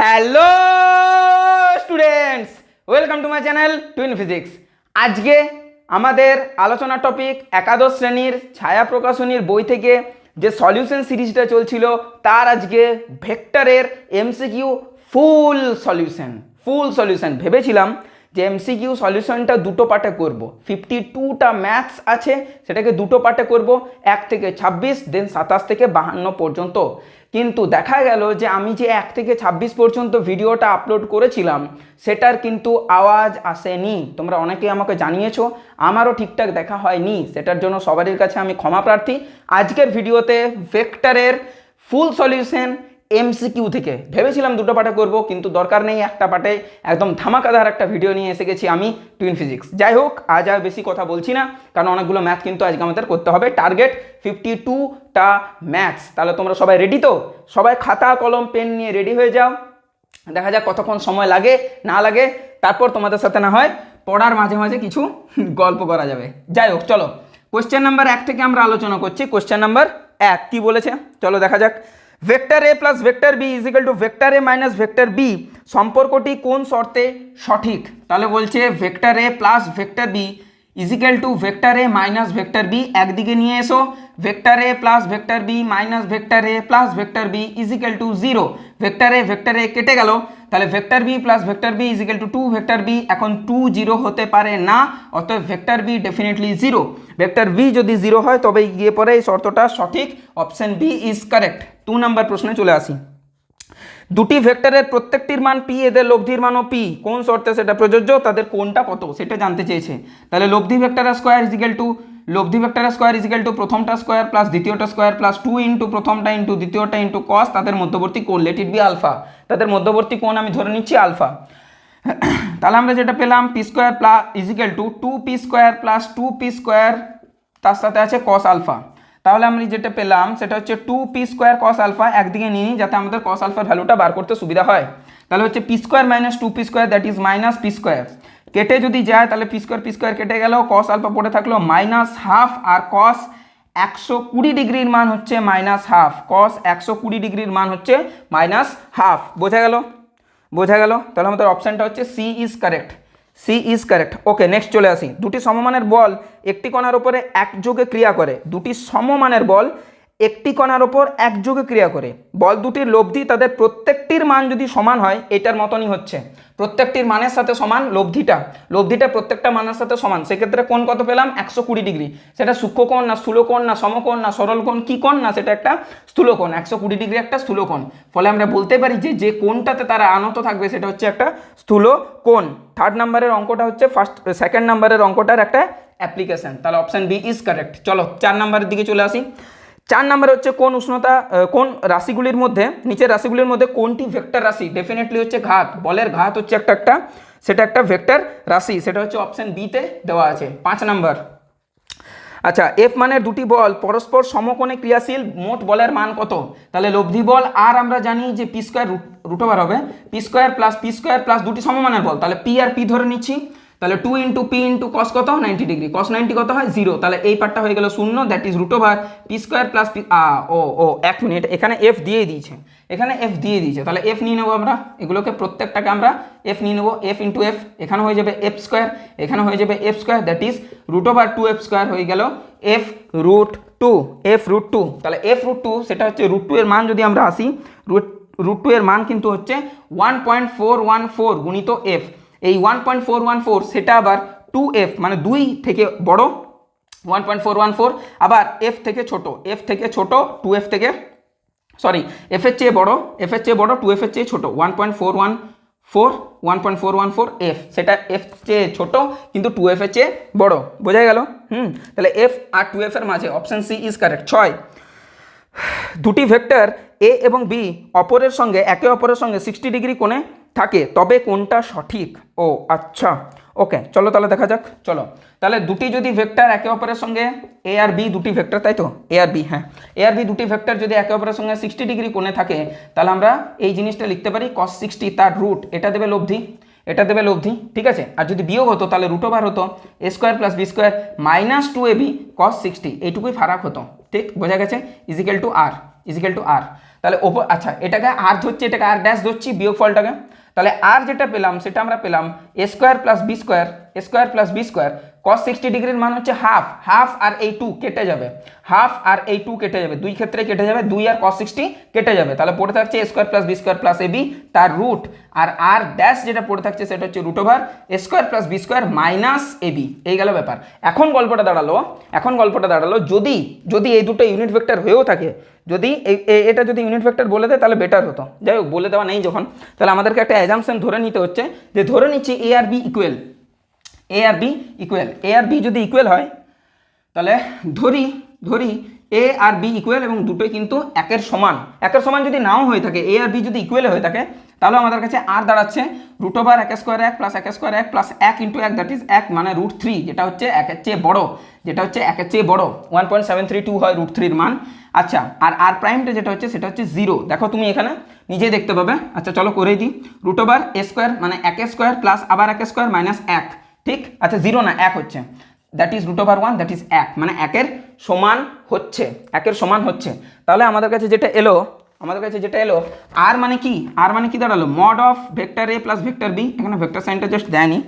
Hello students, welcome to my channel twin physics. আজকে আমাদের আলোচনা টপিক একাদশ শ্রেণীর ছায়া প্রকাশনীর বই থেকে যে সলিউশন সিরিজটা চলছিল তার আজকে ভেক্টরের এমসিকিউ ফুল সলিউশন ভেবেছিলাম যে এমসিকিউ সলিউশনটা দুটো পার্টে করব। 52টা ম্যাথস আছে, সেটাকে দুটো পার্টে করব, 1 থেকে 26 দেন 27 থেকে 52 পর্যন্ত। কিন্তু দেখা গেল যে আমি যে 1 থেকে 26 পর্যন্ত ভিডিওটা আপলোড করেছিলাম সেটার কিন্তু আওয়াজ আসেনি। তোমরা অনেকেই আমাকে জানিয়েছো, আমারও ঠিকঠাক দেখা হয়নি, সেটার জন্য সবারই কাছে আমি ক্ষমা প্রার্থী। আজকের ভিডিওতে ভেক্টরের ফুল সলিউশন এমসিকিউ থেকে ভেবেছিলাম দুটো পার্টে করব, কিন্তু দরকার নেই, একটা পার্টে একদম ধামাকাদার একটা ভিডিও নিয়ে এসে গেছি আমি টুইন ফিজিক্স। যাই হোক, আজ আর বেশি কথা বলছি না, কারণ অনেকগুলো ম্যাথ কিন্তু আজকে আমাদের করতে হবে। টার্গেট 52টা ম্যাথস। তাহলে তোমরা সবাই রেডি তো? সবাই খাতা কলম পেন নিয়ে রেডি হয়ে যাও। দেখা যাক কতক্ষণ সময় লাগে না লাগে, তারপর তোমাদের সাথে না হয় পড়ার মাঝে মাঝে কিছু গল্প করা যাবে। যাই হোক, চলো কোশ্চেন নাম্বার 1 থেকে আমরা আলোচনা করছি। কোশ্চেন নাম্বার 1 কি বলেছে চলো দেখা যাক। Vector A plus vector B is equal to vector A minus vector B সম্পর্কটি কোন শর্তে সঠিক? তাহলে বলছে vector A plus vector B is equal to vector A minus vector B, একদিকে নিয়ে এসো। Vector A plus vector B minus vector A plus vector B is equal to 0। Vector A কেটে গেল, তাহলে vector B plus vector B is equal to 2 vector B. এখন 2 0 হতে পারে না, অতএব vector B definitely 0। Vector B যদি 0 হয় তবে গিয়ে পরে এই শর্তটা সঠিক, অপশন বি ইজ কারেক্ট। 2 নম্বর প্রশ্নে চলে আসি। দুটি ভেক্টরের প্রত্যেকটির মান পি, এদের লব্ধির মানও পি, কোন শর্তে সেটা প্রযোজ্য, তাদের কোনটা কত সেটা জানতে চেয়েছে। তাহলে লব্ধি ভেক্টরের স্কোয়ার ইজ ইকুয়াল টু প্রথমটা স্কোয়ার প্লাস দ্বিতীয়টা স্কোয়ার প্লাস 2 ইন্টু প্রথমটা ইন্টু দ্বিতীয়টা ইন্টু কস, তাদের মধ্যবর্তী কোণ, লেট ইট বি আলফা। তাদের মধ্যবর্তী কোণ আমি ধরে নিচ্ছি আলফা। তাহলে আমরা যেটা পেলাম P square plus is equal two 2p square plus 2p square, তার সাথে আছে কস আলফা। তাহলে আমি যেটা পেলাম সেটা হচ্ছে 2p স্কোয়ার কস আলফা, একদিকে নিয়ে নিই যাতে আমাদের কস আলফার ভ্যালুটা বার করতে সুবিধা হয়। তাহলে হচ্ছে P square minus 2p square, that is minus P square. কেটে যদি যায় তাহলে পি স্কোয়ার কেটে গেল, কস আলফা পড়ে থাকলো মাইনাস হাফ, আর কস 120 ডিগ্রির মান হচ্ছে মাইনাস হাফ। কস 120 ডিগ্রির মান হচ্ছে মাইনাস হাফ। বোঝা গেল। তাহলে আমাদের অপশানটা হচ্ছে C is correct. Okay, next চলে আসি। দুটি সমমানের বল একটি কণার উপরে একযোগে ক্রিয়া করে। দুটি সমমানের বল একটি কণার ওপর একযোগে ক্রিয়া করে। বল দুটির লব্ধি তাদের প্রত্যেকটির মান যদি সমান হয়, এটার মতনই হচ্ছে প্রত্যেকটির মানের সাথে সমান লব্ধিটা প্রত্যেকটা মানের সাথে সমান। সেক্ষেত্রে কোণ কত পেলাম? 120 ডিগ্রি। সেটা সূক্ষ্মকোণ না স্থূলকোণ না সমকোণ না সরল কোণ, কি কোণ? না সেটা একটা স্থূলকোণ। 120 ডিগ্রি একটা স্থূলকোণ। ফলে আমরা বলতে পারি যে কোণটাতে তারা আনত থাকবে সেটা হচ্ছে একটা স্থূলকোণ। 3rd নাম্বারের অঙ্কটা হচ্ছে সেকেন্ড নাম্বারের অঙ্কটার একটা অ্যাপ্লিকেশন। তাহলে অপশন বি ইজ কারেক্ট। চলো 4 নাম্বারের দিকে চলে আসি। 4 নম্বরে হচ্ছে কোন রাশিগুলির মধ্যে, নিচের রাশিগুলির মধ্যে কোনটি ভেক্টর রাশি? ডেফিনেটলি হচ্ছে ঘাত। বলের ঘাত হচ্ছে সেটা একটা ভেক্টর রাশি, সেটা হচ্ছে অপশন বিতে দেওয়া আছে। 5 নম্বর, আচ্ছা, এফ মানের দুটি বল পরস্পর সমকোণে ক্রিয়াশীল, মোট বলের মান কত? তাহলে লব্ধি বল আর আমরা জানি যে পি স্কোয়ার রুট ওভার হবে, পি স্কোয়ার প্লাস দুটি সমমানের বল, তাহলে পি আর পি ধরে নিচ্ছি। তাহলে 2 ইন্টু পি ইন্টু কস কত? 90 ডিগ্রি। কস 90 কত হয়? 0। তাহলে এই পার্টটা হয়ে গেল 0, that is root over P square plus P. এক মিনিট, এখানে এফ দিয়ে দিয়েছে, তাহলে এফ নিয়ে নেবো আমরা। এগুলোকে প্রত্যেকটাকে আমরা এফ নিয়ে নেবো। এফ ইন্টু এফ, এখানে হয়ে যাবে এফ স্কোয়ার, এখানে হয়ে যাবে F square, that is root over 2f square হয়ে গেল এফ রুট টু। তাহলে এফ রুট টু, সেটা হচ্ছে রুট 2 এর মান যদি আমরা আসি, রুট 2 এর মান কিন্তু হচ্ছে 1.414 গুণিত এফ। এই 1.414 সেটা আবার 2f মানে 2 থেকে বড় 1.414, আবার f থেকে ছোট 2f থেকে f এর চেয়ে বড় 2f এর চেয়ে ছোট 1.414 f, সেটা f চেয়ে ছোট কিন্তু 2f এর চেয়ে বড়। বোঝা গেল? তাহলে f আর 2f এর মাঝে অপশন সি ইজ কারেক্ট। 6, দুটি ভেক্টর এ এবং বি একে অপরের সঙ্গে 60 ডিগ্রি কোণে থাকে, তবে কোনটা সঠিক? ও আচ্ছা, ওকে, চলো তাহলে দেখা যাক। চলো তাহলে দুটি যদি ভেক্টর একে অপরের সঙ্গে এ আর বি, দুটি ভেক্টর, তাই তো এ আর বি, হ্যাঁ এ আর বি দুটি ভেক্টর যদি একে অপরের সঙ্গে 60 ডিগ্রি কোণে থাকে, তাহলে আমরা এই জিনিসটা লিখতে পারি cos 60, তার রুট, এটা দেবে লব্ধি, ঠিক আছে। আর যদি বিয়োগ হতো তাহলে রুট ওভার হতো A square plus B square minus 2ab cos 60, এইটুকুই ফারাক হতো। ঠিক বোঝা গেছে? Is equal to R. তাহলে ওপর আচ্ছা এটাকে আর ধরছি, এটাকে আর ড্যাশ ধরছি, বিয়োগফলটাকে। তাহলে আর যেটা পেলাম সেটা আমরা পেলাম A square plus B square, A square plus B square cos 60 ডিগ্রির মান হচ্ছে হাফ, হাফ আর এই 2 কেটে যাবে, হাফ আর এই 2 কেটে যাবে, দুই ক্ষেত্রে কেটে যাবে, 2 আর cos 60 কেটে যাবে। তাহলে পড়ে থাকছে A square plus B square plus A B তার রুট, আর আর ড্যাশ যেটা পড়ে থাকছে সেটা হচ্ছে root over A square plus B square minus A B. এই গেল ব্যাপার। এখন গল্পটা দাঁড়ালো যদি যদি এই দুটো ইউনিট ভেক্টর হয়েও থাকে, যদি এটা যদি ইউনিট ভেক্টর বলে দেয় তাহলে বেটার হতো। যাই হোক, বলে দেওয়া নেই যখন, তাহলে আমাদেরকে একটা অ্যাজাম্পশন ধরে নিতে হচ্ছে যে ধরে নিচ্ছি এ আর বি ইকুয়াল, এ আর বি ইকুয়াল, এ আর বি যদি ইকুয়াল হয় তাহলে ধরি এ আর বি ইকুয়াল এবং দুটোই কিন্তু একের সমান যদি নাও হয়ে থাকে, এ আর বি যদি ইকুয়াল হয়ে থাকে তাহলে আমাদের কাছে আর দাঁড়াচ্ছে রুট ওভার এক স্কোয়ার এক প্লাস এক স্কোয়ার এক প্লাস এক ইন্টু এক, দ্যাট ইজ এক মানে রুট 3, যেটা হচ্ছে একের চেয়ে বড়, 1.732 হয় রুট 3 এর মান। আচ্ছা, আর আর প্রাইমটা যেটা হচ্ছে সেটা হচ্ছে 0, দেখো তুমি এখানে নিজেই দেখতে পাবে। আচ্ছা চলো করেই দিই, রুট ওভার এ স্কোয়ার মানে এক স্কোয়ার প্লাস আবার এক স্কোয়ার মাইনাস এক, ঠিক আচ্ছা 0 না 1 হচ্ছে, that is root over 1, that is 1 মানে একের সমান হচ্ছে। তাহলে আমাদের কাছে যেটা এলো আর মানে কি দাঁড়ালো mod of vector A plus vector B, এখানে ভেক্টর সাইনটা জাস্ট দেয়নি,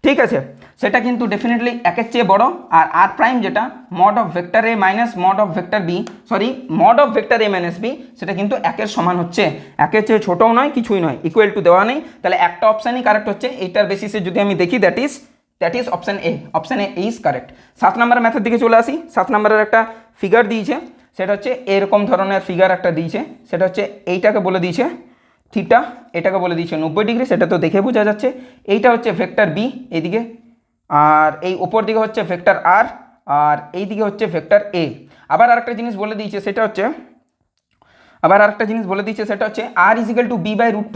ঠিক আছে, সেটা কিন্তু ডেফিনেটলি একের চেয়ে বড়। আর আর প্রাইম যেটা mod of vector A minus mod of vector B, mod of vector A minus B, সেটা কিন্তু একের সমান হচ্ছে, একের চেয়ে ছোটও নয় কিছুই নয়, ইকুয়াল টু দেওয়া নেই। তাহলে একটা অপশানই কারেক্ট হচ্ছে, এইটার বেসিসে যদি আমি দেখি that is option A is correct. 7 নম্বরের ম্যাথের দিকে চলে আসি। 7 নম্বরের একটা ফিগার দিয়েছে, সেটা হচ্ছে এরকম ধরনের ফিগার একটা দিয়েছে, সেটা হচ্ছে এইটাকে বলে দিয়েছে থিটা, এটাকে বলে দিয়েছে 90 ডিগ্রি, সেটা তো দেখে বোঝা যাচ্ছে। এইটা হচ্ছে ভেক্টর বি এইদিকে, আর এই ওপর দিকে হচ্ছে ভেক্টর আর, আর এই দিকে হচ্ছে ভেক্টর এ। আবার আরেকটা জিনিস বলে দিয়েছে সেটা হচ্ছে R is equal to B by root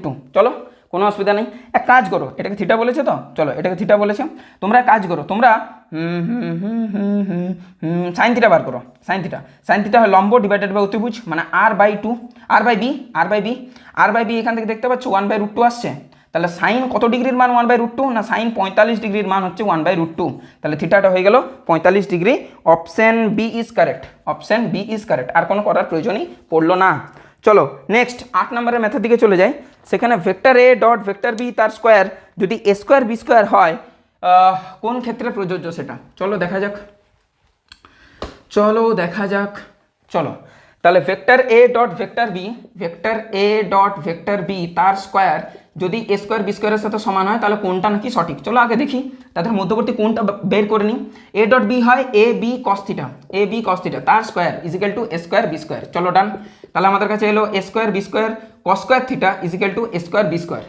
two, চলো কোনো অসুবিধা নেই। এক কাজ করো, এটাকে থিটা বলেছে তো, চলো এটাকে থিটা বলেছে, তোমরা কাজ করো, তোমরা সাইন থিটা বার করো। সাইন থিটা হয় লম্ব ডিভাইডেড বাই অতিভুজ মানে আর বাই বি, এখান থেকে দেখতে পাচ্ছ 1/√2 আসছে। তাহলে সাইন কত ডিগ্রির মান 1/√2 না সাইন 45 ডিগ্রির মান হচ্ছে 1/√2, তাহলে থিটাটা হয়ে গেল 45 degree. Option B is correct, আর কোনো করার প্রয়োজনই পড়লো না। চলো নেক্সট 8 নম্বরের ম্যাথের দিকে চলে যাই। সেখানে vector A dot vector B তার স্কোয়ার যদি এ স্কোয়ার বি স্কোয়ার হয় কোন ক্ষেত্রে প্রযোজ্য সেটা চলো দেখা যাক। তাহলে vector A dot vector B তার স্কোয়ার যদি এ স্কোয়ার বি স্কোয়ারের সাথে সমান হয় তাহলে কোনটা নাকি সঠিক। চলো আগে দেখি তাদের মধ্যবর্তী কোনটা বের করে নিই। এ ডট বি হয় এ বি কস থিটা তার square is equal to A square B square. চলো ডান। তাহলে আমাদের কাছে এলো A square B square cos square theta is equal to A square B square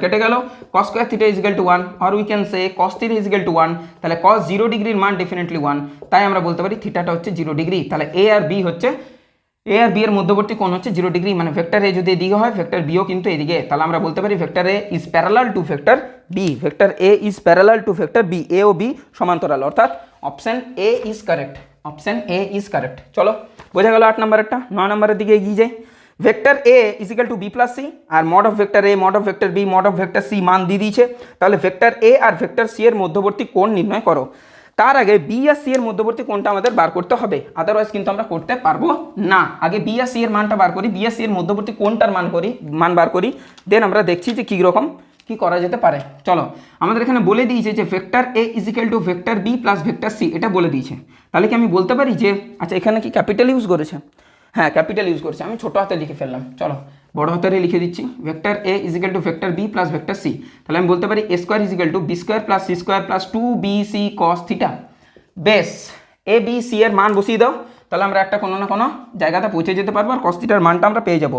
কেটে গেল, cos square theta is equal to 1 or we can say cos theta is equal to 1। তাহলে কস 0 ডিগ্রির মান ডেফিনেটলি 1, তাই আমরা বলতে পারি থিটাটা হচ্ছে 0 ডিগ্রি। তাহলে এ আর বি এর মধ্যবর্তী কোণ হচ্ছে 0 ডিগ্রি, মানে ভেক্টর এ যদি এদিকে হয় ভেক্টর বিও কিন্তু এদিকে, তাহলে আমরা বলতে পারি vector A is parallel to vector B, A ও বি সমান্তরাল, অর্থাৎ অপশন এ ইজ কারেক্ট। চলো বোঝা গেল 8 নম্বরেরটা। 9 নম্বরের দিকে এগিয়ে যাই। Vector A is equal to B plus C, আর mod of vector A mod of vector B mod of vector C মান দিয়ে দিয়েছে। তাহলে ভেক্টর এ আর ভেক্টর সি এর মধ্যবর্তী কোণ নির্ণয় করো। তার আগে বি আর সি এর মধ্যবর্তী কোণটা আমাদের বার করতে হবে, আদারওয়াইজ কিন্তু আমরা করতে পারবো না। আগে বি আর সি এর মানটা বার করি, বি আর সি এর মধ্যবর্তী কোণটার মান বার করি, দেন আমরা দেখছি যে কীরকম কি করা যেতে পারে। চলো আমাদের এখানে বলে দিয়েছে যে vector A is equal to vector B plus vector C, এটা বলে দিয়েছে। তাহলে কি আমি বলতে পারি যে আচ্ছা এখানে কি ক্যাপিটাল ইউজ করেছে? হ্যাঁ ক্যাপিটাল ইউজ করছে, আমি ছোটো হাতে লিখে ফেললাম, চলো বড় হাতের লিখে দিচ্ছি। Vector A is equal to vector B plus vector C, তাহলে আমি বলতে পারি A square is equal to B square plus C square plus 2bc cos theta. বেশ, এ বি সি এর মান বসিয়ে দাও, তাহলে আমরা একটা কোনো না কোনো জায়গাতে পৌঁছে যেতে পারবো, আর cos থিটার মানটা আমরা পেয়ে যাবো।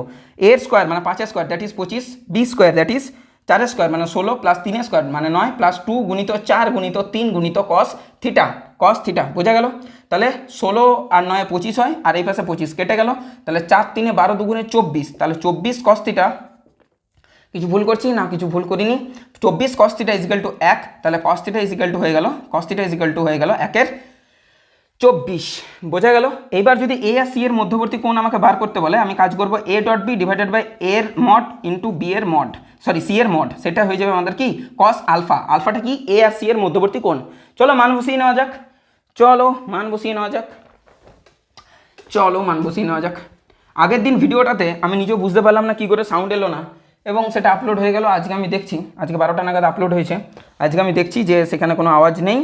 এর স্কোয়ার মানে 5 square that is 25, B square that is 4 square মানে 16 প্লাস 3 স্কোয়ার মানে 9 প্লাস 2 গুণিত 4 গুণিত 3 গুণিত cos থিটা বোঝা গেল। তাহলে 16 আর 9 25 হয়, আর এই পাশে 25 কেটে গেল, তাহলে 4 3 12 দুগুণে 24, তাহলে 24 cos থিটা, কিছু ভুল করছি না, কিছু ভুল করিনি, 24 cos থিটা ইজিক্যাল টু 1, তাহলে cos থিটা ইজিক্যাল টু হয়ে গেল 1/24 বোঝা গেল। এইবার যদি এ আর সি এর মধ্যবর্তী কোণ আমাকে বার করতে বলে, আমি কাজ করব A dot B divided by এর মড ইন্টু বি এর মড, সি এর মড, সেটা হয়ে যাবে আমাদের কি cos আলফা। আলফাটা কি এ আর সি এর মধ্যবর্তী কোণ। চলো মান বসিয়ে নেওয়া যাক। চলো মান বসিয়ে নেওয়া যাক। আগের দিন ভিডিওটাতে আমি নিজেও বুঝতে পারলাম না কী করে সাউন্ড এলো না, এবং সেটা আপলোড হয়ে গেল। আজকে আমি দেখছি, আজকে 12টা নাগাদ আপলোড হয়েছে, আজকে আমি দেখছি যে সেখানে কোনো আওয়াজ নেই,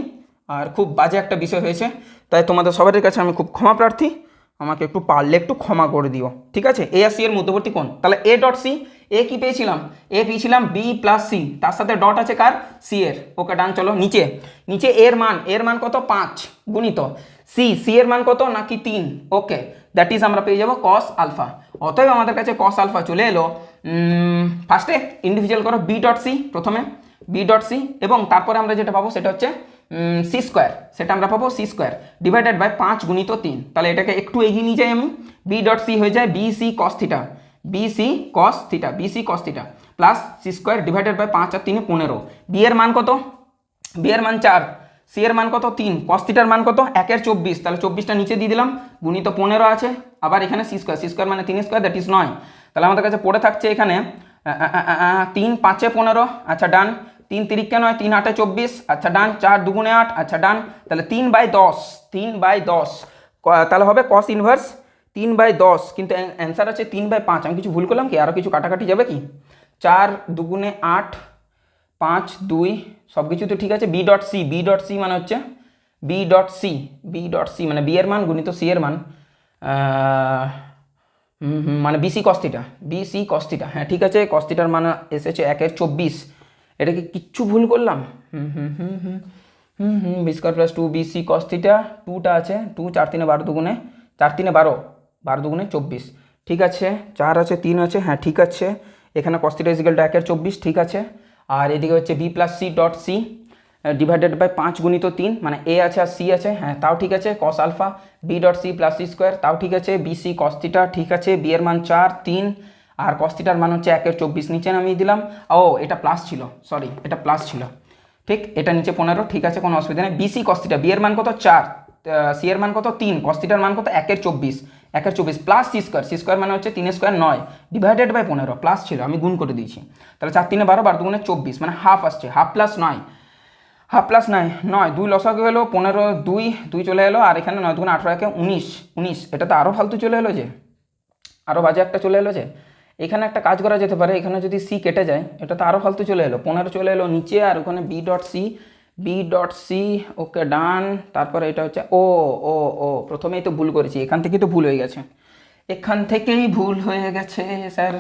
আর খুব বাজে একটা বিষয় হয়েছে। তাই তোমাদের সবার কাছে আমি খুব ক্ষমা প্রার্থী, আমাকে একটু পারলে একটু ক্ষমা করে দিও, ঠিক আছে। এ আর সি এর মধ্যবর্তী কোণ, তাহলে এ ডট সি, এ কি পেয়েছিলাম, এ পেয়েছিলাম বি প্লাস সি, তার সাথে ডট আছে কার, সি এর। ওকে ডান। চলো নিচে, নিচে এর মান কত 5 গুণিত সি এর মান কত নাকি 3। ওকে, দ্যাট ইজ আমরা পেয়ে যাবো কস আলফা। অতএব আমাদের কাছে কস আলফা চলে এলো। ফার্স্টে ইন্ডিভিজুয়াল করো বি ডট সি, প্রথমে বি ডট সি, এবং তারপরে আমরা যেটা পাবো সেটা হচ্ছে সি স্কোয়ার, সেটা আমরা পাবো সি স্কোয়ার ডিভাইডেড বাই 5 গুণিত 3। তাহলে এটাকে একটু এগিয়ে নিয়ে যাই আমি, বি ডট সি হয়ে যায় B C cos theta, B C cos theta, B C cos theta plus C square divided by 5 আর 3 15। বি এর মান কত, বি এর মান 4, সি এর মান কত 3, কস থিটার মান কত 1 এর 24, তাহলে 24টা নিচে দিয়ে দিলাম, গুণিত 15 আছে, আবার এখানে সি স্কোয়ার মানে 3 স্কোয়ার দ্যাট ইজ 9। তাহলে আমাদের কাছে পড়ে থাকছে এখানে 3 5 15, আচ্ছা ডান। 3 3 কে 9, 3 8 24, আচ্ছা ডান। 4 2 8, আচ্ছা ডান। তাহলে 3/10, 3/10, তাহলে হবে কস ইনভার্স 3/10, কিন্তু অ্যান্সার আছে 3/5। আমি কিছু ভুল করলাম কি, আরও কিছু কাটাকাটি যাবে কি? 4 2 8, 5 2, সব কিছু তো ঠিক আছে। B dot C, B dot C মানে হচ্ছে B dot C, B dot C মানে বি এর মান গুণিত সি এর মান, মানে বিসি কস্তিটা, বিসি কস্তিটা, হ্যাঁ ঠিক আছে। কস্তিটার মান এসেছে 1 এর 24, এটা কি কিচ্ছু ভুল করলাম? বি স্কোয়ার প্লাস 2 বিসি কস্তিটা, 2টা আছে, 2 4 3 12 দুগুণে 4 3 12, 12 দুগুণে 24, ঠিক আছে। 4 আছে 3 আছে, হ্যাঁ ঠিক আছে। এখানে কস্তিটা ইজিক্যাল টু 1 এর 24, ঠিক আছে। আর এদিকে হচ্ছে B plus C dot C divided by 5 গুণিত 3, মানে এ আছে আর সি আছে, হ্যাঁ তাও ঠিক আছে। Cos alpha B dot C plus C square, তাও ঠিক আছে। বি সি কস্তিটা, ঠিক আছে। বি এর মান 4 3, আর কস্তিটার মান হচ্ছে 1 এর 24, নিচে নামিয়ে দিলাম। ও এটা প্লাস ছিল, সরি এটা প্লাস ছিল, ঠিক। এটা নিচে 15, ঠিক আছে, কোনো অসুবিধা নেই। বিসি কস্তিটা, বি এর মান কত 4, সি এর মান কত 3, কস্তিটার মান কত 1 এর 24, 1 এর 24 প্লাস সি স্কোয়ার মানে হচ্ছে 3 স্কোয়ার 9 ডিভাইডেড বাই 15, প্লাস ছিল আমি গুণ করে দিয়েছি। তাহলে 4 3 12, 12 দুগুণে 24, মানে হাফ আসছে, হাফ প্লাস 9, হাফ প্লাস 9 9, 2 লসাগু হলো 15, 2 2 চলে এলো, আর এখানে 9 দুগুণে 18 একে 19 19, এটা তো আরও ফালতু চলে এলো যে, আরও বাজে একটা চলে এলো যে। এখানে একটা কাজ করা যেতে পারে, এখানে যদি সি কেটে যায়, এটা তো আরও ফালতু চলে এলো, 15 চলে এলো নিচে, আর ওখানে B dot C, B dot C, okay done. তারপরে এটা হচ্ছে ও ও ও, প্রথমেই তো ভুল করেছি, এখান থেকেই তো ভুল হয়ে গেছে, এখান থেকেই ভুল হয়ে গেছে স্যার,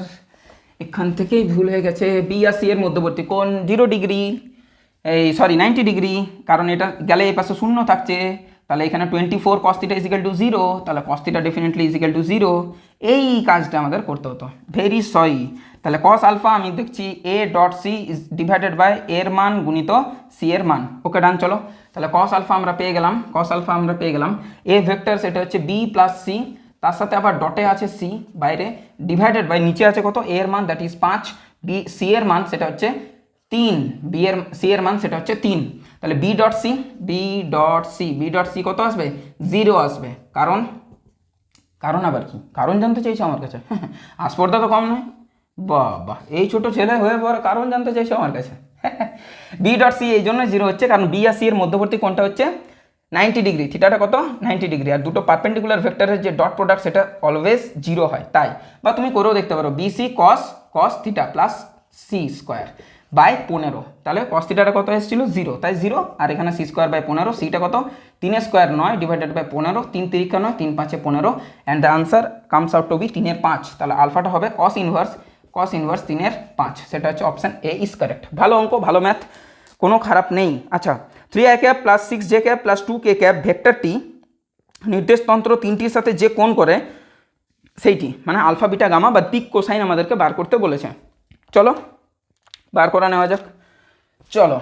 এখান থেকেই ভুল হয়ে গেছে। বি আর সি এর মধ্যবর্তী কোণ 0 ডিগ্রি, এই সরি 90 ডিগ্রি, কারণ এটা গেলে এই পাশে শূন্য থাকছে, তাহলে এখানে 24 cos θ ইজিক্যাল টু 0, তাহলে cos θ ডেফিনেটলি ইজিক্যাল টু 0। এই কাজটা আমাদের করতে হতো, ভেরি সরি। তাহলে cos আলফা আমি দেখছি A dot C is divided by এর মান গুণিত সি এর মান। ওকে ডান। চলো তাহলে cos আলফা আমরা পেয়ে গেলাম, cos আলফা আমরা পেয়ে গেলাম। এ ভেক্টর সেটা হচ্ছে বি প্লাস সি, তার সাথে আবার ডটে আছে সি বাইরে, ডিভাইডেড বাই নিচে আছে কত এর মান দ্যাট ইজ 5, বি সি এর মান সেটা হচ্ছে 3, বি এর সি এর মান সেটা হচ্ছে 3। তাহলে B dot C, B dot C, B dot C কত আসবে 0 আসবে, কারণ কারণ আবার কি, কারণ জানতে চাইছো আমার কাছে? আসপর্দা তো কম নয়, বাহ, এই ছোট ছেলে হয়ে পরে কারণ জানতে চাইছো আমার কাছে। বি ডট সি এই জন্য 0 হচ্ছে, কারণ বি আর সি এর মধ্যবর্তী কোণটা হচ্ছে 90 ডিগ্রি, থিটাটা কত 90 ডিগ্রি, আর দুটো পারপেন্ডিকুলার ভেক্টরের যে ডট প্রোডাক্ট সেটা অলওয়েজ 0 হয়, তাই। বা তুমি করেও দেখতে পারো BC cos theta plus C square by 15, তাহলে কস থিটাটা কত এসেছিল 0, তাই 0, আর এখানে সি স্কোয়ার বাই 15, সিটা কত 3 square 9 divided by 15, 3 3 9, 3 5 15, and the answer comes out to be 3 এর 5। তাহলে আলফাটা হবে কস ইনভার্স 3 এর 5, সেটা হচ্ছে অপশান এ ইজ কারেক্ট। ভালো অঙ্ক, ভালো ম্যাথ, কোনো খারাপ নেই। আচ্ছা, 3i cap plus 6j cap plus 2k cap ভেক্টরটি নির্দেশতন্ত্র 3টির সাথে যে কোণ করে সেইটি, মানে আলফা বিটা গামা বা দিক কোসাইন আমাদেরকে বার করতে বলেছে। চলো বার করা নেওয়া যাক। চলো,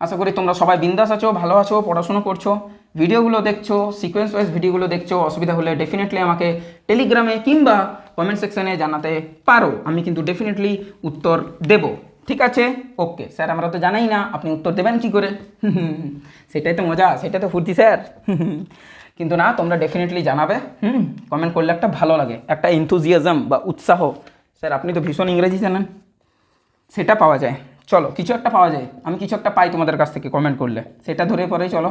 আশা করি তোমরা সবাই বিন্দাস আছো, ভালো আছো, পড়াশুনো করছো, ভিডিওগুলো দেখছো, সিকোয়েন্স ওয়াইজ ভিডিওগুলো দেখছো। অসুবিধা হলে ডেফিনেটলি আমাকে টেলিগ্রামে কিংবা কমেন্ট সেকশানে জানাতে পারো, আমি কিন্তু ডেফিনেটলি উত্তর দেব, ঠিক আছে? ওকে স্যার, আমরা তো জানাই না আপনি উত্তর দেবেন কি করে। সেটাই তো মজা, সেটাই তো ফুর্তি স্যার। কিন্তু না, তোমরা ডেফিনেটলি জানাবে, কমেন্ট করলে একটা ভালো লাগে, একটা এনথুজিয়াজম বা উৎসাহ। স্যার আপনি তো ভীষণ ইংরেজি জানেন, সেটা পাওয়া যায়। চলো, কিছু একটা পাওয়া যায়, আমি কিছু একটা পাই তোমাদের কাছ থেকে কমেন্ট করলে, সেটা ধরে পরেই চলো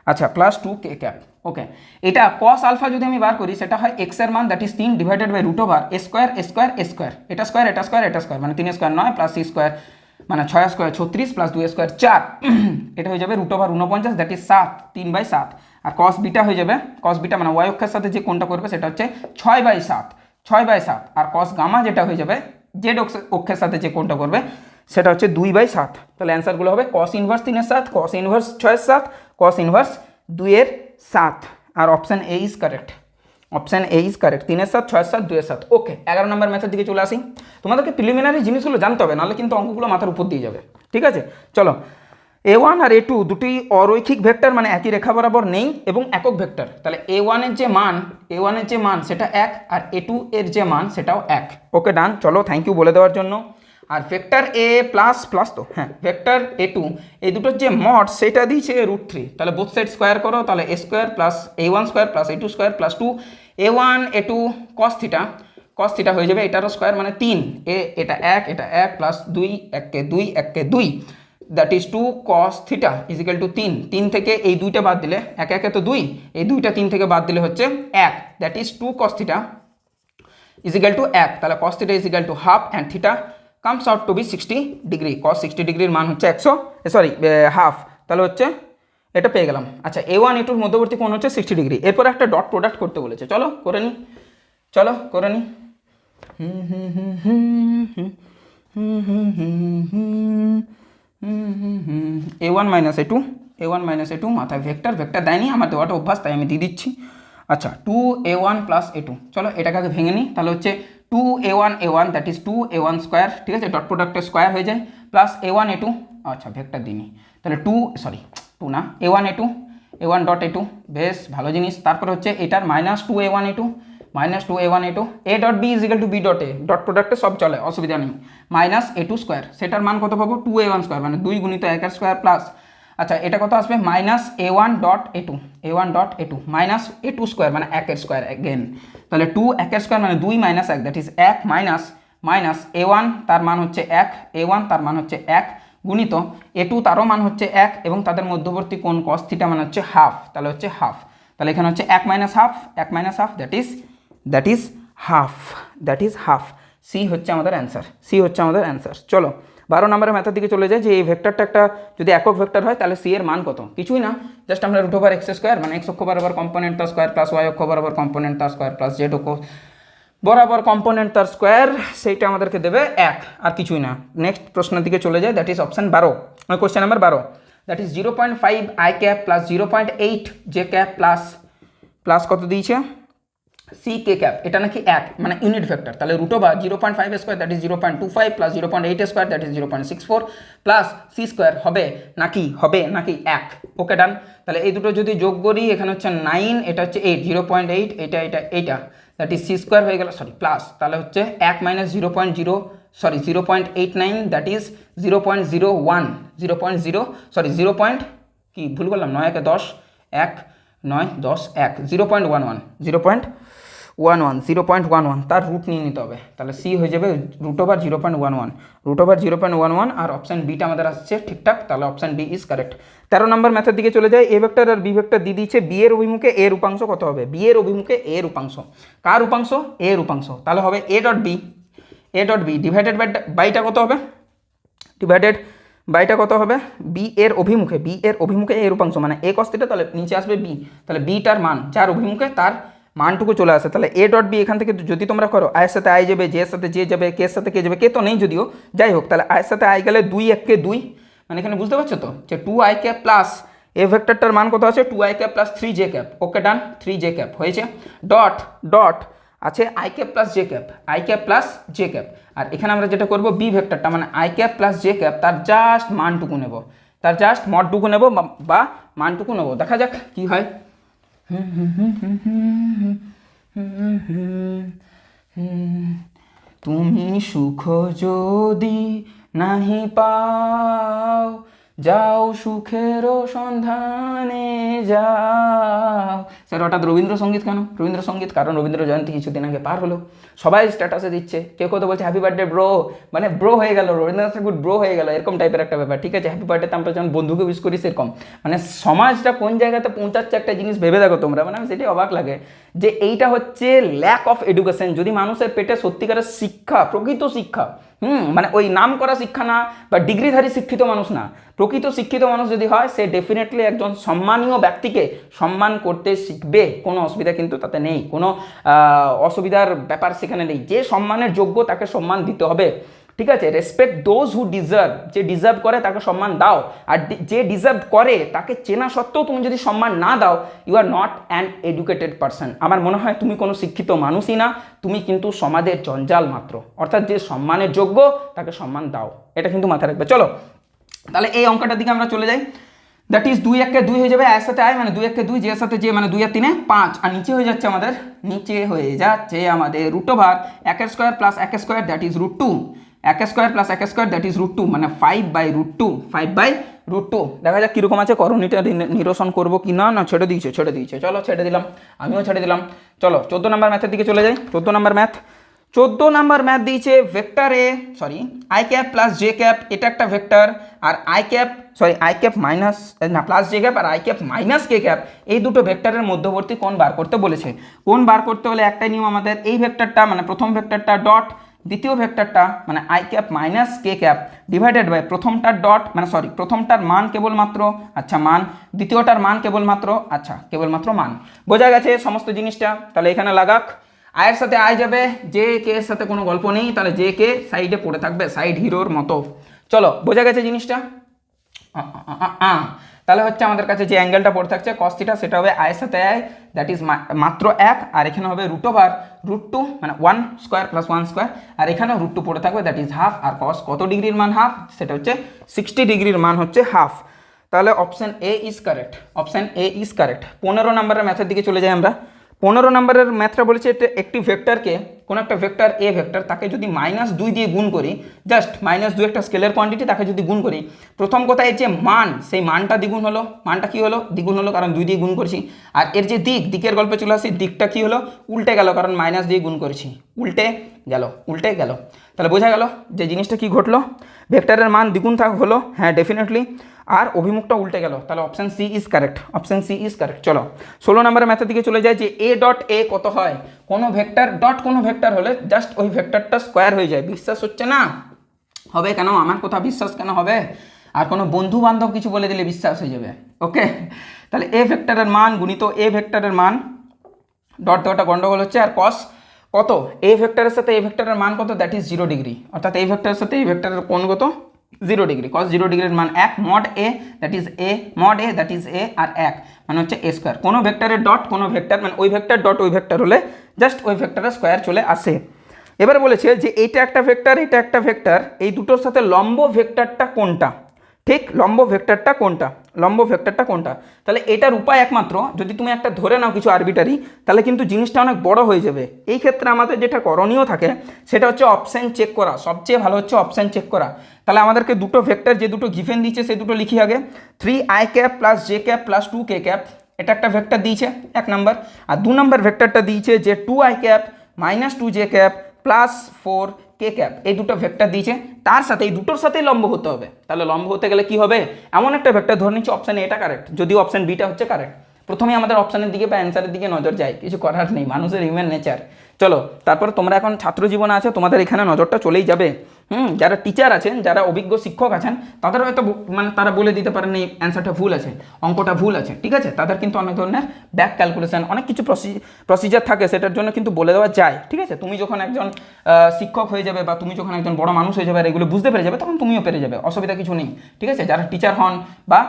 আচ্ছা প্লাস 2k ক্যাপ। ওকে, এটা কস আলফা যদি আমি বার করি সেটা হয় এক্স এর মান that is 3 divided by root over A square A square A square, এটা স্কোয়ার এটা স্কোয়ার এটা স্কোয়ার, মানে 3 স্কোয়ার 9 প্লাস 6 স্কোয়ার মানে 6 স্কোয়ার 36 প্লাস 2 স্কোয়ার 4 এটা হয়ে যাবে রুট ওভার 49 দ্যাট ইজ 7 3/7। আর কস বিটা হয়ে যাবে, কস বিটা মানে ওয়াই অক্ষের সাথে যে কোণটা করবে সেটা হচ্ছে 6/7 6/7। আর কস গামা যেটা হয়ে যাবে জেড অক্ষের সাথে যে কোণটা করবে সেটা হচ্ছে 2/7। তাহলে অ্যান্সারগুলো হবে cos inverse 3/7, cos inverse 6/7, cos inverse 2/7। আর option A is correct, option A is correct, 3/7 6/7 2/7। Okay, 11 number ম্যাথের দিকে চলে আসি। তোমাদেরকে প্রিলিমিনারি জিনিসগুলো জানতে হবে, নাহলে কিন্তু অঙ্কগুলো মাথার উপর দিয়ে যাবে। ঠিক আছে, চলো। A1 আর A2 দুটি অরৈখিক ভেক্টর, মানে একই রেখা বরাবর নেই এবং একক ভেক্টর। তাহলে A1 এর যে মান সেটা 1 আর A2 এর যে মান সেটাও 1। ওকে ডান, চলো থ্যাংক ইউ বলে দেওয়ার জন্য। আর ভেক্টর এ প্লাস প্লাস তো হ্যাঁ ভেক্টর A2 এই দুটোর যে মড সেটা দিয়েছে √3। তাহলে বোথ সাইড স্কোয়ার করো, তাহলে A square plus A1 square plus A2 square plus 2 A1 A2 cos theta হয়ে যাবে এটারও স্কোয়ার মানে 3 এটা 1 plus 2 1 2 1 2 that is 2 cos theta is equal to 3 থেকে এই দুইটা বাদ দিলে 1 1 তো 2, এই দুইটা 3 থেকে বাদ দিলে হচ্ছে 1 that is 2 cos theta is equal to 1। তাহলে cos theta is equal to half and theta comes out to be 60 degree. cos 60 ডিগ্রির মান হচ্ছে হাফ, তাহলে হচ্ছে এটা পেয়ে গেলাম। আচ্ছা A1 A2 এর মধ্যবর্তী কোণ হচ্ছে 60 ডিগ্রি। এরপর একটা ডট প্রোডাক্ট করতে বলেছে, চলো করে নিই। A1 মাইনাস A2 মাথায় ভেক্টর দেয়নি, আমার দেওয়াটা অভ্যাস তাই আমি দিয়ে দিচ্ছি। আচ্ছা 2A1 প্লাস A2, চলো এটাকে আগে ভেঙে নিই। তাহলে হচ্ছে 2A1 that is 2A1 square, ঠিক আছে, ডট প্রোডাক্টের স্কোয়ার হয়ে যায়, প্লাস A1 A2, আচ্ছা ভেক্টর দিইনি, তাহলে 2 না A1 A1 ডট A2, বেশ ভালো জিনিস। তারপরে হচ্ছে এটার minus 2A1 A2 A dot B is equal to B dot A, dot প্রোডাক্টে সব চলে অসুবিধা নেই, মাইনাস A2 স্কোয়ার, সেটার মান কত পাবো 2A1 স্কোয়ার মানে 2 গুণিত 1 স্কোয়ার প্লাস, আচ্ছা এটা কত আসবে minus A1 dot A2 minus A2 square মানে 1 স্কোয়ার অ্যাগেন, তাহলে 2 1 স্কোয়ার মানে 2 minus 1 that is 1 minus A1 তার মান হচ্ছে 1 গুণিত A2 তারও মান হচ্ছে 1 এবং তাদের মধ্যবর্তী কোণ cos থিটা মানে হচ্ছে হাফ, তাহলে হচ্ছে হাফ, তাহলে এখানে হচ্ছে 1 minus half that is half. C হচ্ছে আমাদের অ্যান্সার। চলো 12 নম্বরের ম্যাথের দিকে চলে যায় যে এই ভেক্টরটা একটা যদি একক ভেক্টর হয় তাহলে সি এর মান কত, কিছুই না, জাস্ট আমরা √ x স্কোয়ার মানে x অক্ষ বরাবর কম্পোনেন্ট তার স্কোয়ার প্লাস y অক্ষ বরাবর কম্পোনেন্ট তার স্কোয়ার প্লাস z অক্ষ বরাবর কম্পোনেন্ট তার স্কোয়ার, সেইটা আমাদেরকে দেবে 1 আর কিছুই না। নেক্সট প্রশ্নের দিকে চলে যায়, that is option 12, question number 12, that is 0.5 i cap plus 0.8 j cap plus কত দিয়েছে সি কে ক্যাপ, এটা নাকি 1 মানে ইউনিট ভেক্টর, তাহলে √ 0.5 square that is 0.25 plus 0.8 square that is 0.64 plus C square হবে নাকি 1। ওকে ডান, তাহলে এই দুটো যদি যোগ করি এখানে হচ্ছে 9, এটা হচ্ছে 8, 0.8 এটা দ্যাট ইজ সি স্কোয়ার হয়ে গেল প্লাস, তাহলে হচ্ছে 1 মাইনাস 0.89 দ্যাট ইজ 0.01 কি ভুল করলাম 9 একে 10 1 9 10 1 0.11 তার রুট নিয়ে নিতে হবে, তাহলে সি হয়ে যাবে √0.11 আর অপশান বিটা আমাদের আসছে ঠিকঠাক, তাহলে option B is correct. 13 number ম্যাথের দিকে চলে যায়, এ ভেক্টর আর বি ভেক্টর দিয়ে দিয়েছে বি এর অভিমুখে এর উপাংশ কত হবে, বি এর অভিমুখে এর উপাংশ, কার উপাংশ এর উপাংশ, তাহলে হবে এ ডট বি ডিভাইডেড বাইটা কত হবে বি এর অভিমুখে এর উপাংশ মানে এ cos থিটা, তাহলে নিচে আসবে বি, তাহলে বিটার মান যার অভিমুখে তার মানটুকু চলে আসে, তাহলে এ ডট বি এখান থেকে যদি তোমরা করো আয়ের সাথে আই যাবে, জে এর সাথে জে যাবে, কে এর সাথে কে যাবে, কে তো নেই যদিও, যাই হোক তাহলে আয়ের সাথে আই গেলে 2 1 কে 2, মানে এখানে বুঝতে পারছো তো যে 2i ক্যাপ প্লাস এ ভেক্টরটার মান কত আছে 2i cap plus 3j cap, okay done 3j cap হয়েছে, ডট আছে i cap plus j cap, আর এখানে আমরা যেটা করব বি ভেক্টরটা মানে i cap plus j cap তার জাস্ট মানটুকু নেব, তার জাস্ট মডটুকু নেব বা মানটুকু নেব, দেখা যাক কি হয়। তুমি সুখ যদি নাহি পাও যাও সুখের সন্ধানে যাও। স্যার হঠাৎ রবীন্দ্রসঙ্গীত কেন? রবীন্দ্রসঙ্গীত কারণ রবীন্দ্র জয়ন্তী কিছুদিন আগে পার হলো, সবাই স্ট্যাটাসে দিচ্ছে, কেউ কত বলছে হ্যাপি বার্থডে ব্রো, মানে ব্রো হয়ে গেল, রবীন্দ্রনাথ ঠাকুর ব্রো হয়ে গেল, এরকম টাইপের একটা ব্যাপার। ঠিক আছে, হ্যাপি বার্থডে আমরা যেমন বন্ধুকে উইশ করি সেরকম, মানে সমাজটা কোন জায়গাতে পৌঁছাচ্ছে একটা জিনিস ভেবে দেখো তোমরা, মানে আমি সেটাই অবাক লাগে যে এইটা হচ্ছে ল্যাক অফ এডুকেশন। যদি মানুষের পেটে সত্যিকারের শিক্ষা, প্রকৃত শিক্ষা, মানে ওই নাম করা শিক্ষা না বা ডিগ্রিধারী শিক্ষিত মানুষ না, প্রকৃত শিক্ষিত মানুষ যদি হয়, সে ডেফিনেটলি একজন সম্মানীয় ব্যক্তিকে সম্মান করতে শিখবে, কোনো অসুবিধা কিন্তু তাতে নেই, কোনো অসুবিধার ব্যাপার সেখানে নেই। যে সম্মানের যোগ্য তাকে সম্মান দিতে হবে, ঠিক আছে। রেসপেক্ট দোজ হু ডিজার্ভ, যে ডিজার্ভ করে তাকে সম্মান দাও, আর যে ডিজার্ভ করে তাকে চেনা সত্ত্বেও তুমি যদি সম্মান না দাও, you are not an educated person. আমার মনে হয় তুমি কোনো শিক্ষিত মানুষই না, তুমি কিন্তু সমাজের জঞ্জাল মাত্র। অর্থাৎ যে সম্মানের যোগ্য তাকে সম্মান দাও, এটা কিন্তু মাথায় রাখবে। চলো তাহলে এই অঙ্কটার দিকে আমরা চলে যাই। দ্যাট ইজ 2 1 2 হয়ে যাবে, আয়ের সাথে আয় মানে 2 1 2, যে সাথে যে মানে 2 আর 3 5, আর নিচে হয়ে যাচ্ছে আমাদের root over 1 square plus 1 square that is √2, 1 square plus 1 square that is √2, মানে 5/√2, 5/√2। দেখা যাক কীরকম আছে, করণীটা নিরসন করবো কি না। না ছেড়ে দিয়েছে, চলো ছেড়ে দিলাম, আমিও ছেড়ে দিলাম। চলো 14 নম্বর ম্যাথের দিকে চলে যাই। 14 নম্বর ম্যাথ দিয়েছে vector A, sorry I cap plus J cap, এটা একটা ভেক্টর, আর আই ক্যাপ মাইনাস না প্লাস জে ক্যাপ আর I cap minus K cap, এই দুটো ভেক্টরের মধ্যবর্তী কোণ বার করতে বলেছে। কোণ বার করতে হলে একটাই নিয়ম আমাদের, এই ভেক্টরটা মানে প্রথম ভেক্টরটা ডট, দ্বিতীয় ভেক্টরটা মানে I cap minus K cap divided by প্রথমটার ডট, মানে সরি প্রথমটার মান কেবলমাত্র, আচ্ছা মান, দ্বিতীয়টার মান কেবলমাত্র, আচ্ছা কেবলমাত্র মান। বোঝা গেছে সমস্ত জিনিসটা? তাহলে এখানে লাগাক, আয়ের সাথে আয় যাবে, জে কে এর সাথে কোনো গল্প নেই, তাহলে জে কে সাইডে পড়ে থাকবে, সাইড হিরোর মতো। চলো বোঝা গেছে জিনিসটা? তাহলে হচ্ছে আমাদের কাছে যে অ্যাঙ্গেলটা পড়ে থাকছে cos থিটা, সেটা হবে আয়ের সাথে আয় দ্যাট ইজ মাত্র 1, আর এখানে হবে √2 মানে 1 স্কোয়ার প্লাস 1 স্কোয়ার, আর এখানে √2 পড়ে থাকবে দ্যাট ইজ হাফ, আর cos কত ডিগ্রির মান হাফ, সেটা হচ্ছে 60 ডিগ্রির মান হচ্ছে হাফ। তাহলে অপশন এ ইজ কারেক্ট, 15 নম্বরের ম্যাথের দিকে চলে যাই আমরা। 15 নম্বরের ম্যাথটা বলেছে একটি ভেক্টরকে, কোনো একটা ভেক্টর এ ভেক্টর, তাকে যদি -2 দিয়ে গুণ করি, জাস্ট -2 একটা স্কেলার কোয়ান্টিটি, তাকে যদি গুণ করি, প্রথম কথা এর যে মান, সেই মানটা দ্বিগুণ হলো, মানটা কি হলো দ্বিগুণ হলো, কারণ 2 দিয়ে গুণ করছি। আর এর যে দিকের গল্পে চলে আসি, দিকটা কি হলো উল্টে গেল, কারণ মাইনাস দিয়ে গুণ করেছি, উল্টে গেল। তাহলে বোঝা গেল যে জিনিসটা কি ঘটলো, ভেক্টরের মান দ্বিগুণ হলো, হ্যাঁ ডেফিনেটলি, আর অভিমুখটা উল্টে গেল, তাহলে অপশন সি ইজ কারেক্ট, চলো 16 নম্বরের ম্যাথের দিকে চলে যায় যে এ ডট এ কত হয়, কোনো ভেক্টর ডট কোনো ভেক্টর হলে জাস্ট ওই ভেক্টরটা স্কোয়ার হয়ে যায়। বিশ্বাস হচ্ছে না? হবে কেন, আমার কথা বিশ্বাস কেন হবে? আর কোনো বন্ধু বান্ধব কিছু বলে দিলে বিশ্বাস হয়ে যাবে। ওকে, তাহলে এ ভেক্টরের মান গুণিত এ ভেক্টরের মান, ডট দেওয়াটা গন্ডগোল হচ্ছে, আর কস কত, এ ভেক্টরের সাথে এ ভেক্টরের মান কত, দ্যাট ইজ 0 ডিগ্রি, অর্থাৎ এই ভেক্টরের সাথে এই ভেক্টরের কোণ কত 0 ডিগ্রি, cos 0 ডিগ্রির মান 1 mod a that is a আর 1 মানে হচ্ছে a স্কোয়ার। কোনো ভেক্টরের ডট কোনো ভেক্টর মানে ওই ভেক্টর ডট ওই ভেক্টর হলে জাস্ট ওই ভেক্টরের স্কোয়ার চলে আসে। এবার বলেছে যে এটা একটা ভেক্টর, এটা একটা ভেক্টর, এই দুটোর সাথে লম্ব ভেক্টরটা কোনটা, ঠিক লম্ব ভেক্টরটা কোনটা। তাহলে এটার উপায় একমাত্র, যদি তুমি একটা ধরে নাও কিছু আরবিটারি, তাহলে কিন্তু জিনিসটা অনেক বড় হয়ে যাবে। এই ক্ষেত্রে আমাদের যেটা করণীয় থাকে সেটা হচ্ছে অপশান চেক করা, সবচেয়ে ভালো হচ্ছে অপশান চেক করা। তাহলে আমাদেরকে দুটো ভেক্টর যে দুটো গিভেন দিয়েছে সেই দুটো লিখি আগে, 3i cap plus J cap plus 2k cap, এটা একটা ভেক্টর দিয়েছে 1 নম্বর, আর 2 নম্বর ভেক্টরটা দিয়েছে যে 2i cap minus 2j cap plus 4k cap, এই দুটো ভেক্টর দিয়েছে, তার সাথে এই দুটোর সাথেই লম্ব হতে হবে। তাহলে লম্ব হতে গেলে কি হবে, এমন একটা ভেক্টর ধরে নিচ্ছি অপশান এটা কারেক্ট, যদিও অপশান বিটা হচ্ছে কারেক্ট। প্রথমে আমাদের অপশানের দিকে বা অ্যান্সারের দিকে নজর যায়, কিছু করার নেই, মানুষের হিউম্যান নেচার। চলো তারপরে তোমরা এখন ছাত্র জীবনে আছে, তোমাদের এখানে নজরটা চলেই যাবে। যারা টিচার আছেন, যারা অভিজ্ঞ শিক্ষক আছেন, তাদের হয়তো মানে তারা বলে দিতে পারেন এই অ্যান্সারটা ভুল আছে, অঙ্কটা ভুল আছে, ঠিক আছে, তাদের কিন্তু অনেক ধরনের ব্যাক ক্যালকুলেশন, অনেক কিছু প্রসিজার থাকে, সেটার জন্য কিন্তু বলে দেওয়া যায়, ঠিক আছে। তুমি যখন একজন শিক্ষক হয়ে যাবে বা তুমি যখন একজন বড় মানুষ হয়ে যাবে আর এগুলো বুঝতে পেরে যাবে, তখন তুমিও পেরে যাবে, অসুবিধা কিছু নেই, ঠিক আছে। যারা টিচার হন বা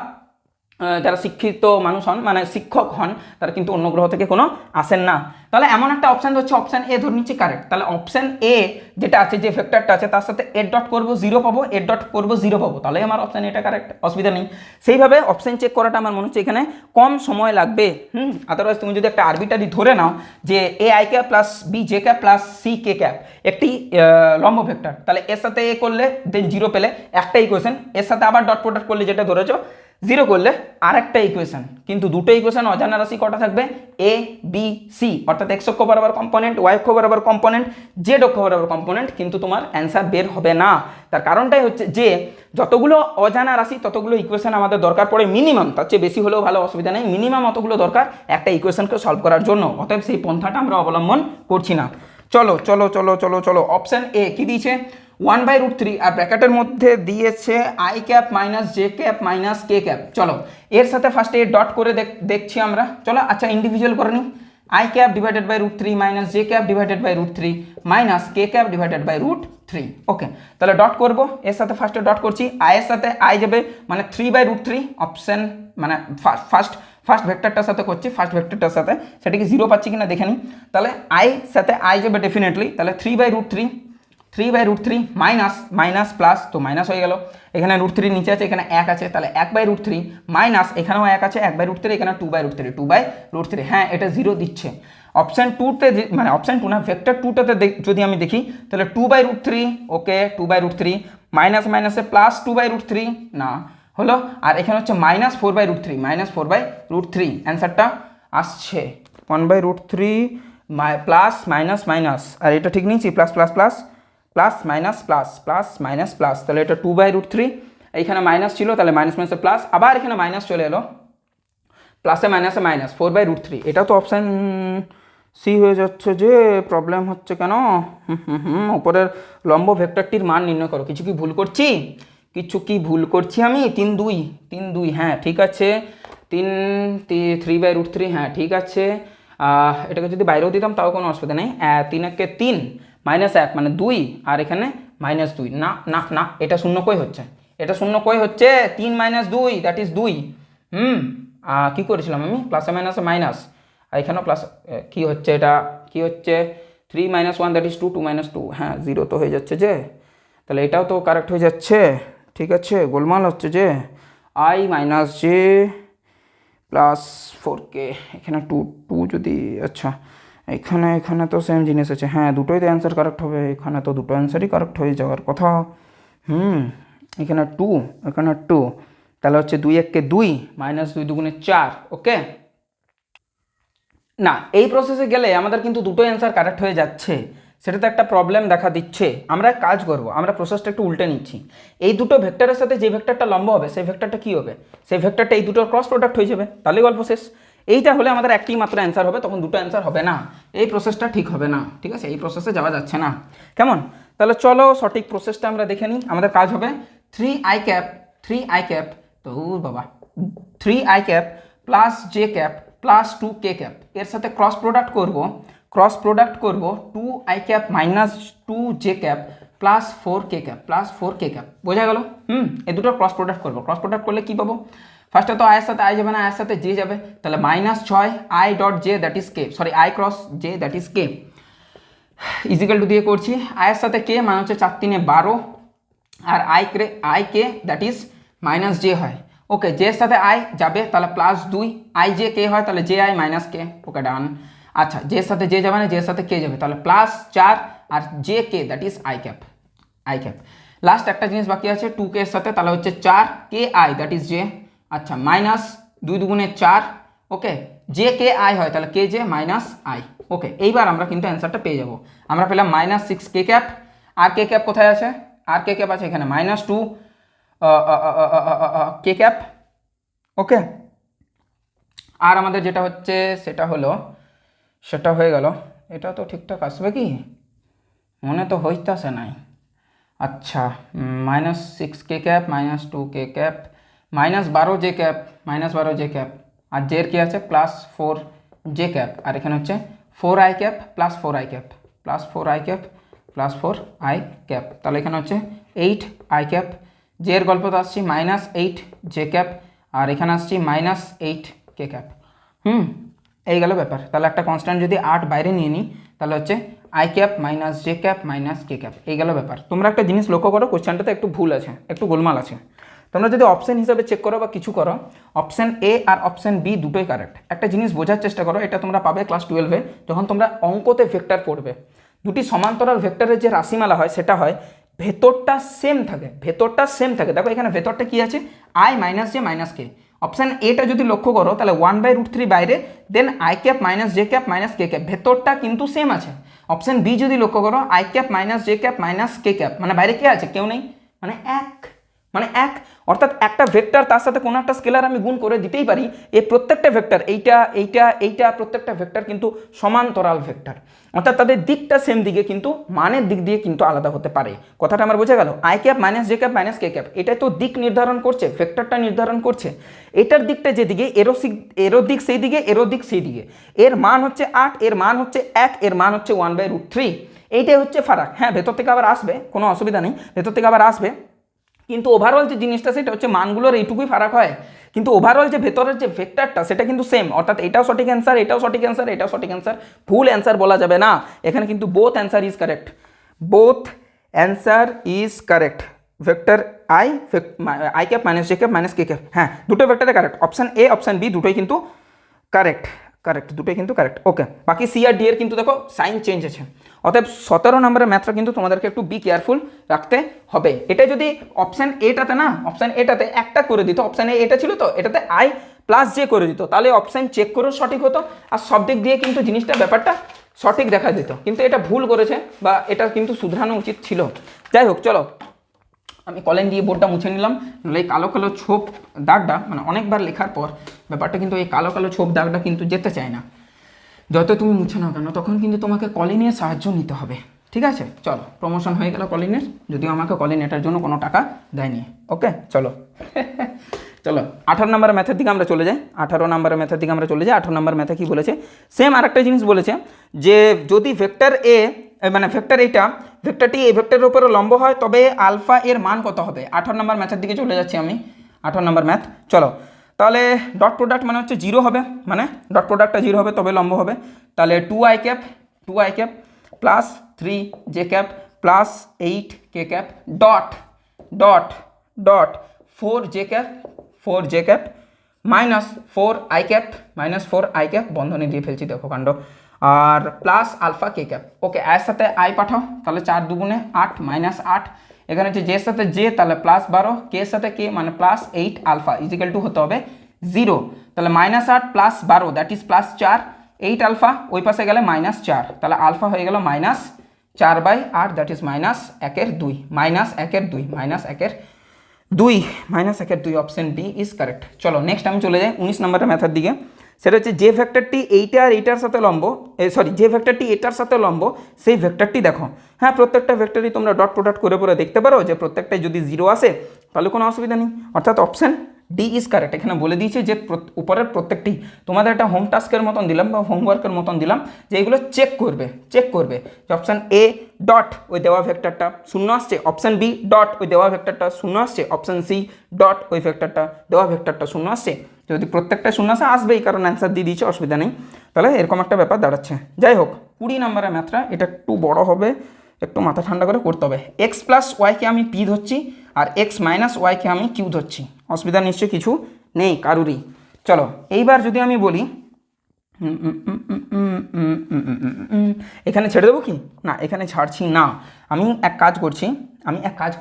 যারা শিক্ষিত মানুষ হন মানে শিক্ষক হন তারা কিন্তু অন্য গ্রহ থেকে কোনো আসেন না। তাহলে এমন একটা অপশান হচ্ছে অপশান এ ধরে নিচ্ছি কারেক্ট। তাহলে অপশান এ যেটা আছে যে ভেক্টরটা আছে তার সাথে এর ডট করবো 0 পাবো, এর ডট করবো 0 পাবো, তাহলে আমার অপশান এটা কারেক্ট, অসুবিধা নেই। সেইভাবে অপশান চেক করাটা আমার মনে হচ্ছে এখানে কম সময় লাগবে। আদারওয়াইজ তুমি যদি একটা আরবিটারি ধরে নাও যে A I cap plus B J cap plus C K cap একটি লম্ব ভেক্টর, তাহলে এর সাথে এ করলে দেন 0 পেলে একটা ইকুয়েশন, এর সাথে আবার ডট প্রোডাক্ট করলে যেটা ধরেছো 0 করলে আরেকটা ইকুয়েশন, কিন্তু দুটো ইকুয়েশন অজানা রাশি কটা থাকবে এ বি সি, অর্থাৎ এক্স অক্ষ বরাবর কম্পোনেন্ট, ওয়াই অক্ষ বরাবর কম্পোনেন্ট, জেড অক্ষ বরাবর কম্পোনেন্ট, কিন্তু তোমার অ্যান্সার বের হবে না। তার কারণটাই হচ্ছে যে যতগুলো অজানা রাশি ততগুলো ইকুয়েশন আমাদের দরকার পড়ে মিনিমাম, তার চেয়ে বেশি হলেও ভালো, অসুবিধা নেই, মিনিমাম অতগুলো দরকার একটা ইকুয়েশনকে সলভ করার জন্য। অতএব সেই পন্থাটা আমরা অবলম্বন করছি না। চলো চলো চলো চলো চলো অপশান এ কি দিয়েছে 1/√3 আর ব্র্যাকেটের মধ্যে দিয়েছে I cap minus J cap minus K cap. চলো এর সাথে ফার্স্টে ডট করে দেখছি আমরা। চলো আচ্ছা ইন্ডিভিজুয়াল করে নিই। I cap divided by √3 minus J cap divided by √3 minus K cap divided by √3। Okay, তাহলে ডট করব, এর সাথে ফার্স্টে ডট করছি, আই এর সাথে আই যাবে মানে 3/√3 অপশান মানে ফার্স্ট ভেক্টরটার সাথে করছি, ফার্স্ট ভেক্টরটার সাথে সেটাকে 0 পাচ্ছি কিনা দেখে নিই। তাহলে আই সাথে আই যাবে ডেফিনেটলি, তাহলে 3/√3 মাইনাস মাইনাস প্লাস, তো মাইনাস হয়ে গেল, এখানে √3 নিচে আছে, এখানে 1 আছে, তাহলে 1/√3 মাইনাস এখানেও 1 আছে 1/√3, এখানে 2/√3 হ্যাঁ এটা 0 দিচ্ছে। অপশান 2তে মানে অপশান 2 না ভেক্টর 2টাতে যদি আমি দেখি তাহলে 2/√3, ওকে 2/√3 মাইনাস মাইনাসে প্লাস 2/√3 না হলো, আর এখানে হচ্ছে -4/√3 অ্যান্সারটা আসছে 1/√3 প্লাস মাইনাস মাইনাস, আর এটা ঠিক নিয়েছি plus plus plus plus minus plus plus minus plus, তাহলে এটা 2/√3, এইখানে মাইনাস ছিল তাহলে মাইনাস মাইনাসে প্লাস, আবার এখানে মাইনাস চলে এলো, প্লাসে মাইনাসে মাইনাস 4/√3। এটা তো অপশান সি হয়ে যাচ্ছে, যে প্রবলেম হচ্ছে কেন? উপরের লম্ব ভেক্টরটির মান নির্ণয় করো। কিছু কি ভুল করছি? কিছু কি ভুল করছি আমি? 3/2 হ্যাঁ ঠিক আছে, 3/√3 হ্যাঁ ঠিক আছে। এটাকে যদি বাইরেও দিতাম তাও কোনো অসুবিধা নেই। 3 -1 মানে 2, আর এখানে -2, না না না এটা শূন্য কই হচ্ছে, এটা শূন্য কই হচ্ছে, 3 - 2 দ্যাট ইজ 2। কী করেছিলাম আমি, প্লাসে মাইনাসে মাইনাস, আর এখানেও প্লাস, কী হচ্ছে এটা, কী হচ্ছে 3 - 1 দ্যাট ইজ 2, 2 - 2 হ্যাঁ 0 তো হয়ে যাচ্ছে যে, তাহলে এটাও তো কারেক্ট হয়ে যাচ্ছে, ঠিক আছে গোলমাল হচ্ছে যে I - j প্লাস 4k, এখানে 2 যদি, আচ্ছা এখানে তো সেম জিনিস আছে, হ্যাঁ দুটোই তো অ্যান্সার কারেক্ট হবে, এখানে তো দুটো অ্যান্সারই কারেক্ট হয়ে যাওয়ার কথা। এখানে 2 এখানে 2, তাহলে হচ্ছে 2 1 কে 2 -2 2 4। ওকে না এই প্রসেসে গেলে আমাদের কিন্তু দুটো অ্যান্সার কারেক্ট হয়ে যাচ্ছে, সেটা তো একটা প্রবলেম দেখা দিচ্ছে। আমরা কাজ করব, আমরা প্রসেসটা একটু উল্টে নিচ্ছি। এই দুটো ভেক্টরের সাথে যে ভেক্টরটা লম্ব হবে সেই ভেক্টরটা কী হবে, সেই ভেক্টরটা এই দুটোর ক্রস প্রোডাক্ট হয়ে যাবে, তাহলে গল্প শেষ। এইটা হলে আমাদের একটি মাত্র অ্যান্সার হবে, তখন দুটো অ্যান্সার হবে না, এই প্রসেসটা ঠিক হবে না, ঠিক আছে এই প্রসেসে যাওয়া যাচ্ছে না। কেমন? তাহলে চলো সঠিক প্রসেসটা আমরা দেখে নিই। আমাদের কাজ হবে 3i ক্যাপ তো বাবা 3i cap plus J cap plus 2k cap, এর সাথে ক্রস প্রোডাক্ট করব 2i cap minus 2j cap plus 4k cap, বোঝা গেল? এই দুটো ক্রস প্রোডাক্ট করবো, ক্রস প্রোডাক্ট করলে কী পাবো, ফার্স্টে তো আয়ের সাথে আই যাবে না, আয়ের সাথে জে যাবে, তাহলে -6 i dot J that is K, sorry i cross J that is K is equal to দিয়ে করছি, আয়ের সাথে কে মানে হচ্ছে 4 3 12, আর I K that is -j হয়। ওকে জের সাথে আই যাবে তাহলে +2, আই জে কে হয় তাহলে জে আই মাইনাস কে, ওকে ডান। আচ্ছা জের সাথে জে যাবে না, জের সাথে কে যাবে, তাহলে +4 আর J K that is I cap. Last একটা জিনিস বাকি আছে 2k এর সাথে, তাহলে হচ্ছে 4 কে আই দ্যাট ইজ জে, আচ্ছা -2 2 4, ওকে জে কে আই হয় তাহলে কে জে মাইনাস আই। ওকে এইবার আমরা কিন্তু অ্যান্সারটা পেয়ে যাব। আমরা পেলাম -6 কে ক্যাপ, আর কে ক্যাপ কোথায় আছে, আর কে ক্যাপ আছে এখানে -2 কে ক্যাপ। ওকে আর আমাদের যেটা হচ্ছে সেটা হয়ে গেল, এটা তো ঠিকঠাক আসবে কি মনে তো হইতাছে নাই। আচ্ছা -6 কে cap -2 K cap -12 J cap আর জের কি আছে +4 জে ক্যাপ, আর এখানে হচ্ছে 4i cap plus 4i cap তাহলে এখানে হচ্ছে 8i ক্যাপ, জের গল্প তো আসছি -8 জে ক্যাপ আর এখানে আসছি -8 কে ক্যাপ। এই গেল ব্যাপার। তাহলে একটা কনস্ট্যান্ট যদি 8 বাইরে নিয়ে নিই তাহলে হচ্ছে I cap minus J cap minus K cap. এই গেল ব্যাপার। তোমরা একটা জিনিস লক্ষ্য করো, কোশ্চেনটাতে একটু ভুল আছে, একটু গোলমাল আছে। তোমরা যদি অপশন হিসাবে চেক করো বা কিছু করো, অপশন এ আর অপশন বি দুটোই কারেক্ট। একটা জিনিস বোঝার চেষ্টা করো, এটা তোমরা পাবে ক্লাস 12-এ যখন তোমরা অঙ্কতে ভেক্টর পড়বে। দুটি সমান্তরাল ভেক্টরের যে রাশিমালা হয় সেটা হয় ভেতরটা সেম থাকে, ভেতরটা সেম থাকে। দেখো এখানে ভেতরটা কি আছে, I minus J minus K. Option এটা যদি লক্ষ্য করো তাহলে 1/√3 বাইরে, then I cap minus J cap minus K cap, ভেতরটা কিন্তু সেম আছে। অপশান বি যদি লক্ষ্য করো I cap minus J cap minus K cap, মানে বাইরে কে আছে, কেউ নেই, মানে এক। অর্থাৎ একটা ভেক্টর তার সাথে কোনো একটা স্কেলার আমি গুণ করে দিতেই পারি। এই প্রত্যেকটা ভেক্টর এইটা প্রত্যেকটা ভেক্টর কিন্তু সমান্তরাল ভেক্টর, অর্থাৎ তাদের দিকটা সেম দিকে কিন্তু মানের দিক দিয়ে কিন্তু আলাদা হতে পারে। কথাটা আমার বোঝা গেল? I cap minus J cap minus K cap এটাই তো দিক নির্ধারণ করছে, ভেক্টরটা নির্ধারণ করছে। এটার দিকটা যেদিকে এরো দিক সেই দিকে, এরো দিক সেই দিকে। এর মান হচ্ছে 8, এর মান হচ্ছে 1, এর মান হচ্ছে 1/√3। এইটাই হচ্ছে ফারাক। হ্যাঁ, ভেতর থেকে আবার আসবে, কোনো অসুবিধা নেই, ভেতর থেকে আবার আসবে, কিন্তু ওভারঅল যে জিনিসটা সেটা হচ্ছে মানগুলোর এইটুকুই ফারাক হয়, কিন্তু ওভারঅল যে ভেতরের যে ভেক্টরটা সেটা কিন্তু সেম। অর্থাৎ এটাও সঠিক অ্যান্সার, এটাও সঠিক অ্যান্সার, এটাও সঠিক অ্যান্সার, ভুল অ্যান্সার বলা যাবে না এখানে, কিন্তু both answer is correct, both answer is correct. Vector I cap minus J cap minus K cap, হ্যাঁ দুটো ভেক্টরে correct. Option A option B দুটোই কিন্তু কারেক্ট, দুটোই কিন্তু কারেক্ট। ওকে, বাকি সি আর ডি এর কিন্তু দেখো সাইন চেঞ্জ আছে। অতএব 17 নম্বরের ম্যাথটা কিন্তু তোমাদেরকে একটু বি কেয়ারফুল রাখতে হবে। এটা যদি অপশান এটাতে না, অপশান এটাতে একটা করে দিত, অপশান এ এটা ছিল তো, এটাতে আই প্লাস জে করে দিত, তাহলে অপশান চেক করেও সঠিক হতো, আর সব দিক দিয়ে কিন্তু জিনিসটা ব্যাপারটা সঠিক দেখা দিত। কিন্তু এটা ভুল করেছে, বা এটা কিন্তু শুধরানো উচিত ছিল। যাই হোক, চলো আমি কলেন দিয়ে বোর্ডটা মুছে নিলাম, নাহলে এই কালো কালো ছোপ দাগটা, মানে অনেকবার লেখার পর ব্যাপারটা কিন্তু এই কালো কালো ছোপ দাগটা কিন্তু যেতে চায় না। যত তুমি মুছে নাও কেন, তখন কিন্তু তোমাকে কলিনের সাহায্য নিতে হবে। ঠিক আছে, চলো প্রমোশন হয়ে গেল কলিনের, যদিও আমাকে কলিন এটার জন্য কোনো টাকা দেয়নি। ওকে চলো চলো 18 নম্বরের ম্যাথের দিকে আমরা চলে যাই। 18 নম্বরের ম্যাথের দিকে আমরা চলে যাই। 18 নম্বর ম্যাথে কী বলেছে, সেম আরেকটা জিনিস বলেছে যে যদি ভেক্টর এ, মানে ভেক্টর এইটা, ভেক্টরটি এই ভেক্টরের উপরে লম্ব হয় তবে আলফা এর মান কত হবে। 18 নম্বর ম্যাথের দিকে চলে যাচ্ছি আমি। 18 নম্বর ম্যাথ, চলো তাহলে ডট প্রোডাক্ট মানে হচ্ছে 0 হবে, মানে ডট প্রোডাক্টটা 0 হবে তবে লম্ব হবে। তাহলে 2i cap plus 3j cap plus 8k cap dot 4j cap minus 4i cap বন্ধনী দিয়ে ফেলছি, দেখো কাণ্ড, আর প্লাস আলফা কে ক্যাপ। ওকে, এর সাথে আই পাঠাও, তাহলে 4 দুগুণে 8 মাইনাস 8, এখানে হচ্ছে জের সাথে জে, তাহলে প্লাস 12, কে এর সাথে কে মানে প্লাস 8 আলফা ইজিক্যাল টু হতে হবে 0। তাহলে -8 plus 12 that is plus 4, 8 alpha ওই পাশে গেলে -4, তাহলে আলফা হয়ে গেল -4/8 that is -1/2, -1/2 option B is correct. চলো নেক্সট আমি চলে যাই 19 নম্বরের ম্যাথের দিকে। সেটা হচ্ছে যে ভেক্টরটি এইটা আর এইটার সাথে লম্ব, যে ভেক্টরটি এটার সাথে লম্ব সেই ভেক্টরটি দেখো। হ্যাঁ, প্রত্যেকটা ভেক্টরই তোমরা ডট প্রোডাক্ট করে পরে দেখতে পারো যে প্রত্যেকটাই যদি 0 আসে তাহলে কোনো অসুবিধা নেই, অর্থাৎ অপশান ডি ইজ কারেক্ট। এখানে বলে দিয়েছে যে উপরের প্রত্যেকটি, তোমাদের একটা হোম টাস্কের মতন দিলাম বা হোমওয়ার্কের মতন দিলাম যে এইগুলো চেক করবে যে অপশান এ ডট ওই দেওয়া ভেক্টরটা 0 আসছে, অপশান বি ডট ওই দেওয়া ভেক্টরটা 0 আসছে, অপশান সি ডট ওই ভেক্টরটা দেওয়া ভেক্টরটা 0 আসছে। যদি প্রত্যেকটা 0 আসে আসবেই, কারণ অ্যান্সার দিয়ে দিয়েছে, অসুবিধা নেই। তাহলে এরকম একটা ব্যাপার দাঁড়াচ্ছে। যাই হোক 20 নম্বরের ম্যাথটা এটা একটু বড় হবে, একটু মাথা ঠান্ডা করে করতে হবে। এক্স প্লাস ওয়াইকে আমি পি ধরছি আর এক্স মাইনাস ওয়াইকে আমি কিউ ধরছি, অসুবিধা নিশ্চয়ই কিছু নেই কারুরই। চলো এইবার যদি আমি বলি এখানে ছেড়ে দেবো কি না, এখানে ছাড়ছি না, আমি এক কাজ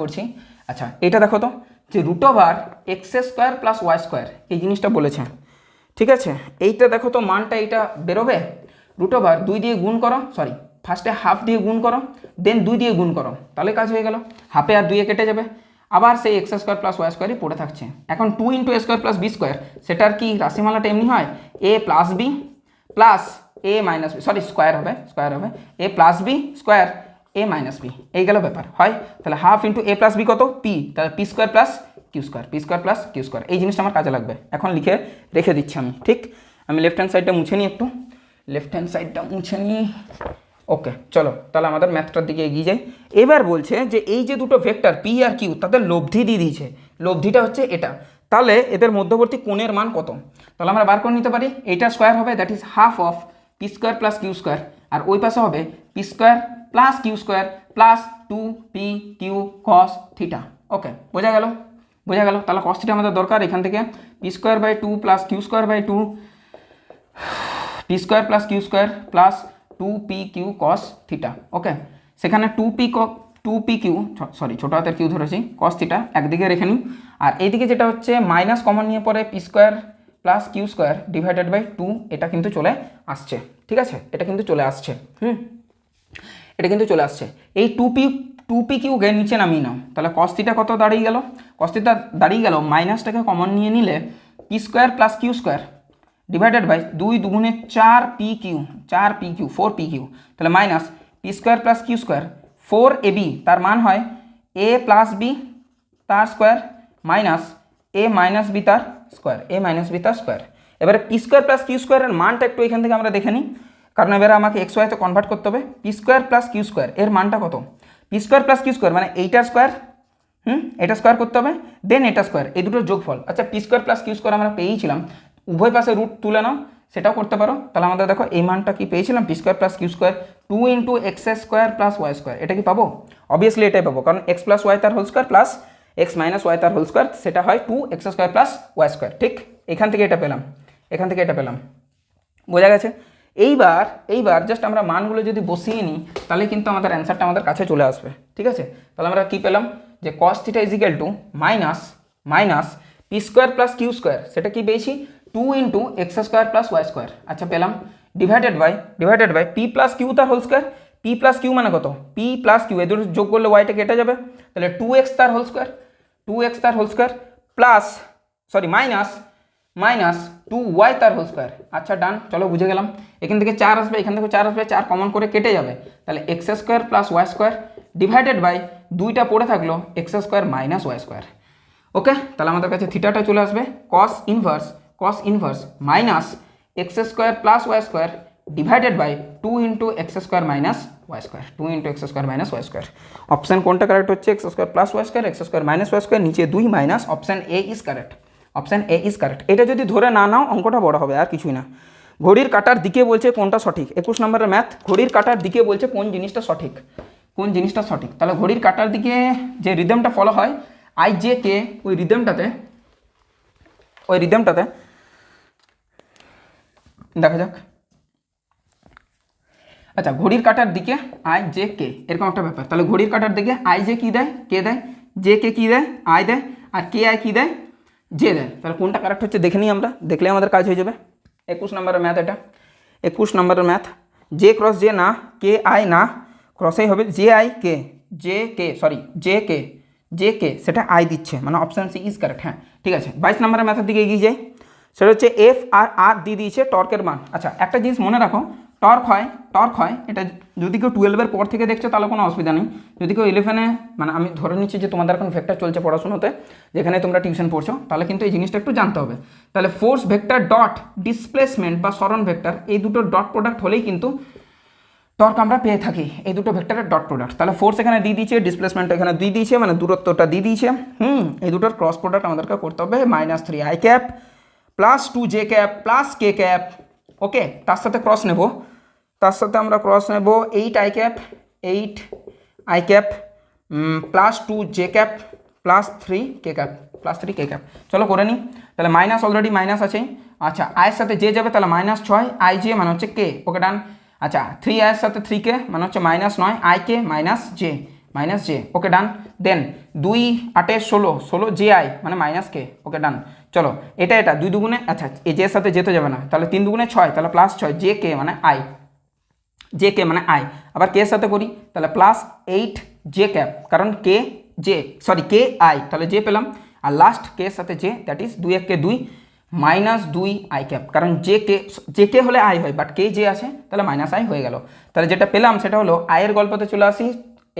করছি। আচ্ছা এটা দেখো তো, যে √x² প্লাস y² এই জিনিসটা বলেছে, ঠিক আছে। এইটা দেখো তো মানটা এইটা বেরোবে, √2 দিয়ে গুণ করো, সরি ফার্স্টে হাফ দিয়ে গুণ করো, দেন 2 দিয়ে গুণ করো, তাহলে কাজ হয়ে গেল। হাফে আর 2 কেটে যাবে, আবার সেই x² প্লাস y² পড়ে থাকছে। এখন 2 × a² প্লাস b², সেটার কি রাশিমালাটা এমনি হয়, a plus B plus a minus B, sorry square হবে a plus B square a minus B, এই গেল ব্যাপার হয়। তাহলে half into a plus B কত পি, তাহলে p² প্লাস q², এই জিনিসটা আমার কাজে লাগবে। এখন লিখে রেখে দিচ্ছি আমি, ঠিক। আমি লেফট হ্যান্ড সাইডটা মুছে নিই, একটু লেফট হ্যান্ড সাইডটা মুছে নিই। ওকে চলো তাহলে আমাদের ম্যাথটার দিকে এগিয়ে যাই। এবার বলছে যে এই যে দুটো ভেক্টর পি আর কিউ তাদের লব্ধি দিয়ে দিয়েছে, লব্ধিটা হচ্ছে এটা, তাহলে এদের মধ্যবর্তী কোণের মান কত? তাহলে আমরা বার করে নিতে পারি, এইটা স্কোয়ার হবে that is half of P square plus Q square, আর ওই পাশে হবে P square plus Q square plus 2p/q cos theta. Okay, বোঝা গেল? বোঝা গেল। তাহলে cos থিটা আমাদের দরকার, এখান থেকে P square by 2 plus Q square by 2 P square plus Q square plus 2p/q cos theta. Okay, সেখানে 2p/q সরি ছোটো হাতের কিউ ধরেছি, cos থিটা একদিকে রেখে নিই, আর এইদিকে যেটা হচ্ছে মাইনাস কমন নিয়ে পরে P square plus Q square divided by 2, এটা কিন্তু চলে আসছে। ঠিক আছে, এটা কিন্তু চলে আসছে। এটা কিন্তু চলে আসছে। এই 2p/q কে নিচে নামিয়ে নাও, তাহলে cos থিটা কত দাঁড়িয়ে গেল? cos থিটা দাঁড়িয়ে গেল, মাইনাসটাকে কমন নিয়ে নিলে P square plus Q square divided by 2 দুগুণে 4p/q 4p/q, তাহলে minus P square plus Q square 4ab, তার মান হয় a প্লাস বি তার square minus a minus B তার স্কোয়ার, এবারে পি স্কোয়ার প্লাস কিউ স্কোয়ারের মানটা একটু এখান থেকে আমরা দেখে নিই, কারণ এবারে আমাকে এক্স ওয়াইতে কনভার্ট করতে হবে। P square plus Q square এর মানটা কত? P square plus Q square মানে এইটার স্কোয়ার, এটা স্কোয়ার করতে হবে, দেন এটা স্কোয়ার, এই দুটোর যোগফল। আচ্ছা, P square plus Q square আমরা পেয়েছিলাম, উভয় পাশে রুট তুলে নাও, সেটাও করতে পারো। তাহলে আমাদের দেখো এই মানটা কি পেয়েছিলাম, P square plus Q square 2 into X square plus Y square, এটা কি পাবো? অবভিয়াসলি এটাই পাবো, কারণ এক্স প্লাস ওয়াই তার whole square plus X minus Y তার হোল স্কোয়ার, সেটা হয় 2x square plus Y square. ঠিক, এখান থেকে এটা পেলাম, এখান থেকে এটা পেলাম। বোঝা গেছে? এইবার জাস্ট আমরা মানগুলো যদি বসিয়ে নিই, তাহলে কিন্তু আমাদের অ্যান্সারটা আমাদের কাছে চলে আসবে। ঠিক আছে, তাহলে আমরা কি পেলাম, যে cos theta is equal to minus P square plus Q square, সেটা কি পেয়েছি 2 into X square plus Y square. আচ্ছা, পেলাম, divided by P plus Q তার whole square, P plus Q মানে কত? পি প্লাস কিউ, এদের যোগ করলে ওয়াইটা কেটে যাবে, তাহলে 2x তার whole square plus minus 2y তার হোল স্কোয়ার। আচ্ছা, ডান, চলো বুঝে গেলাম। এখান থেকে 4 আসবে, এখান থেকে 4 আসবে, 4 কমন করে কেটে যাবে, তাহলে X square plus Y square divided by 2টা পড়ে থাকলো X square minus Y square. Okay, তাহলে আমাদের কাছে থিটাটা চলে আসবে cos inverse minus X square plus Y square divided by 2 into X square minus Y square. Option কোনটা কারেক্ট হচ্ছে? X square plus Y square, X square minus Y square, নিচে 2 minus, option A is correct. এটা যদি ধরে না নাও অঙ্কটা বড় হবে, আর কিছুই না। ঘড়ির কাটার দিকে বলছে কোনটা সঠিক, 21 নম্বরের ম্যাথ। ঘড়ির কাটার দিকে বলছে কোন জিনিসটা সঠিক, তাহলে ঘড়ির কাটার দিকে যে রিদমটা ফলো হয় আই জে কে, ওই রিদমটাতে দেখা যাক। আচ্ছা, ঘড়ির কাটার দিকে আই জে কে, এরকম একটা ব্যাপার। তাহলে ঘড়ির কাটার দিকে আই জে কী দেয়? কে দেয়। জে কে কী দেয়? আই দেয়। আর কে আই কী দেয়? জে দেয়। তাহলে কোনটা কারেক্ট হচ্ছে দেখে নিই আমরা, দেখলে আমাদের কাজ হয়ে যাবে। 21 নম্বরের ম্যাথ এটা, 21 নম্বরের ম্যাথ। জে ক্রস জে না, কে আই না, ক্রসেই হবে জে কে, সেটা আই দিচ্ছে, মানে অপশান সি ইজ কারেক্ট। হ্যাঁ, ঠিক আছে। 22 নম্বরের ম্যাথের দিকে এগিয়ে যাই, সেটা হচ্ছে এফ আর আর দিয়ে দিয়েছে টর্কের মান। আচ্ছা, একটা জিনিস মনে রাখো, টর্ক হয় এটা যদি কেউ 12-এর পর থেকে দেখছো তাহলে কোনো অসুবিধা নেই। যদি কেউ 11-এ, মানে আমি ধরে নিচ্ছি যে তোমাদের এখন ভেক্টর চলছে পড়াশোনাতে, যেখানে তোমরা টিউশন পড়ছো, তাহলে কিন্তু এই জিনিসটা একটু জানতে হবে। তাহলে ফোর্স ভেক্টর ডট ডিসপ্লেসমেন্ট বা সরণ ভেক্টর, এই দুটোর ডট প্রোডাক্ট হলেই কিন্তু টর্ক আমরা পেয়ে থাকি, এই দুটো ভেক্টরের ডট প্রোডাক্ট। তাহলে ফোর্স এখানে দিয়ে দিয়েছে, ডিসপ্লেসমেন্ট এখানে দিয়ে দিয়েছে, মানে দূরত্বটা দিয়ে দিয়েছে। এই দুটোর ক্রস প্রোডাক্ট আমাদেরকে করতে হবে, -3i cap plus 2j cap plus k cap. Okay, তার সাথে আমরা ক্রস নেব 8i cap plus 2j cap plus 3k cap. চলো করে নিই। তাহলে মাইনাস, অলরেডি মাইনাস আছেই। আচ্ছা, আয়ের সাথে যে যাবে, তাহলে -6 ij মানে হচ্ছে k। ওকে, ডান। আচ্ছা, 3 আয়ের সাথে 3k মানে হচ্ছে -9 ik minus j। Okay, done. Then 2 8 16 j i মানে -k। Okay, done. চলো, এটা 2 দুগুণে, আচ্ছা এই জের সাথে যেতে যাবে না, তাহলে 3 দুগুণে 6, তাহলে +6 j k মানে i। আবার কে এর সাথে করি, তাহলে +8 j ক্যাপ, কারণ কে i, তাহলে j পেলাম। আর লাস্ট কে এর সাথে j, that is 2 1 K 2 -2i cap, কারণ জে কে হলে i হয়, বাট কে যে আছে, তাহলে -i হয়ে গেল। তাহলে যেটা পেলাম সেটা হলো আয়ের গল্পতে চলে আসি,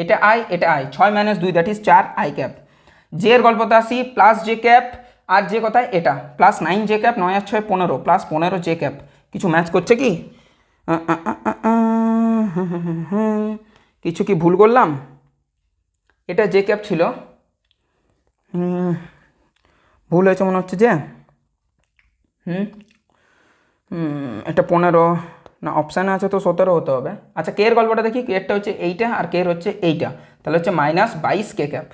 এটা i 6 - 2 that is 4i cap. J এর গল্পতে আসি +j ক্যাপ, আর যে কথায় এটা +9j ক্যাপ, 9 আর 6 15 +15j ক্যাপ। কিছু ম্যাচ করছে কি? কিছু কি ভুল করলাম? এটা জে ক্যাপ ছিল, ভুল হয়েছে মনে হচ্ছে যে এটা 15 না, অপশানে আছে তো 17 হতে হবে। আচ্ছা কে এর গল্পটা দেখি, কে এরটা হচ্ছে এইটা আর কে এর হচ্ছে এইটা, তাহলে হচ্ছে -22 কে ক্যাপ।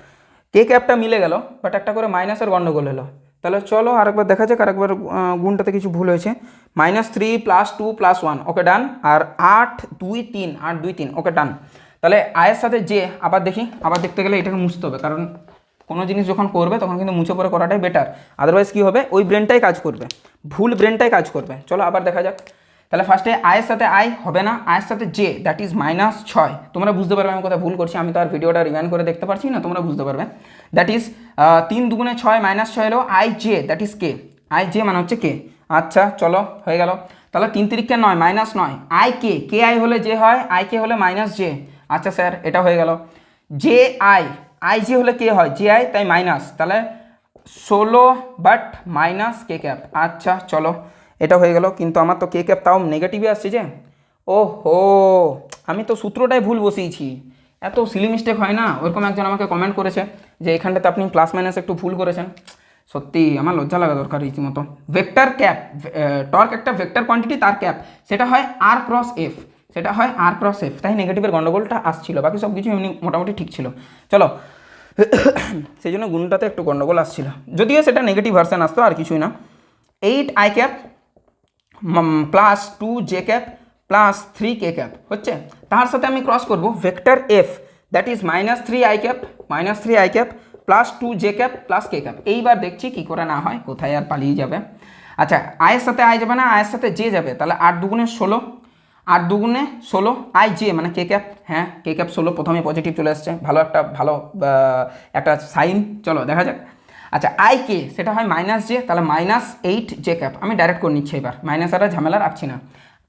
কে ক্যাপটা মিলে গেল, বাট একটা করে মাইনাসের গন্ডগোল হলো। তাহলে চলো আরেকবার দেখা যাক, আরেকবার গুণটাতে কিছু ভুল হয়েছে। -3 + 2 + 1 ওকে ডান, আর 8 2 3 8 2 3 ওকে ডান। তাহলে আয়ের সাথে যে আবার দেখি, আবার দেখতে গেলে এটাকে মুছতে হবে, কারণ কোনো জিনিস যখন করবে তখন কিন্তু মুছে পরে করাটাই বেটার, আদারওয়াইজ কী হবে ওই ব্রেনটাই কাজ করবে, ভুল ব্রেনটাই কাজ করবে। চলো আবার দেখা যাক। তাহলে ফার্স্টে আয়ের সাথে আই হবে না, আয়ের সাথে জে দ্যাট ইজ -6। তোমরা বুঝতে পারবে আমি কোথায় ভুল করছি, আমি তো আর ভিডিওটা রিভাইন্ড করে দেখতে পারছি না, তোমরা বুঝতে পারবে। দ্যাট ইজ 3 দুগুণে 6 -6 এলো I J that is K, I J মানে হচ্ছে কে। আচ্ছা চলো হয়ে গেল। তাহলে 3 তিরিকে 9 -9 আই কে, কে আই হলে যে হয়, আই কে হলে -জে। আচ্ছা স্যার এটা হয়ে গেল। জে আই, আই জে হলে কে হয়, জে আই তাই মাইনাস, তাহলে 16 বাট মাইনাস কে ক্যাপ। আচ্ছা চলো এটা হয়ে গেল, কিন্তু আমার তো কে ক্যাপ তাও নেগেটিভে আসছে যে, ও হো আমি তো সূত্রটাই ভুল বসিয়েছি। এত সিলি মিস্টেক হয় না, ওরকম একজন আমাকে কমেন্ট করেছে যে এখানটাতে আপনি প্লাস মাইনাস একটু ভুল করেছেন। সত্যি আমার লজ্জা লাগা দরকার রীতিমতো। ভেক্টর ক্যাপ, টর্ক একটা ভেক্টর কোয়ান্টিটি, তার ক্যাপ সেটা হয় আর ক্রস এফ, সেটা হয় আর ক্রস এফ, তাই নেগেটিভের গন্ডগোলটা আসছিল, বাকি সব কিছু এমনি মোটামুটি ঠিক ছিল। চলো সেই জন্য গুণটাতে একটু গন্ডগোল আসছিল, যদিও সেটা নেগেটিভ ভার্সন আসতো আর কিছুই না। 8 I cap plus 2 J cap plus 3 K cap হচ্ছে, তার সাথে আমি ক্রস করব vector F that is -3 I cap plus 2 J cap plus K cap. এইবার দেখছি কী করে না হয়, কোথায় আর পালিয়ে যাবে। আচ্ছা আয়ের সাথে আই যাবে না, আয়ের সাথে জে যাবে, তাহলে 8 দুগুণে 16, 8 দুগুণে 16 আই জে মানে কে ক্যাপ, হ্যাঁ কে ক্যাপ 16 প্রথমে পজিটিভ চলে আসছে, ভালো একটা সাইন। চলো দেখা যাক। আচ্ছা আই কে সেটা হয় -জে, তাহলে -8 জে ক্যাপ, আমি ডাইরেক্ট করে নিচ্ছি এবার, মাইনাস আর ঝামেলা রাখছি না।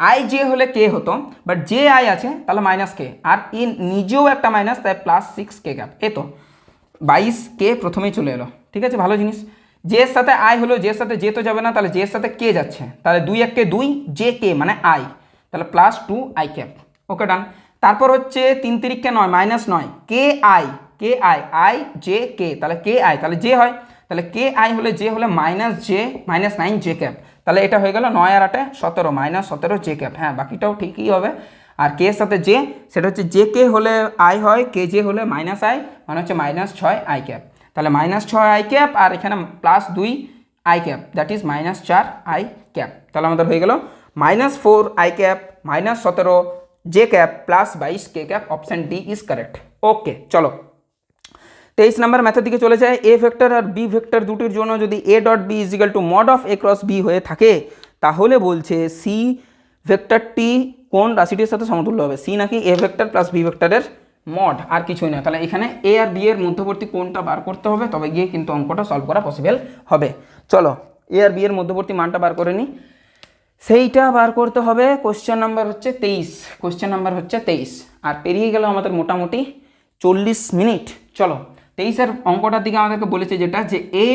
আই জে হলে কে হতো, বাট জে আই আছে তাহলে -কে, আর ই নিজেও একটা মাইনাস, তাই +6 কে ক্যাপ। এ তো 22 কে প্রথমেই চলে এলো, ঠিক আছে ভালো জিনিস। জে এর সাথে আই হলো, জে এর সাথে জে তো যাবে না, তাহলে জে এর সাথে কে যাচ্ছে, তাহলে 2 1 কে 2 জে কে মানে আই, তাহলে +2 আই ক্যাপ ওকে ডান। তারপর হচ্ছে 3 তিরিকে 9 -9 কে আই, আই জে কে, তাহলে কে আই তাহলে জে হয়, তাহলে কে আই হলে জে হলে -9 জে ক্যাপ, তাহলে এটা হয়ে গেল 9 আর 8 17 -17 জে ক্যাপ। হ্যাঁ বাকিটাও ঠিকই হবে। আর কে এর সাথে জে সেটা হচ্ছে জে কে হলে আই হয়, কে জে হলে -আই মানে হচ্ছে -6 আই ক্যাপ, তাহলে -6 আই ক্যাপ আর এখানে +2 I cap that is -4 I cap. তাহলে আমাদের হয়ে গেল -4 I cap -17 J cap +22 K cap, option D is correct. Okay চলো 23 নম্বর ম্যাথের দিকে চলে যায়। এ ভেক্টর আর বি ভেক্টর দুটির জন্য যদি A dot B is equal to mod of A cross B হয়ে থাকে, তাহলে বলছে সি ভেক্টরটি কোন রাশিটির সাথে সমতুল্য হবে, সি নাকি এ ভেক্টর প্লাস বি ভেক্টরের মড, আর কিছুই না। তাহলে এখানে এ আর বি এর মধ্যবর্তী কোণটা বার করতে হবে, তবে গিয়ে কিন্তু অঙ্কটা সলভ করা পসিবল হবে। চলো এ আর বি এর মধ্যবর্তী মানটা বার করে নিই, সেইটা বার করতে হবে। কোশ্চেন নাম্বার হচ্ছে 23, আর পেরিয়ে গেল আমাদের মোটামুটি 40 মিনিট। চলো 23-এর অঙ্কটার দিকে আমাদেরকে বলেছে যেটা, যে এ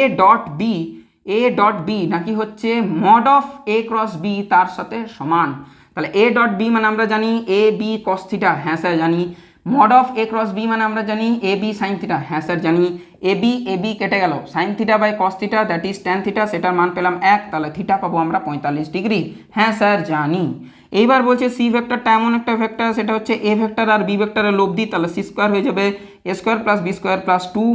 ডট বি নাকি হচ্ছে mod of A cross B তার সাথে সমান। তাহলে এ ডট বি মানে আমরা জানি এ বি কস থিটা, হ্যাঁ স্যার জানি। Mod of A cross B মানে আমরা জানি এ বি সাইন থিটা, হ্যাঁ স্যার জানি। এ বি কেটে গেল, sine theta by cos theta that is tan theta, সেটার মান পেলাম 1, তাহলে থিটা পাবো আমরা 45 ডিগ্রি, হ্যাঁ স্যার জানি। এইবার বলছে সি ভেক্টরটা এমন একটা ভেক্টর, সেটা হচ্ছে এ ভেক্টর আর বি ভেক্টরের লব্ধি, তাহলে সি স্কোয়ার হয়ে যাবে A square plus B square plus 2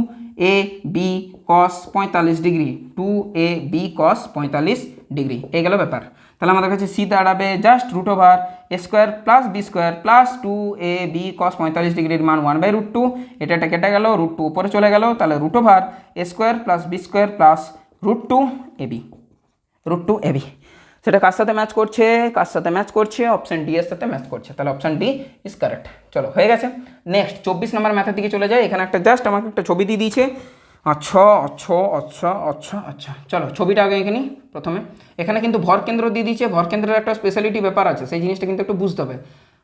A B cos 45 degree, 2 A B cos 45 degree. এই গেল ব্যাপার। তাহলে আমাদের কাছে সি দাঁড়াবে just √over A square plus B square plus 2 A B cos 45 ডিগ্রির মান 1/√2, এটা কেটে গেল, √2 উপরে চলে গেল, তাহলে √over A square plus B square plus √2 A B. সেটা কার সাথে ম্যাচ করছে, অপশান ডি এর সাথে ম্যাচ করছে, তাহলে অপশান ডি ইজ কারেক্ট। চলো হয়ে গেছে। নেক্সট 24 নম্বর ম্যাথের দিকে চলে যায়। এখানে একটা জাস্ট আমাকে একটা ছবি দিয়ে দিয়েছে। আচ্ছা, চলো ছবিটা আগে এখানে প্রথমে, এখানে কিন্তু ভরকেন্দ্র দিয়ে দিয়েছে। ভরকেন্দ্রের একটা স্পেশালিটি ব্যাপার আছে, সেই জিনিসটা কিন্তু একটু বুঝতে হবে।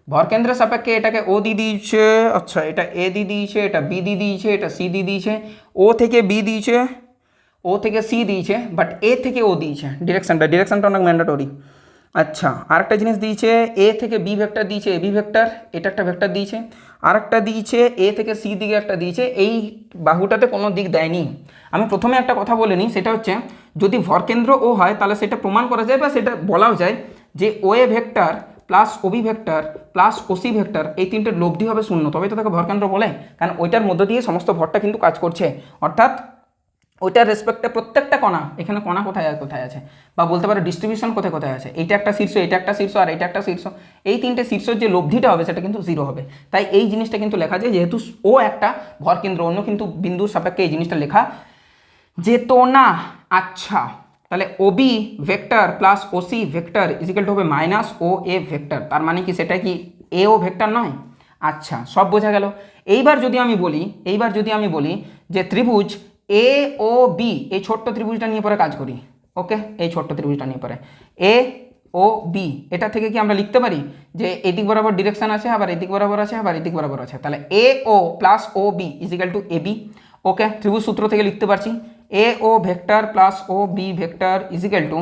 ভরকেন্দ্রের সাপেক্ষে এটাকে ও দিয়ে দিয়েছে, আচ্ছা এটা এ দিয়ে দিয়েছে, এটা বি দিয়ে দিয়েছে, এটা সি দিয়ে দিয়েছে, ও থেকে বি দিয়েছে, ও থেকে সি দিয়েছে, বাট এ থেকে ও দিয়েছে। ডিরেকশনটা অনেক ম্যান্ডেটরি। আচ্ছা, আরেকটা জিনিস দিয়েছে, এ থেকে বি ভেক্টর দিয়েছে, এবি ভেক্টর, এটা একটা ভেক্টর দিয়েছে। আরেকটা দিয়েছে এ থেকে সি দিকে একটা দিয়েছে, এই বাহুটাতে কোনো দিক দেয়নি। আমি প্রথমে একটা কথা বলে নিই, সেটা হচ্ছে যদি ভরকেন্দ্র ও হয় তাহলে সেটা প্রমাণ করা যায় বা সেটা বলাও যায় যে O A vector plus O B vector plus OC vector এই তিনটের লব্ধি হবে শূন্য, তবে তো তাকে ভরকেন্দ্র বলে, কারণ ওইটার মধ্য দিয়ে সমস্ত ভরটা কিন্তু কাজ করছে। অর্থাৎ ওইটার রেসপেক্টে প্রত্যেকটা কণা, এখানে কণা কোথায় কোথায় আছে বা বলতে পারো ডিস্ট্রিবিউশন কোথায় কোথায় আছে, এইটা একটা শীর্ষ, এটা একটা শীর্ষ আর এটা একটা শীর্ষ, এই তিনটে শীর্ষের যে লব্ধিটা হবে সেটা কিন্তু জিরো হবে। তাই এই জিনিসটা কিন্তু লেখা যায়, যেহেতু ও একটা ভরকেন্দ্র, অন্য কিন্তু বিন্দুর সাপেক্ষে এই জিনিসটা লেখা যেত না। আচ্ছা, তাহলে OB vector plus OC vector is equal to হবে মাইনাস ও এ ভেক্টর, তার মানে কি সেটা কি এ ও ভেক্টর নয়? আচ্ছা, সব বোঝা গেল। এইবার যদি আমি বলি যে ত্রিভুজ এ ও বি, এই ছোট্ট ত্রিভুজটা নিয়ে পরে কাজ করি। ওকে, এই ছোট্ট ত্রিভুজটা নিয়ে পরে এ ও বি, এটা থেকে কি আমরা লিখতে পারি যে এদিক বরাবর ডিরেকশন আছে, আবার এদিক বরাবর আছে, আবার এদিক বরাবর আছে, তাহলে এ ও plus O B is equal to A B. ওকে, ত্রিভুজ সূত্র থেকে লিখতে পারছি এ ও vector plus O B vector is equal to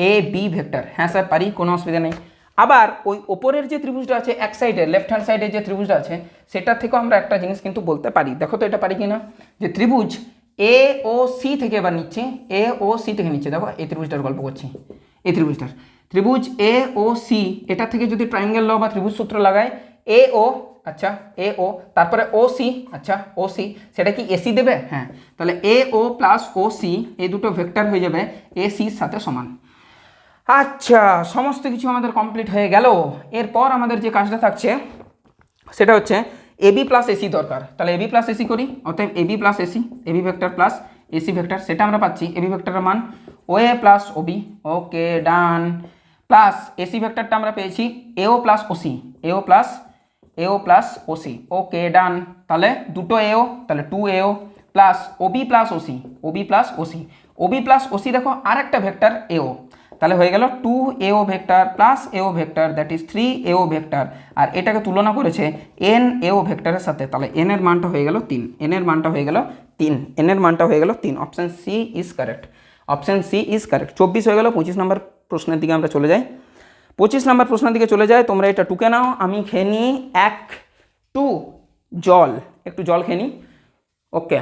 A B vector. হ্যাঁ স্যার পারি, কোনো অসুবিধা নেই। আবার ওই ওপরের যে ত্রিভুজটা আছে এক সাইডে, লেফট হ্যান্ড সাইডে যে ত্রিভুজটা আছে সেটা থেকেও আমরা একটা জিনিস কিন্তু বলতে পারি। দেখো তো এটা পারি কিনা, যে ত্রিভুজ এ ও সি থেকে এবার নিচ্ছি, এ ও সি থেকে নিচ্ছে, দেখো এই ত্রিভুজটার গল্প করছি, এই ত্রিভুজটার, ত্রিভুজ এ ও সি, এটা থেকে যদি ট্রায়াঙ্গেল ল বা ত্রিভুজ সূত্র লাগায় এ ও, আচ্ছা এ ও, তারপরে ও সি, আচ্ছা ও সি, সেটা কি এসি দেবে? হ্যাঁ, তাহলে এ ও প্লাস ও সি এই দুটো ভেক্টর হয়ে যাবে এ সির সাথে সমান। আচ্ছা, সমস্ত কিছু আমাদের কমপ্লিট হয়ে গেল। এরপর আমাদের যে কাজটা থাকছে সেটা হচ্ছে এবি প্লাস এসি দরকার, তাহলে এবি প্লাস এসি করি। অতএব AB plus AC, AB vector plus AC vector, সেটা আমরা পাচ্ছি এবি ভেক্টরের মান O A plus OB, okay done, plus AC ভেক্টরটা আমরা পেয়েছি AO plus OC, AO plus OC, okay done. তাহলে দুটো এও, তাহলে two AO plus OB plus OC, OB plus OC, দেখো আর একটা ভেক্টর এও, তাহলে হয়ে গেল টু এও ভেক্টর প্লাস এও ভেক্টর, দ্যাট ইজ থ্রি এও ভেক্টর, আর এটাকে তুলনা করেছে এন এও ভেক্টরের সাথে, তাহলে এন এর মানটা হয়ে গেল 3, এন এর মানটা হয়ে গেল 3, option C is correct, option C is correct. 24 হয়ে গেল। 25 নম্বর প্রশ্নের দিকে আমরা চলে যাই। 25 নম্বর প্রশ্নের দিকে চলে যায়, তোমরা এটা টুকে নাও, আমি খেয়ে নিই একটু জল খেয়ে নিই। ওকে,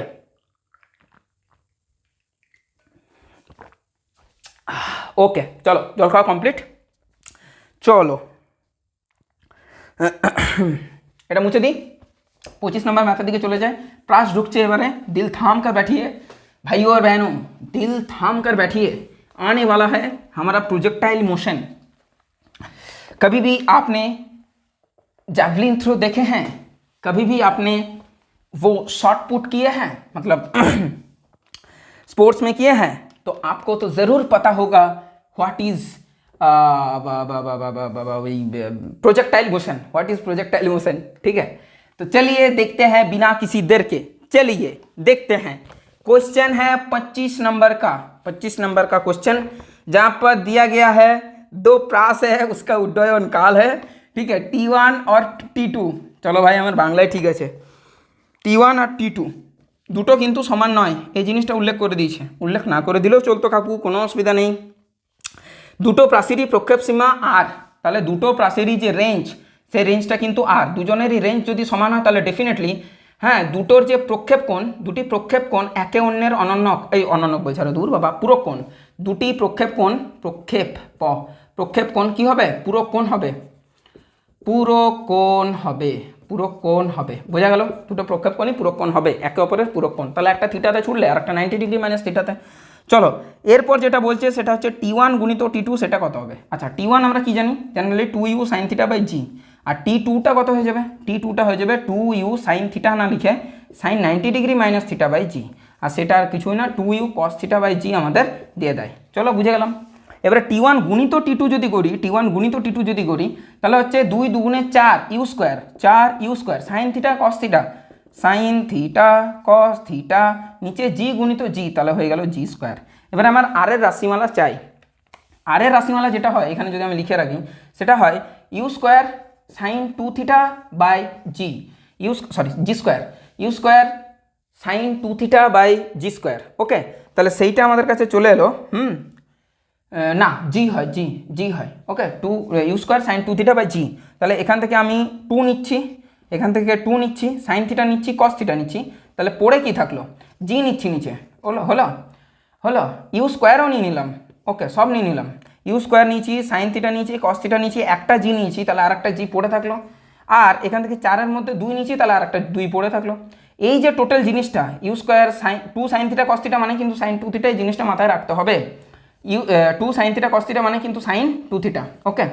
ওকে চলো, জল খাওয়া কমপ্লিট, চলো এটা মুছে দিই। 25 नंबर मैथड दिखे चले जाए। प्रास ढुकছে এবারে, दिल थाम कर बैठिए भाइयों और बहनों, दिल थाम कर बैठिए, आने वाला है हमारा प्रोजेक्टाइल मोशन। कभी भी आपने जैवलिन थ्रो देखे हैं, कभी भी आपने वो शॉट पुट किए हैं, मतलब स्पोर्ट्स में किए हैं, तो आपको तो ज़रूर पता होगा what is projectile motion, what is projectile motion. ठीक है, तो चलिए देखते हैं बिना किसी देर के, चलिए देखते हैं। क्वेश्चन है 25 नंबर का, 25 नंबर का क्वेश्चन, जहाँ पर दिया गया है दो प्रास है, उसका उड्डयन काल है। ठीक है, T1 और T2। चलो भाई আমার বাংলায় ঠিক আছে, T1 আর T2 দুটো কিন্তু সমান নয়, এই জিনিসটা উল্লেখ করে দিয়েছে, উল্লেখ না করে দিলেও চলতো কাকু, কোনো অসুবিধা নেই। দুটো প্রাচীরই প্রক্ষেপ সীমা আর, তাহলে দুটো প্রাচীরই যে রেঞ্জ, সেই রেঞ্জটা কিন্তু আর, দুজনেরই রেঞ্জ যদি সমান হয় তাহলে ডেফিনেটলি হ্যাঁ দুটোর যে প্রক্ষেপ কোণ, দুটি প্রক্ষেপ কোণ একে অন্যের অনন্যক, এই অনন্যক বলছে দূর বাবা, পূরক কোণ, দুটি প্রক্ষেপ কোণ, প্রক্ষেপ কোণ কী হবে? পূরক কোণ হবে, পূরক কোণ হবে, বোঝা গেল? দুটো প্রক্ষেপ কোণই পূরক কোণ হবে, একে অপরের পূরক কোণ, তাহলে একটা থিটাতে ছুটলে আর একটা 90 ডিগ্রি মাইনাস থিটাতে। চলো এরপর যেটা বলছে সেটা হচ্ছে T1 গুণিত T2, সেটা কত হবে? আচ্ছা, T1 আমরা কি জানি, generally 2u sin theta by G, আর T2টা কত হয়ে যাবে? T2টা হয়ে যাবে 2u sin থিটা না লিখে sin 90 degree minus theta by G, আর সেটা আর কিছুই না 2u cos থিটা বাই জি আমাদের দিয়ে দেয়। চলো বুঝে গেলাম। এবারে T1 গুণিত T2 যদি করি, T1 গুণিত T2 যদি করি, তাহলে হচ্ছে 2 দুগুণে 4 U square, 4 U square sin theta cos theta, sin theta cos theta, নিচে জি গুণিত জি, তাহলে হয়ে গেল জি স্কোয়ার। এবারে আমার আর এর রাশিমালা চাই, আর এর রাশিমালা যেটা হয় এখানে যদি আমি লিখে রাখি, সেটা হয় you square sin 2 theta by G, G square, U square sin 2 theta by G square. Okay, তাহলে সেইটা আমাদের কাছে চলে এলো। না জি হয়, জি হয়। Okay, two U square sine two theta by G. তাহলে এখান থেকে আমি টু নিচ্ছি, এখান থেকে টু নিচ্ছি, সাইন থিটা নিচ্ছি, কস থিটা নিচ্ছি, তাহলে পড়ে কি থাকলো, জি নিচ্ছি নিচে। হলো হলো হলো ইউ স্কোয়ারও নিয়ে নিলাম। ওকে, সব নিয়ে নিলাম, ইউ স্কোয়ার নিয়েছি, সাইন থিটা নিয়েছি, কস থিটা নিয়েছি, একটা জি নিয়েছি, তাহলে আর একটা জি পড়ে থাকলো। আর এখান থেকে চারের মধ্যে দুই নিয়েছি, তাহলে আর একটা দুই পড়ে থাকলো। এই যে টোটাল জিনিসটা U square sine two sine theta cos theta মানে কিন্তু সাইন টু থিটা, এই জিনিসটা মাথায় রাখতে হবে। You two sine theta cos theta মানে কিন্তু সাইন টু থিটা। ওকে,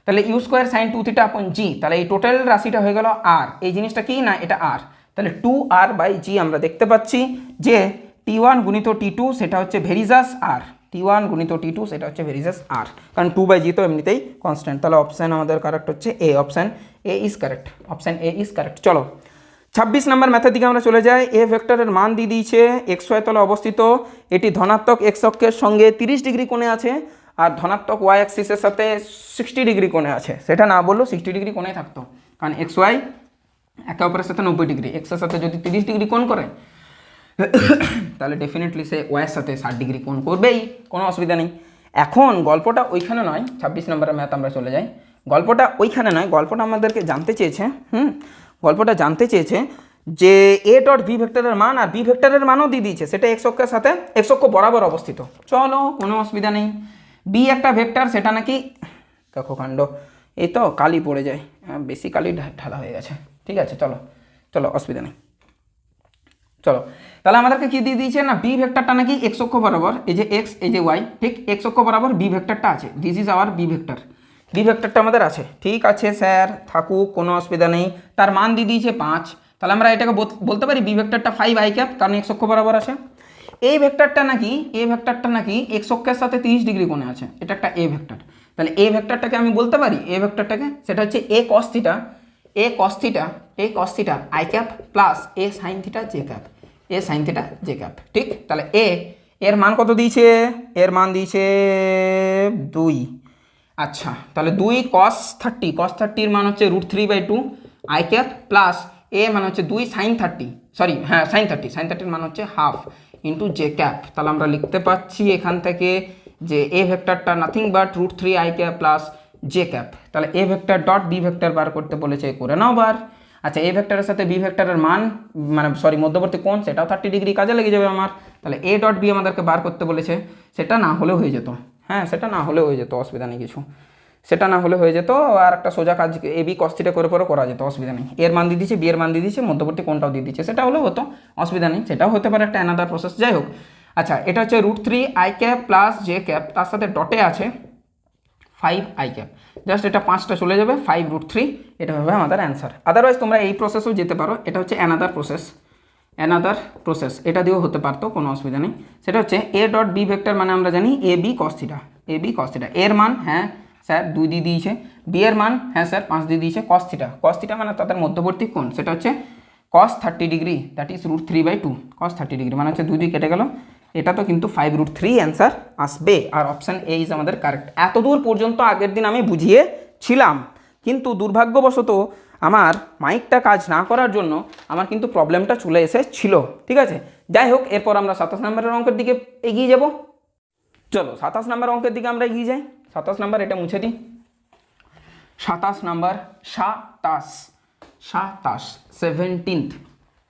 তাহলে U square sine two theta upon জি, তাহলে এই টোটাল রাশিটা হয়ে গেল আর। এই জিনিসটা কি না, এটা আর। তাহলে টু আর বাই জি আমরা দেখতে পাচ্ছি যে টি ওয়ান গুণিত টি টু সেটা হচ্ছে ভেরিজাস আর, টি ওয়ান গুণিত টি টু সেটা হচ্ছে ভেরিজাস আর, কারণ টু বাই জি তো এমনিতেই কনস্ট্যান্ট। তাহলে অপশান আমাদের কারেক্ট হচ্ছে A, option A is correct, option A is correct. চলো 26 নম্বর ম্যাথের দিকে আমরা চলে যাই। এ ভেক্টরের মান দিয়ে দিয়েছে এক্স ওয়াই তলে অবস্থিত, এটি ধনাত্মক এক্স অক্ষের সঙ্গে 30 ডিগ্রি কোণে আছে আর ধনাত্মক ওয়াই অ্যাক্সিসের সাথে 60 ডিগ্রি কোণে আছে। সেটা না বললেও 60 ডিগ্রি কোণে থাকতো, কারণ এক্স ওয়াই একে অপরের সাথে 90 ডিগ্রি, এক্সের সাথে যদি 30 ডিগ্রি কোণ করে তাহলে ডেফিনেটলি সে ওয়াইয়ের সাথে 60 ডিগ্রি কোণ করবেই, কোনো অসুবিধা নেই। এখন গল্পটা ওইখানে নয়, 26 নম্বরের ম্যাথ আমরা চলে যাই। গল্পটা ওইখানে নয়, গল্পটা আমাদেরকে জানতে চেয়েছে, গল্পটা জানতে চেয়েছে যে এ ডট বি ভেক্টরের মান আর বি ভেক্টরের মানও দিয়ে দিয়েছে, সেটা এক্স অক্ষের সাথে এক্স অক্ষ বরাবর অবস্থিত। চলো কোনো অসুবিধা নেই। বি একটা ভেক্টর, সেটা নাকি দেখো কাণ্ড, এই তো কালি পড়ে যায়, বেশি কালি ঢালা হয়ে গেছে। ঠিক আছে, চলো চলো অসুবিধা নেই। চলো তাহলে আমাদেরকে কি দিয়ে দিয়েছে না, বি ভেক্টরটা নাকি এক্স অক্ষ বরাবর, এই যে এক্স এই যে ওয়াই, ঠিক এক্স অক্ষ বরাবর বি ভেক্টরটা আছে। This is our B vector, B ভেক্টরটা আমাদের আছে। ঠিক আছে স্যার, থাকুক, কোনো অসুবিধা নেই। তার মান দিয়ে দিয়েছে 5, তাহলে আমরা এটাকে বলতে পারি বি ভেক্টরটা 5 আই ক্যাপ, কারণ এক্স অক্ষ বরাবর আছে। এই ভেক্টরটা নাকি এক্স অক্ষের সাথে 30 ডিগ্রি কোণে আছে, এটা একটা এ ভেক্টর। তাহলে এ ভেক্টরটাকে আমি বলতে পারি, এ ভেক্টরটাকে সেটা হচ্ছে A cos theta, A cos theta, A cos theta I cap plus A sine theta J cap, A sine theta J cap. ঠিক, তাহলে এর মান কত দিয়েছে, এর মান দিয়েছে 2। আচ্ছা, তাহলে 2 cos 30, cos 30 এর মান হচ্ছে √3/2 আই ক্যাপ প্লাস এ মান হচ্ছে 2 sin 30, সরি হ্যাঁ sin 30 এর মান হচ্ছে হাফ ইন্টু জে ক্যাপ। তাহলে আমরা লিখতে পাচ্ছি এখান থেকে যে এ ভেক্টরটা nothing but √3 I cap plus J cap. তাহলে A vector dot B vector বার করতে বলেছে, করে নাও বার। আচ্ছা, এ ভেক্টরের সাথে বি ভেক্টরের মান মানে সরি মধ্যবর্তী কোণ, সেটাও 30 ডিগ্রি কাজে লেগে যাবে আমার। তাহলে এ ডট বি আমাদেরকে বার করতে বলেছে, সেটা না হলেও হয়ে যেত, হ্যাঁ সেটা না হলেও হয়ে যেত, অসুবিধা নেই কিছু, সেটা না হলে হয়ে যেত। আর একটা সোজা কাজ এ বি কস থিটা করে পরে করা যেত, অসুবিধা নেই। এর মান দিয়ে দিচ্ছে, বি এর মান দিয়ে দিচ্ছে, মধ্যবর্তী কোণটাও দিয়ে দিচ্ছে, সেটা হলেও হতো, অসুবিধা নেই। সেটাও হতে পারে একটা অ্যানাদার প্রসেস, যাই হোক। আচ্ছা, এটা হচ্ছে √3 I cap plus J cap, তার সাথে ডটে আছে 5 আই ক্যাপ, জাস্ট এটা 5টা চলে যাবে, 5√3, এটা হবে আমাদের অ্যান্সার। আদারওয়াইজ তোমরা এই প্রসেসও যেতে পারো, এটা হচ্ছে অ্যানাদার প্রসেস, এটা দিয়েও হতে পারতো, কোনো অসুবিধা নেই। সেটা হচ্ছে এ ডট বি ভেক্টর মানে আমরা জানি A B cos theta, A B cos theta. এর মান হ্যাঁ স্যার 2 দিয়ে দিয়েছে, বি এর মান হ্যাঁ স্যার 5 দিয়ে দিয়েছে, কস থিটা মানে তাদের মধ্যবর্তী কোণ, সেটা হচ্ছে cos 30 degree, that is √3/2, cos 30 degree মানে হচ্ছে 2 দিয়ে কেটে গেল, এটা তো কিন্তু 5√3 অ্যান্সার আসবে, আর অপশান এ ইজ আমাদের কারেক্ট। এতদূর পর্যন্ত আগের দিন আমি বুঝিয়েছিলাম, কিন্তু দুর্ভাগ্যবশত আমার মাইকটা কাজ না করার জন্য আমার কিন্তু প্রবলেমটা চলে এসেছিল। ঠিক আছে, যাই হোক, এরপর আমরা 27 নম্বরের অঙ্কের দিকে এগিয়ে যাব। চলো 27 নম্বর অঙ্কের দিকে আমরা এগিয়ে যাই। 27 নম্বর, এটা মুছে দিই। 27 নম্বর, 17th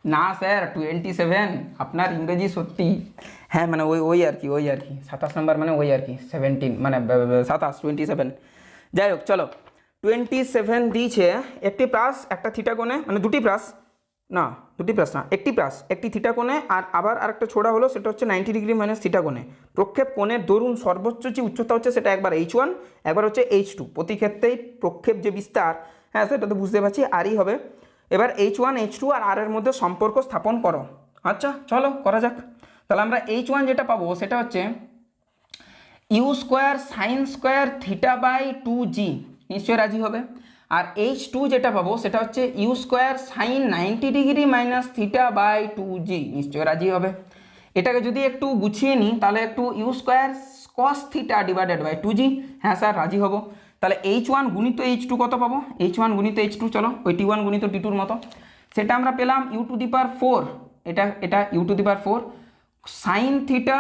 না স্যার 27, আপনার ইংরেজি সত্যি, হ্যাঁ মানে ওই আর কি 27 নম্বর মানে ওই আর কি 17 মানে 27 যাই হোক। চলো 27 দিয়েছে, একটি প্লাস একটা থিটা কোণে, মানে দুটি প্লাস না একটি থিটা কোণে, আর আবার আরেকটা ছোড়া হলো, সেটা হচ্ছে 90 ডিগ্রি মাইনাস থিটা কোণে। প্রক্ষেপ কোণের দরুন সর্বোচ্চ যে উচ্চতা হচ্ছে সেটা একবার h1 একবার হচ্ছে h2, প্রতি ক্ষেত্রেই প্রক্ষেপ যে বিস্তার, হ্যাঁ সেটা তো বুঝতে পারছি আরই হবে। এবার h1 h2 আর r এর মধ্যে সম্পর্ক স্থাপন করো। আচ্ছা চলো করা যাক। তাহলে আমরা h1 যেটা পাবো সেটা হচ্ছে U square sine square theta by 2g, নিশ্চয়ই রাজি হবে। আর h2 যেটা পাবো সেটা হচ্ছে U square sine 90 degree minus theta by 2g, নিশ্চয়ই রাজি হবে। এটাকে যদি একটু গুছিয়ে নিই তাহলে একটু U square cos theta divided by 2g, হ্যাঁ স্যার রাজি হবো। তাহলে h1 গুণিত h2 কত পাবো, h1 গুণিত h2, চলো ওই t1 গুণিত t2 মতো, সেটা আমরা পেলাম u⁴, এটা u⁴ sine theta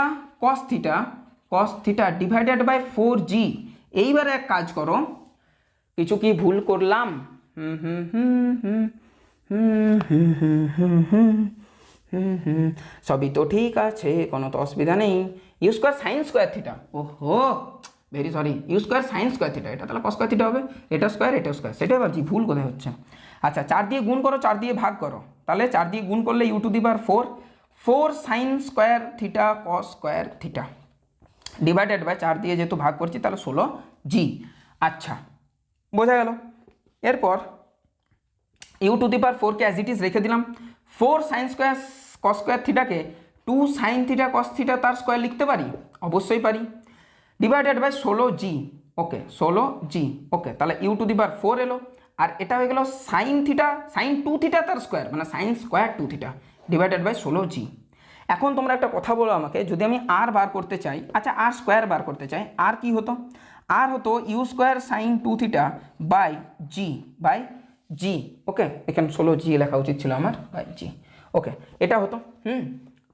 cos theta divided by 4g। এইবারে এক কাজ করো, কিছু কি ভুল করলাম? সবই তো ঠিক আছে, কোনো তো অসুবিধা নেই। U square sine square theta, ওহো very sorry, U square sine square theta, এটা তাহলে কস স্কোয়ার থিটা হবে, এটা স্কোয়ার এটা স্কোয়ার, সেটাই ভাবছি ভুল কোথায় হচ্ছে। আচ্ছা 4 দিয়ে গুণ করো, 4 দিয়ে ভাগ করো, তাহলে 4 দিয়ে গুণ করলে u to the power 4 sine square theta cos square theta divided by 4 দিয়ে যেহেতু ভাগ করছি তাহলে 16g। আচ্ছা বোঝা গেল। এরপর ইউ টু দি পাওয়ার 4কে অ্যাজ ইট ইজ রেখে দিলাম। 4 সাইন স্কোয়ার কস স্কোয়ার থিটাকে 2 সাইন থিটা কস থিটা তার স্কোয়ার লিখতে পারি, অবশ্যই পারি, divided by 16g। Okay 16g, ওকে তাহলে ইউ টু দি পাওয়ার 4 এলো, আর এটা হয়ে গেল সাইন থিটা, সাইন 2 থিটা তার স্কোয়ার মানে sine square 2 theta divided by 16g। এখন তোমরা একটা কথা বলো আমাকে, যদি আমি আর বার করতে চাই, আচ্ছা আর স্কোয়ার বার করতে চাই, আর কি হতো? আর হতো U square sine 2 theta by G. Okay এখানে 16g লেখা উচিত ছিল আমার, বাই জি। ওকে এটা হতো।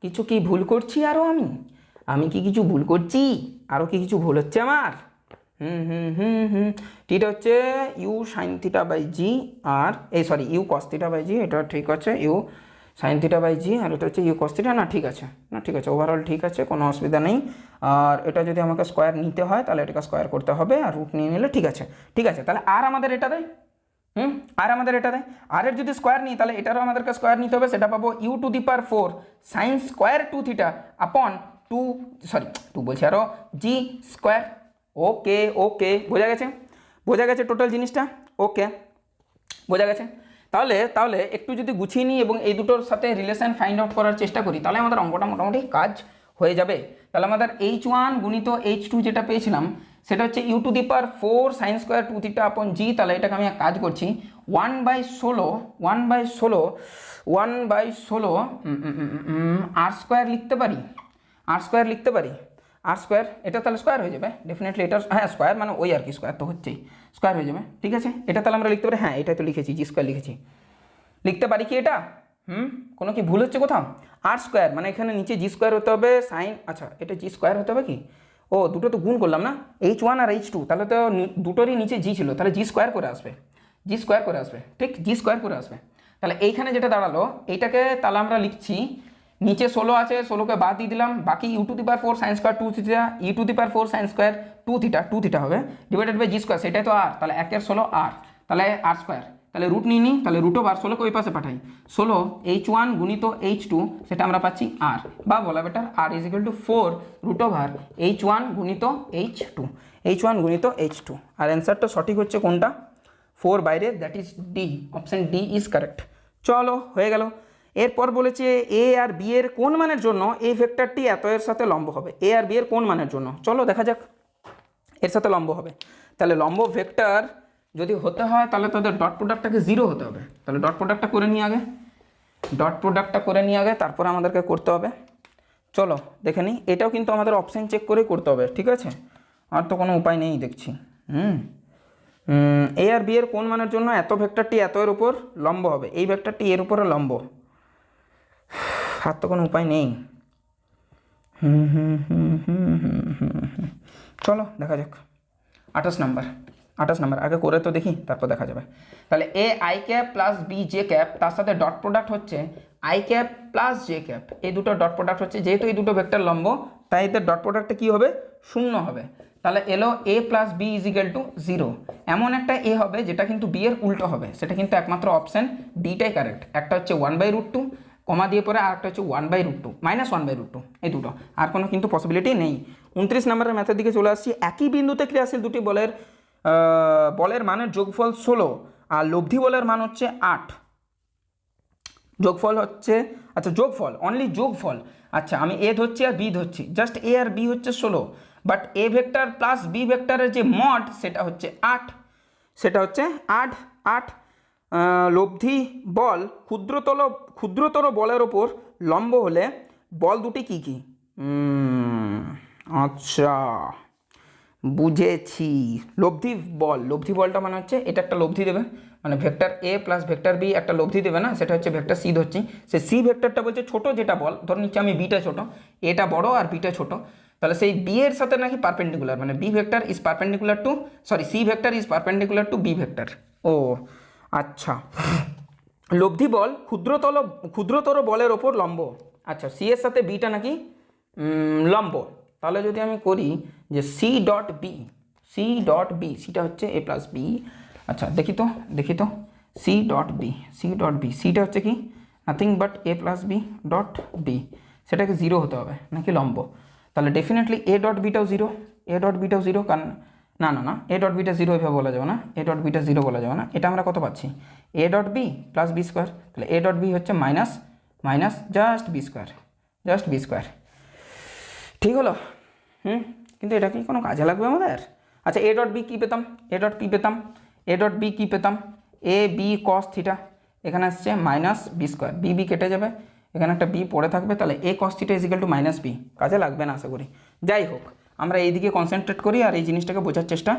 কিছু কি ভুল করছি আরও? আমি কি কিছু ভুল করছি? আরও কি কিছু ভুল হচ্ছে আমার? এটা হচ্ছে U sine theta by G, আর এই sorry U cos theta by G, এটা ঠিক আছে, U sine theta by G, আর এটা হচ্ছে ইউ কস থিটা। না ঠিক আছে, ওভারঅল ঠিক আছে, কোনো অসুবিধা নেই। আর এটা যদি আমাকে স্কোয়ার নিতে হয় তাহলে এটাকে স্কোয়ার করতে হবে, আর রুট নিয়ে নিলে ঠিক আছে। তাহলে আর আমাদের এটা দেয়, আর এর যদি স্কোয়ার নিই তাহলে এটারও আমাদেরকে স্কোয়ার নিতে হবে, সেটা পাবো u to the power 4 sine square 2 theta upon 2 বলছি আরও জি স্কোয়ার। ওকে বোঝা গেছে টোটাল জিনিসটা। ওকে বোঝা গেছে। তাহলে একটু যদি গুছিয়ে নিই এবং এই দুটোর সাথে রিলেশন ফাইন্ড আউট করার চেষ্টা করি, তাহলে আমাদের অঙ্কটা মোটামুটি কাজ হয়ে যাবে। তাহলে আমাদের h1 গুণিত h2 যেটা পেয়েছিলাম সেটা হচ্ছে u to the power 4 sine square 2 theta upon জি। তাহলে এটাকে আমি এক কাজ করছি, 1/16 আর স্কোয়ার লিখতে পারি, আর স্কোয়ার এটা তাহলে স্কোয়ার হয়ে যাবে ডেফিনেটলি, এটা হ্যাঁ স্কোয়ার মানে ওই আর কি, স্কোয়ার তো হচ্ছেই, স্কোয়ার হয়ে যাবে। ঠিক আছে এটা তাহলে আমরা লিখতে পারি, হ্যাঁ এটাই তো লিখেছি, জি স্কোয়ার লিখেছি, লিখতে পারি কি এটা? কোনো কি ভুল হচ্ছে কোথাও? আর স্কোয়ার মানে এখানে নিচে জি স্কোয়ার হতে হবে, সাইন, আচ্ছা এটা জি স্কোয়ার হতে হবে কি? ও দুটো তো গুণ করলাম না, h1 আর h2, তাহলে তো দুটোরই নিচে জি ছিল, তাহলে জি স্কোয়ার করে আসবে, ঠিক জি স্কোয়ার করে আসবে। তাহলে এইখানে যেটা দাঁড়ালো এইটাকে তাহলে আমরা লিখছি, নিচে 16 আছে, 16কে বাদ দিয়ে দিলাম, বাকি u to the power 4 sine square 2 theta, u to the power 4 sine square 2 theta হবে ডিভাইডেড বাই জি স্কোয়ার, সেটাই তো আর, তাহলে 1 16 আর, তাহলে আর স্কোয়ার, তাহলে রুট নিয়ে নিই, তাহলে রুট ওভার 16কে ওই পাশে পাঠাই, 16 h1 গুণিত h2 সেটা আমরা পাচ্ছি আর, বা বলা better r is equal to 4 root over h1 গুণিত h2, আর অ্যান্সারটা সঠিক হচ্ছে কোনটা? 4 বাইরে, that is D, option D is correct. চলো হয়ে গেল। এরপর বলেছে এ আর বি এর কোন মানের জন্য এই ভেক্টরটি এত এর সাথে লম্ব হবে, এ আর বি এর কোন মানের জন্য, চলো দেখা যাক। এর সাথে লম্ব হবে, তাহলে লম্ব ভেক্টর যদি হতে হয় তাহলে তাদের ডট প্রোডাক্টটাকে 0 হতে হবে, তাহলে ডট প্রোডাক্টটা করে নিয়ে আগে, তারপরে আমাদেরকে করতে হবে। চলো দেখে নিই, এটাও কিন্তু আমাদের অপশান চেক করে করতে হবে, ঠিক আছে, আর তো কোনো উপায় নেই দেখছি। এ আর বি এর কোন মানের জন্য এত ভেক্টরটি এত এর উপর লম্ব হবে, এই ভেক্টরটি এর উপরে লম্ব, আর তো কোনো উপায় নেই। চলো দেখা যাক। 28 নাম্বার আগে করে তো দেখি, তারপর দেখা যাবে। তাহলে a I cap plus B J cap, তার সাথে ডট প্রোডাক্ট হচ্ছে I cap plus J cap, এই দুটো ডট প্রোডাক্ট হচ্ছে, যেহেতু এই দুটো ভেক্টর লম্ব তাই এদের ডট প্রোডাক্টটা কী হবে? 0 হবে। তাহলে এলো A plus B is equal to 0, এমন একটা এ হবে যেটা কিন্তু বি এর উল্টো হবে, সেটা কিন্তু একমাত্র অপশান ডিটাই কারেক্ট। একটা হচ্ছে 1/√2 কমা দিয়ে পরে, আর একটা হচ্ছে 1/√2 মাইনাস 1/√2, এই দুটো, আর কোনো কিন্তু পসিবিলিটি নেই। 29 নম্বরের ম্যাথের দিকে চলে আসছি। একই বিন্দুতে ক্রিয়াশীল দুটি বলের মানের যোগফল 16 আর লব্ধি বলের মান হচ্ছে 8। যোগফল হচ্ছে, আচ্ছা যোগফল অনলি যোগফল, আচ্ছা আমি এ ধরছি আর বি ধরছি, জাস্ট এ আর বি হচ্ছে 16, but a vector plus b ভেক্টরের যে মড সেটা হচ্ছে 8, লব্ধি বল ক্ষুদ্রতর বলের ওপর লম্ব হলে বল দুটি কী কী? আচ্ছা বুঝেছি, লব্ধি বলটা মানে হচ্ছে এটা একটা লব্ধি দেবে, মানে ভেক্টর এ প্লাস ভেক্টর বি একটা লব্ধি দেবে না, সেটা হচ্ছে ভেক্টর সি ধরছি, সে সি ভেক্টরটা বলছে ছোটো যেটা বল, ধরে নিচ্ছি আমি বিটা ছোটো, এটা বড় আর বিটা ছোটো, তাহলে সেই বি এর সাথে নাকি পারপেন্ডিকুলার, মানে B vector is perpendicular to, sorry C vector is perpendicular to B vector. ও আচ্ছা, লব্ধি বল ক্ষুদ্রতর বলের ওপর লম্ব। আচ্ছা, সি এর সাথে বিটা নাকি লম্ব। তাহলে যদি আমি করি যে সি ডট বি, সিটা হচ্ছে এ প্লাস বি। আচ্ছা দেখি তো সি ডট বি, সিটা হচ্ছে কি nothing but a plus b dot b, সেটাকে জিরো হতে হবে নাকি লম্ব। তাহলে ডেফিনেটলি এ ডট বিটাও জিরো, কারণ না এ ডট বিটা জিরো এভাবে বলা যাবে না, এ ডট বিটা জিরো বলা যাবে না। এটা আমরা কত পাচ্ছি, a dot b plus B square, তাহলে এ ডট বি হচ্ছে মাইনাস জাস্ট বি স্কোয়ার। ঠিক হলো? কিন্তু এটা কি কোনো কাজে লাগবে আমাদের? আচ্ছা, এ ডট বি কী পেতাম, এ বি কস থিটা, এখানে আসছে মাইনাস বি স্কোয়ার, বি কেটে যাবে, এখানে একটা বি পড়ে থাকবে, তাহলে A cos theta is equal to minus B. কাজে লাগবে না আশা করি। যাই হোক, আমরা এই দিকে কনসেন্ট্রেট করি আর এই জিনিসটাকে বোঝার চেষ্টা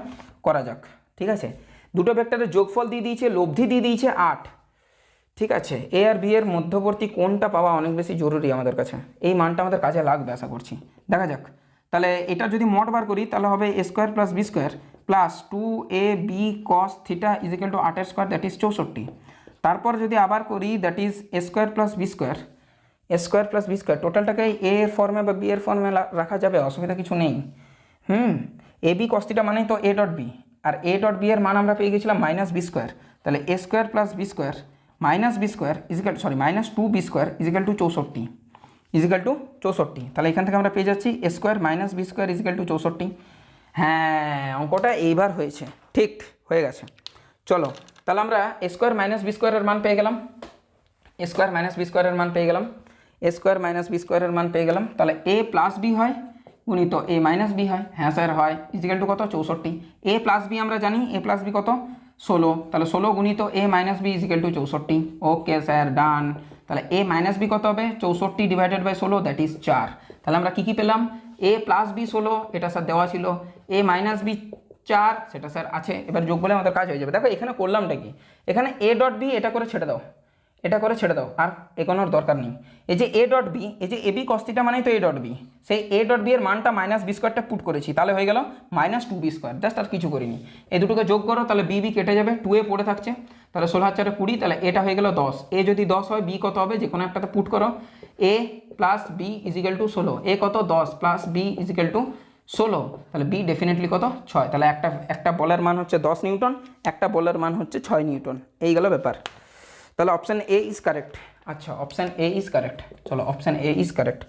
করা যাক। ঠিক আছে, দুটো ভেক্টরের যোগফল দিয়ে দিয়েছে, লব্ধি দিয়ে দিয়েছে 8। ঠিক আছে, এ আর বি এর মধ্যবর্তী কোণটা পাওয়া অনেক বেশি জরুরি আমাদের কাছে, এই মানটা আমাদের কাজে লাগবে আশা করছি। দেখা যাক, তাহলে এটা যদি মড বার করি তাহলে হবে A square plus B square plus 2ab cos theta is equal to 8 square, that is 64। তারপর যদি আবার করি that is A square plus B square, টোটালটাকে এ এর ফর্মে বা বি এর ফর্মে রাখা যাবে, অসুবিধা কিছু নেই। এ বি cos থিটা মানেই তো এ ডট বি, আর এ ডট বি এর মান আমরা পেয়ে গেছিলাম মাইনাস বি স্কোয়ার, তাহলে A square plus B square minus minus 2b square is equal to 64, তাহলে এখান থেকে আমরা পেয়ে যাচ্ছি A square minus B square is equal to 64। হ্যাঁ, অঙ্কটা এইবার হয়েছে, ঠিক হয়ে গেছে। চলো, তাহলে আমরা এ স্কোয়ার মাইনাস বি স্কোয়ারের মান পেয়ে গেলাম, তাহলে এ প্লাস বি হয় গুণিত এ মাইনাস বি হয়, হ্যাঁ স্যার হয়, ইজিক্যাল টু কত 64। এ প্লাস বি আমরা জানি, এ প্লাস বি কত 16, তাহলে 16 গুণিত A minus B is equal to 64। Okay sir, done. তাহলে এ মাইনাস বি কত হবে 64 ডিভাইডেড বাই 16, দ্যাট ইজ 4। তাহলে আমরা কী পেলাম, এ প্লাস বি 16, এটা স্যার দেওয়া ছিল, এ মাইনাস বি 4, সেটা স্যার আছে। এবার যোগ বলে আমাদের কাজ হয়ে যাবে। দেখো এখানে করলামটা কি, এখানে এ ডট বি এটা করে ছেড়ে দাও, আর এগোনোর দরকার নেই। এই যে এ ডট বি, এই যে এ বি cos থিটা মানেই তো এ ডট বি, সেই এ ডট বি এর মানটা মাইনাস বি স্কোয়ারটা পুট করেছি, তাহলে হয়ে গেল মাইনাস 2b স্কোয়ার, জাস্ট আর কিছু করিনি। এই দুটোকে যোগ করো, তাহলে বি কেটে যাবে, 2a পড়ে থাকছে, তাহলে 16 আর 4 20, তাহলে এটা হয়ে গেল 10। এ যদি 10 হয়, বি কত হবে, যে কোনো একটাতে পুট করো, এ প্লাস বি ইজিক্যাল টু 16, এ কত 10 প্লাস বি ইজিক্যাল টু 16, তাহলে বি ডেফিনেটলি কত 6। তাহলে একটা বলের মান হচ্ছে 10 নিউটন, একটা বলের মান হচ্ছে 6 নিউটন, এই গেল ব্যাপার। তাহলে অপশান এ ইজ কারেক্ট। আচ্ছা, অপশান এ ইজ কারেক্ট। চলো, অপশান এ ইজ কারেক্ট।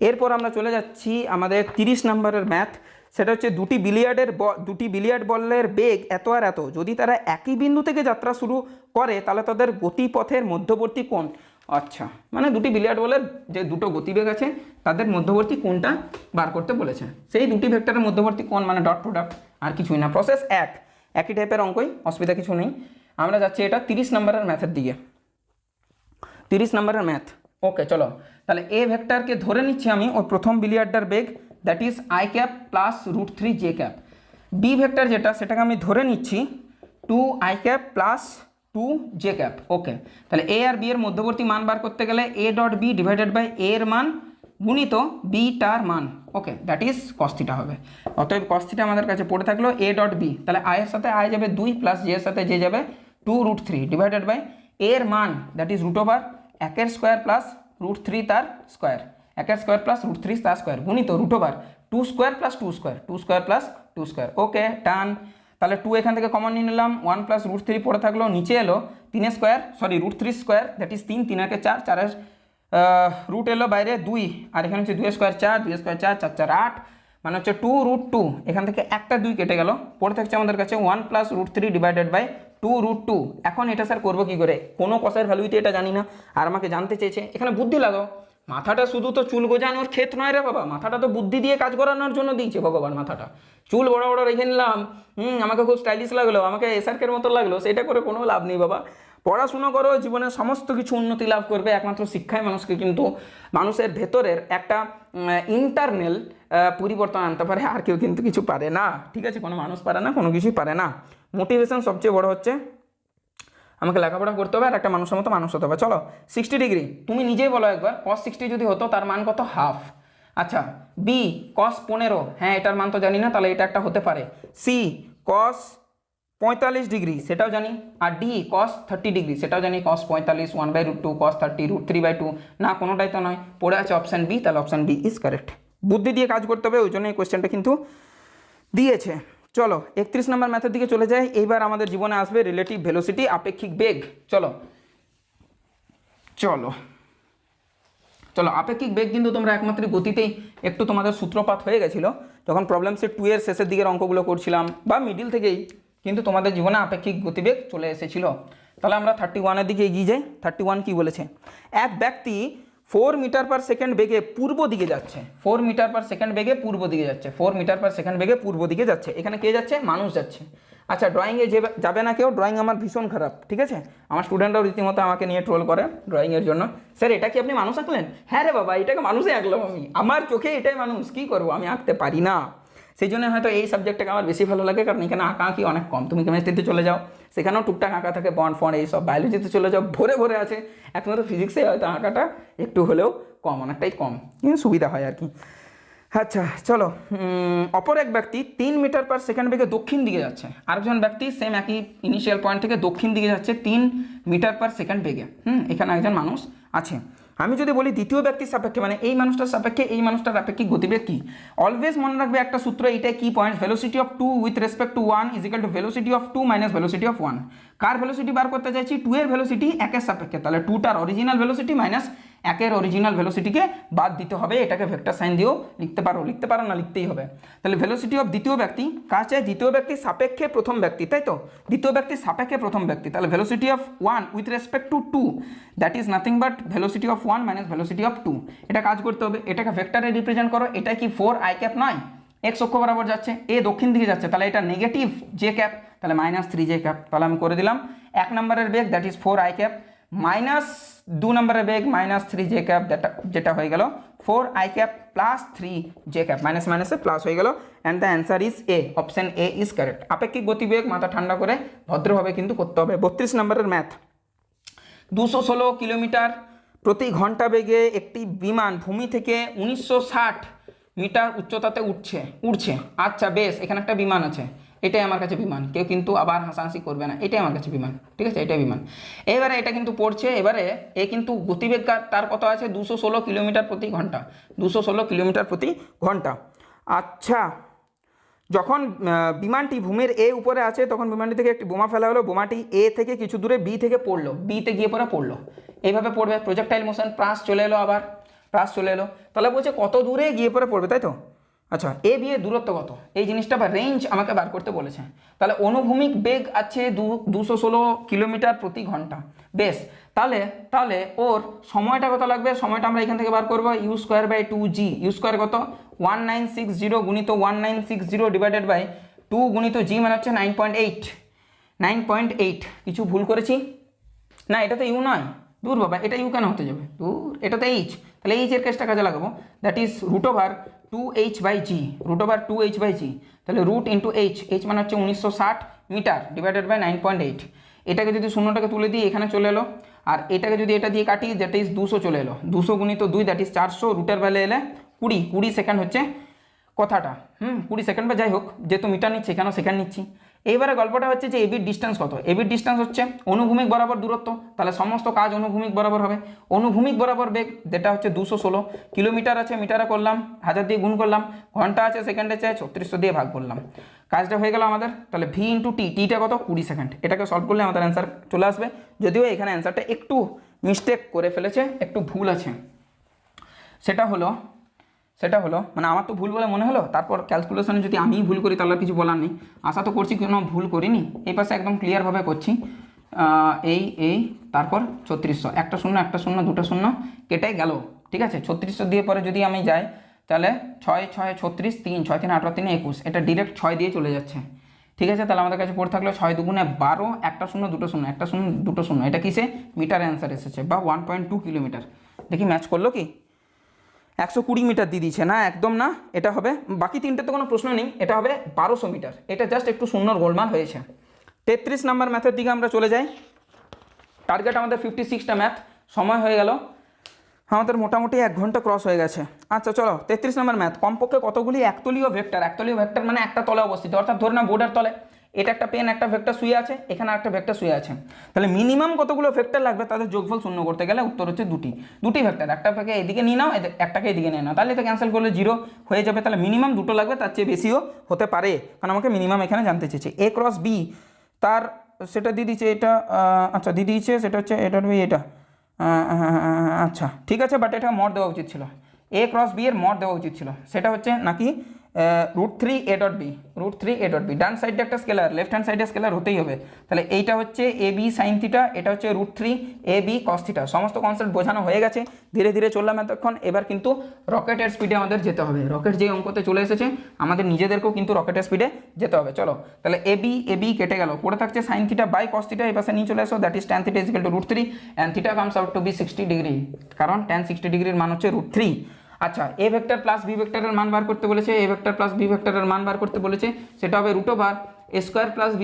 এরপর আমরা চলে যাচ্ছি আমাদের 30 নম্বরের ম্যাথ, সেটা হচ্ছে দুটি বিলিয়ার্ড বলের বেগ এত আর এত, যদি তারা একই বিন্দু থেকে যাত্রা শুরু করে তাহলে তাদের গতিপথের মধ্যবর্তী কোণ। আচ্ছা, মানে দুটি বিলিয়ার্ড বলের যে দুটো গতিবেগ আছে তাদের মধ্যবর্তী কোণটা বার করতে বলেছে, সেই দুটি ভেক্টরের মধ্যবর্তী কোণ মানে ডট প্রোডাক্ট, আর কিছুই না। প্রসেস একই টাইপের অঙ্কই, অসুবিধা কিছু নেই। আমরা যাচ্ছি এটা 30 নম্বরের ম্যাথের দিকে, 30 নম্বরের ম্যাথ। ওকে, চলো, তাহলে এ ভেক্টরকে ধরে নিচ্ছি আমি ওই প্রথম বিলিয়ার্ডার বেগ, that is I cap plus √3 J cap. B vector যেটা, সেটাকে আমি ধরে নিচ্ছি 2i cap plus 2j cap. ওকে, তাহলে এ আর বি এর মধ্যবর্তী মান বার করতে গেলে A dot B divided by A এর মান গুণিত বিটার মান, okay, that is cos theta হবে। অতএব cos থিটা আমাদের কাছে পড়ে থাকলো এ ডট বি, তাহলে আই এর সাথে আই যাবে 2 প্লাস জে এর সাথে জে যাবে 2√3 ডিভাইডেড বাই এর মান, দ্যাট ইজ √ 1 স্কোয়ার প্লাস √3 তার স্কোয়ার, 1 স্কোয়ার প্লাস √3 তার স্কোয়ার গুণিত √ 2 স্কোয়ার প্লাস 2 স্কোয়ার, ওকে, ডান। তাহলে 2 এখান থেকে কমন নিয়ে নিলাম, 1 প্লাস √3 পড়ে থাকলো, নিচে এলো √3 স্কোয়ার, দ্যাট ইজ 3, 3 একে 4, 4 রুট এলো বাইরে 2, আর এখানে হচ্ছে 2 স্কোয়ার 4, 2 স্কোয়ার 4, 4 4 8, মানে হচ্ছে 2√2, এখান থেকে একটা 2 কেটে গেল, পড়ে থাকছে আমাদের কাছে 1 প্লাস √3 ডিভাইডেড বাই 2√2। এখন এটা স্যার করবো কী করে, কোনো কষের ভ্যালুতে এটা জানি না, আর আমাকে জানতে চেয়েছে, এখানে বুদ্ধি লাগাও। মাথাটা শুধু তো চুল গোজানোর ক্ষেত নয় রে বাবা, মাথাটা তো বুদ্ধি দিয়ে কাজ করানোর জন্য দিয়েছে ভগবান মাথাটা। চুল বড় বড় রেখে নিলাম, আমাকে খুব স্টাইলিশ লাগলো, আমাকে এসআরকের মতো লাগলো, সেটা করে কোনো লাভ নেই বাবা। পড়াশুনো করো, জীবনে সমস্ত কিছু উন্নতি লাভ করবে, একমাত্র শিক্ষায় মানুষকে কিন্তু মানুষের ভেতরের একটা ইন্টারনাল পরিবর্তন আনতে পারে, আর কেউ কিন্তু কিছু পারে না। ঠিক আছে, কোনো মানুষ পারে না, কোনো কিছুই পারে না। মোটিভেশন সবচেয়ে বড় হচ্ছে, আমাকে লেখাপড়া করতে হবে আর একটা মানুষের মতো মানুষ হতে হবে। চলো, 60 ডিগ্রি তুমি নিজেই বলো একবার, cos 60 যদি হতো তার মান কত, হাফ। আচ্ছা বি কস 15, হ্যাঁ এটার মান তো জানি না, তাহলে এটা একটা হতে পারে। সি কস 45 ডিগ্রি, সেটাও জানি। আর ডি কস 30 ডিগ্রি, সেটাও জানি। কস 45 1/√2, কস 30 √3/2, না কোনোটাই তো নয়, পড়ে আছে অপশান বি, তাহলে অপশান বি ইজ কারেক্ট। বুদ্ধি দিয়ে কাজ করতে হবে, ওই জন্য এই কোয়েশ্চেনটা কিন্তু দিয়েছে। চলো 31 নম্বর ম্যাথের দিকে চলে যাই। এইবার আমাদের জীবনে আসবে রিলেটিভ ভেলোসিটি, আপেক্ষিক বেগ। চলো চলো চলো আপেক্ষিক বেগ কিন্তু তোমরা একমাত্র গতিতেই একটু তোমাদের সূত্রপাত হয়ে গেছিলো যখন প্রবলেম সেট 2 এর শেষের দিকের অঙ্কগুলো করছিলাম, বা মিডিল থেকেই কিন্তু তোমাদের জীবনে আপেক্ষিক গতিবেগ চলে এসেছিল। তাহলে আমরা 31-এর দিকে এগিয়ে যাই। 31 কি বলেছে? এক ব্যক্তি 4 মিটার পার সেকেন্ড বেগে পূর্ব দিকে যাচ্ছে। 4 মিটার পার সেকেন্ড বেগে পূর্ব দিকে যাচ্ছে। 4 মিটার পার সেকেন্ড বেগে পূর্ব দিকে যাচ্ছে। এখানে কে যাচ্ছে? মানুষ যাচ্ছে। আচ্ছা ড্রয়িংয়ে যাবে না কেউ? ড্রয়িং আমার ভীষণ খারাপ, ঠিক আছে? আমার স্টুডেন্টরাও রীতিমতো আমাকে নিয়ে ট্রোল করে ড্রয়িংয়ের জন্য। স্যার এটা কি আপনি মানুষ আঁকলেন? হ্যাঁ রে বাবা, এটাকে মানুষই আঁকলাম আমি, আমার চোখে এটাই মানুষ, কী করবো, আমি আঁকতে পারি না। সেই জন্য হয়তো এই সাবজেক্টটাকে আমার বেশি ভালো লাগে, কারণ এখানে আঁকা আঁকি অনেক কম। তুমি কেমিস্ট্রিতে চলে যাও, সেখানেও টুকটাক আঁকা থাকে, বন্ড ফন্ড এইসব। বায়োলজিতে চলে যাও, ভরে ভরে আছে। একমাত্র ফিজিক্সে হয়তো আঁকাটা একটু হলেও কম, অনেকটাই কম, কিন্তু সুবিধা হয় আর কি। আচ্ছা চলো, অপর এক ব্যক্তি 3 মিটার পার সেকেন্ড বেগে দক্ষিণ দিকে যাচ্ছে। আরেকজন ব্যক্তি সেম একই ইনিশিয়াল পয়েন্ট থেকে দক্ষিণ দিকে যাচ্ছে 3 মিটার পার সেকেন্ড বেগে। এখানে একজন মানুষ আছে। আমি যদি বলি দ্বিতীয় ব্যক্তির সাপেক্ষে, মানে এই মানুষটার সাপেক্ষে এই মানুষটার আপেক্ষিক গতিবেগ কি? অলওয়েজ মনে রাখবে একটা সূত্র, এইটাই কি point, velocity of 2 with respect to 1 is equal to velocity of 2 minus velocity of 1। কার ভেলোসিটি বার করতে চাইছি? 2 এর ভেলোসিটি 1 এর সাপেক্ষে, তাহলে 2টার অরিজিনাল ভেলোসিটি মাইনাস 1 এর অরিজিনাল ভেলোসিটিকে বাদ দিতে হবে। এটাকে ভেক্টর সাইন দিয়েও লিখতে পারো না, লিখতেই হবে। তাহলে ভেলোসিটি অফ দ্বিতীয় ব্যক্তি কার চাই? দ্বিতীয় ব্যক্তির সাপেক্ষে প্রথম ব্যক্তি, তাই তো? দ্বিতীয় ব্যক্তির সাপেক্ষে প্রথম ব্যক্তি, তাহলে velocity of 1 with respect two 2, that is nothing but velocity of 1 minus velocity of 2। এটা কাজ করতে হবে, এটাকে ভেক্টরে রিপ্রেজেন্ট করো। এটা কি 4 i ক্যাপ নয়? এক্স অক্ষ বরাবর যাচ্ছে, এ দক্ষিণ দিকে যাচ্ছে, তাহলে এটা নেগেটিভ জে ক্যাপ, তাহলে মাইনাস 3 জে ক্যাপ। তাহলে আমি করে দিলাম 1 নম্বরের বেগ, that is 4 i cap, minus 2 নম্বরের বেগ মাইনাস 3 জে ক্যাপ, যেটা হয়ে গেল 4 i cap plus 3 J cap, minus মাইনাসে প্লাস হয়ে গেল। And the answer is a, option A is correct. আপেক্ষিক গতিবেগ মাথা ঠান্ডা করে ভদ্রভাবে কিন্তু করতে হবে। 32 নম্বরের ম্যাথ। 216 কিলোমিটার প্রতি ঘন্টা বেগে একটি বিমান ভূমি থেকে 1960 মিটার উচ্চতাতে উঠছে। আচ্ছা বেশ, এখানে একটা বিমান আছে, এটাই আমার কাছে বিমান, কেউ কিন্তু আবার হাসাহাসি করবে না, এটাই আমার কাছে বিমান, ঠিক আছে? এটাই বিমান। এবারে এটা কিন্তু পড়ছে, এবারে এ কিন্তু গতিবেগ তার কত আছে? 216 কিলোমিটার প্রতি ঘন্টা, 216 কিলোমিটার প্রতি ঘন্টা। আচ্ছা যখন বিমানটি ভূমির এ উপরে আছে, তখন বিমানটি থেকে একটি বোমা ফেলা হলো। বোমাটি এ থেকে কিছু দূরে বি থেকে পড়লো, বিতে গিয়ে পরে পড়লো। এইভাবে পড়বে, প্রজেক্টাইল মোশন, প্লাস চলে এলো, আবার প্লাস চলে এলো। তাহলে বলছে কত দূরে গিয়ে পরে পড়বে, তাই তো? আচ্ছা এ বি এর দূরত্ব কত, এই জিনিসটা বা রেঞ্জ আমাকে বার করতে বলেছে। তাহলে অনুভূমিক বেগ আছে 216 কিলোমিটার প্রতি ঘন্টা। বেশ, তাহলে ওর সময়টা কত লাগবে? সময়টা আমরা এখান থেকে বার করবো, u²/2g। u² কত? 1960 গুণিত 1960 ডিভাইডেড বাই 2 গুণিত g, মানে হচ্ছে 9.8। কিছু ভুল করেছি না? এটা তো ইউ নয়, দূর বাবা, এটা ইউ কেন হতে যাবে? দূর, এটা তো এইচ। তাহলে এইচ এর কেসটা কাজে লাগাবো, দ্যাট ইজ √2h/g, √2h/g। তাহলে রুট ইন্টু এইচ মানে হচ্ছে 1960 মিটার ডিভাইডেড বাই 9.8। এটাকে যদি শূন্যটাকে তুলে দিই এখানে চলে এলো, আর এটাকে যদি এটা দিয়ে কাটি, দ্যাট ইজ 200 চলে এলো। 200 গুণিত 2, দ্যাট ইজ 400। রুটের ভ্যালু এলে 20 সেকেন্ড হচ্ছে কথাটা। 20 সেকেন্ড, বা যাই হোক, যেহেতু মিটার নিচ্ছে কেন সেকেন্ড নিচ্ছি। এইবারে গল্পটা হচ্ছে যে এবির ডিস্টেন্স কত? এবির ডিস্টেন্স হচ্ছে অনুভূমিক বরাবর দূরত্ব, তাহলে সমস্ত কাজ অনুভূমিক বরাবর হবে। অনুভূমিক বরাবর বেগ যেটা হচ্ছে 216 কিলোমিটার আছে, মিটারে করলাম, 1000 দিয়ে গুণ করলাম, ঘন্টা আছে, সেকেন্ডে চাই 3600 দিয়ে ভাগ করলাম, কাজটা হয়ে গেল আমাদের। তাহলে ভি ইন্টু টি, টিটা কত? 20 সেকেন্ড। এটাকে সলভ করলে আমাদের অ্যান্সার চলে আসবে। যদিও এখানে অ্যান্সারটা একটু মিস্টেক করে ফেলেছে, একটু ভুল আছে। সেটা হলো মানে আমার তো ভুল বলে মনে হলো, তারপর ক্যালকুলেশনে যদি আমিই ভুল করি তাহলে কিছু বলার নেই। আশা তো করছি কোনো ভুল করিনি। এই পাশে একদম ক্লিয়ারভাবে করছি, এই তারপর 3600, একটা শূন্য একটা শূন্য দুটো শূন্য কেটে গেল, ঠিক আছে? 3600 দিয়ে পরে যদি আমি যাই, তাহলে 6 6 36, 3 6 3 18 3 21, এটা ডিরেক্ট 6 দিয়ে চলে যাচ্ছে, ঠিক আছে? তাহলে আমাদের কাছে পড়ে থাকলো 6 দুগুণে 12, একটা শূন্য দুটো শূন্য, একটা শূন্য দুটো শূন্য, এটা কিসে? মিটার অ্যান্সার এসেছে, বা 1.2 কিলোমিটার। দেখি ম্যাচ করলো কি? 120 মিটার দিয়ে দিচ্ছে না, একদম না। এটা হবে, বাকি তিনটে তো কোনো প্রশ্ন নেই, এটা হবে 1200 মিটার। এটা জাস্ট একটু শূন্যর গোলমাল হয়েছে। 33 নম্বর ম্যাথের দিকে আমরা চলে যাই। টার্গেট আমাদের 56টা ম্যাথ, সময় হয়ে গেল আমাদের মোটামুটি 1 ঘন্টা ক্রস হয়ে গেছে। আচ্ছা চলো 33 নম্বর ম্যাথ, কমপক্ষে কতগুলি একতলীয় ভেক্টর, একতলীয় ভেক্টর মানে একটা তলে অবস্থিত, অর্থাৎ ধরে না বোর্ডের তলে এটা একটা পেন একটা ভেক্টর শুয়ে আছে, এখানে একটা ভেক্টর শুয়ে আছে, তাহলে মিনিমাম কতগুলো ভেক্টর লাগবে তাদের যোগফল শূন্য করতে গেলে উত্তর হচ্ছে দুটি ভেক্টর, একটাকে এদিকে নিয়ে নাও একটাকে এদিকে নিয়ে নাও, তাহলে তো ক্যান্সেল করলে 0 হয়ে যাবে, তাহলে মিনিমাম দুটো লাগবে, তার চেয়ে বেশিও হতে পারে, কারণ আমাকে মিনিমাম এখানে জানতে চেয়েছে। এ ক্রস বি তার সেটা দিয়ে দিয়েছে এটা, আচ্ছা দিয়ে দিয়েছে সেটা হচ্ছে এটার বি এটা, আচ্ছা ঠিক আছে, বাট এটা মড দেওয়া উচিত ছিল, এ ক্রস বি এর মড দেওয়া উচিত ছিল, সেটা হচ্ছে নাকি √3 a dot B, √3 a dot B, ডান সাইডে একটা স্কেলার লেফট হ্যান্ড সাইডে স্কেলার হতেই হবে, তাহলে এইটা হচ্ছে এ বি সাইন থিটা, এটা হচ্ছে √3 a b কস থিটা, সমস্ত কনসেপ্ট বোঝানো হয়ে গেছে, ধীরে ধীরে চললাম এতক্ষণ, এবার কিন্তু রকেটের স্পিডে আমাদের যেতে হবে, রকেট যে অঙ্কতে চলে এসেছে আমাদের নিজেদেরকেও কিন্তু রকেটের স্পিডে যেতে হবে, চলো তাহলে এ বি কেটে গেল, পড়ে থাকছে sine theta by cos theta, এই পাশে নিয়ে চলে আসো, that is tan theta equal to √3 and theta comes out to be 60 degree, কারণ ট্যান 60 ডিগ্রির মান হচ্ছে √3। আচ্ছা এ ভেক্টর প্লাস বি ভেক্টরের মান বার করতে বলেছে, এ ভেক্টর প্লাস বি ভেক্টরের মান বার করতে বলেছে, সেটা হবে √a² + b²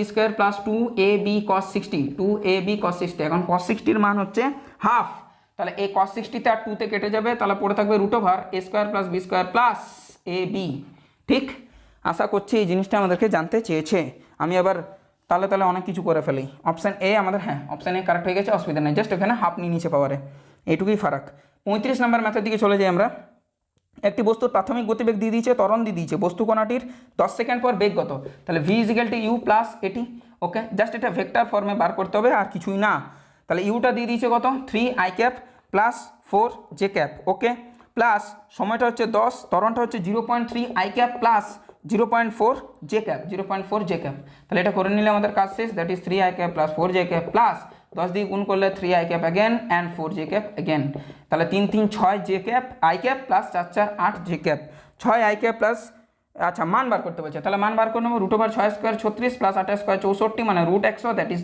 + 2ab cos 60, 2ab cos 60, এখন cos 60 এর মান হচ্ছে হাফ, তাহলে এই cos 60 তে আর 2 তে কেটে যাবে, তাহলে পড়ে থাকবে √a² + b² + ab, ঠিক, আশা করছি এই জিনিসটা আমাদেরকে জানতে চেয়েছে, আমি আবার তাহলে অনেক কিছু করে ফেলি, অপশান এ আমাদের, হ্যাঁ অপশান এ কারেক্ট হয়ে গেছে, অসুবিধা নেই, জাস্ট এখানে হাফ নিয়ে নিচে পাওয়ারে, এইটুকুই ফারাক। 35 নম্বর ম্যাথের দিকে চলে যাই আমরা, একটি বস্তুর প্রাথমিক গতিবেগ দিয়ে দিয়েছে, ত্বরণ দিয়ে দিয়েছে, বস্তু কণাটির 10 সেকেন্ড পর বেগ কত, তাহলে v = u + এটি, ওকে জাস্ট এটা ভেক্টর ফর্মে বার করতে হবে আর কিছুই না, তাহলে ইউটা দিয়ে দিয়েছে কত 3i + 4j, ওকে প্লাস সময়টা হচ্ছে 10, ত্বরণটা হচ্ছে 0.3i + 0.4j, 0.4j, তাহলে এটা করে নিলে আমাদের কাজ শেষ, that is 3i + 4j plus 10 দিয়ে গুণ করলে 3i again and 4j again, তাহলে 3 3 6j i plus 4 4 8j, 6i plus, আচ্ছা মান বার করতে বলছে, তাহলে মান বার করে নেবো, √6² 36 প্লাস 8² 64 মানে √100, দ্যাট ইজ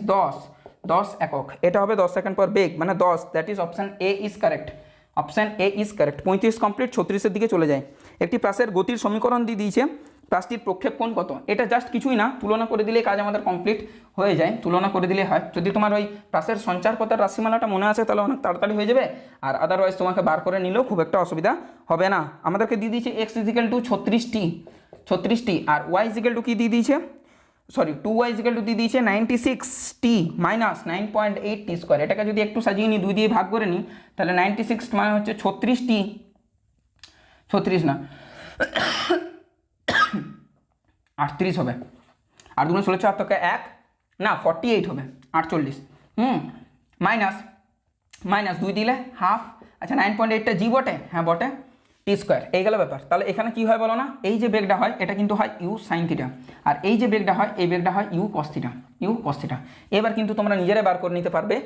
10 একক, এটা হবে 10 সেকেন্ড পর বেগ মানে 10, that is option A is correct, option A is correct. 35 complete, 36 এর দিকে চলে যায়, একটি প্রাসের গতির সমীকরণ দিয়ে দিয়েছে, প্রাসটির প্রক্ষেপণ কত, এটা জাস্ট কিছুই না, তুলনা করে দিলে কাজ আমাদের কমপ্লিট হয়ে যায়, তুলনা করে দিলে হয়, যদি তোমার ওই প্রাসের সঞ্চারপথের রাশিমালাটা মনে আছে তাহলে অনেক তাড়াতাড়ি হয়ে যাবে, আর আদারওয়াইজ তোমাকে বার করে নিলেও খুব একটা অসুবিধা হবে না। আমাদেরকে দিয়ে দিয়েছে x = 36t, আর y = কি দিয়ে দিয়েছে, সরি 2y = দিয়ে দিয়েছে 96t - 9.8t², এটাকে যদি একটু সাজিয়ে নিই 2 দিয়ে ভাগ করে নিই, তাহলে 96 মানে হচ্ছে 36t, 36 না 38 হবে, আর 2 16 4 থেকে 1 না 48 হবে, 48 মাইনাস 2 দিলে হাফ, আচ্ছা 9.8টা জি বটে, হ্যাঁ বটে, t², এই গেল ব্যাপার, তাহলে এখানে কি হয় বলো না, এই যে বেগটা হয় এটা কিন্তু হয় u sin থিটা, আর এই যে বেগটা হয় এই বেগটা হয় u cos থিটা, এবার কিন্তু তোমরা নিজেরাই বার করে নিতে পারবে,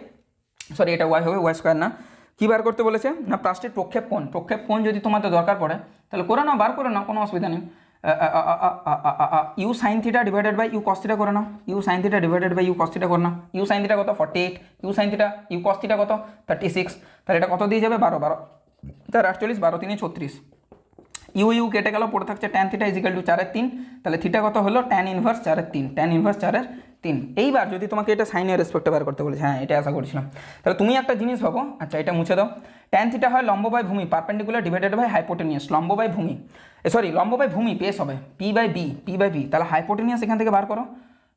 সরি এটা y হবে, y² না, কি বার করতে বলেছে না প্রাসটির প্রক্ষেপণ যদি তোমাদের দরকার পড়ে তাহলে করে নাও, বার করে নাও, কোনো অসুবিধা নেই, u sin theta divided by u cos theta করে নাও, u sin theta divided by u cos theta করে নাও, u sin থিটা কত 48, u sin theta u cos theta কত 36, তাহলে এটা কত দিয়ে যাবে 12 তার 48, 12 3 36, ইউ কেটে গেল, পড়ে থাকছে tan থিটা = 4/3, তাহলে থিটা কত হলো tan ইনভার্স 4/3, tan ইনভার্স 4/3। এইবার যদি তোমাকে এটা সাইনের রেসপেক্টে বার করতে বলেছে, হ্যাঁ এটা আশা করছিলাম, তাহলে তুমি একটা জিনিস ভাবো, আচ্ছা এটা মুছে দাও, tan থিটা হয় লম্ব বাই ভূমি পারপেন্ডিকুলার ডিভাইডেড বাই হাইপোটেনিয়াস, লম্ব বাই ভূমি পেস হবে p/b, তাহলে হাইপোটেনিয়াস এখান থেকে বার করো,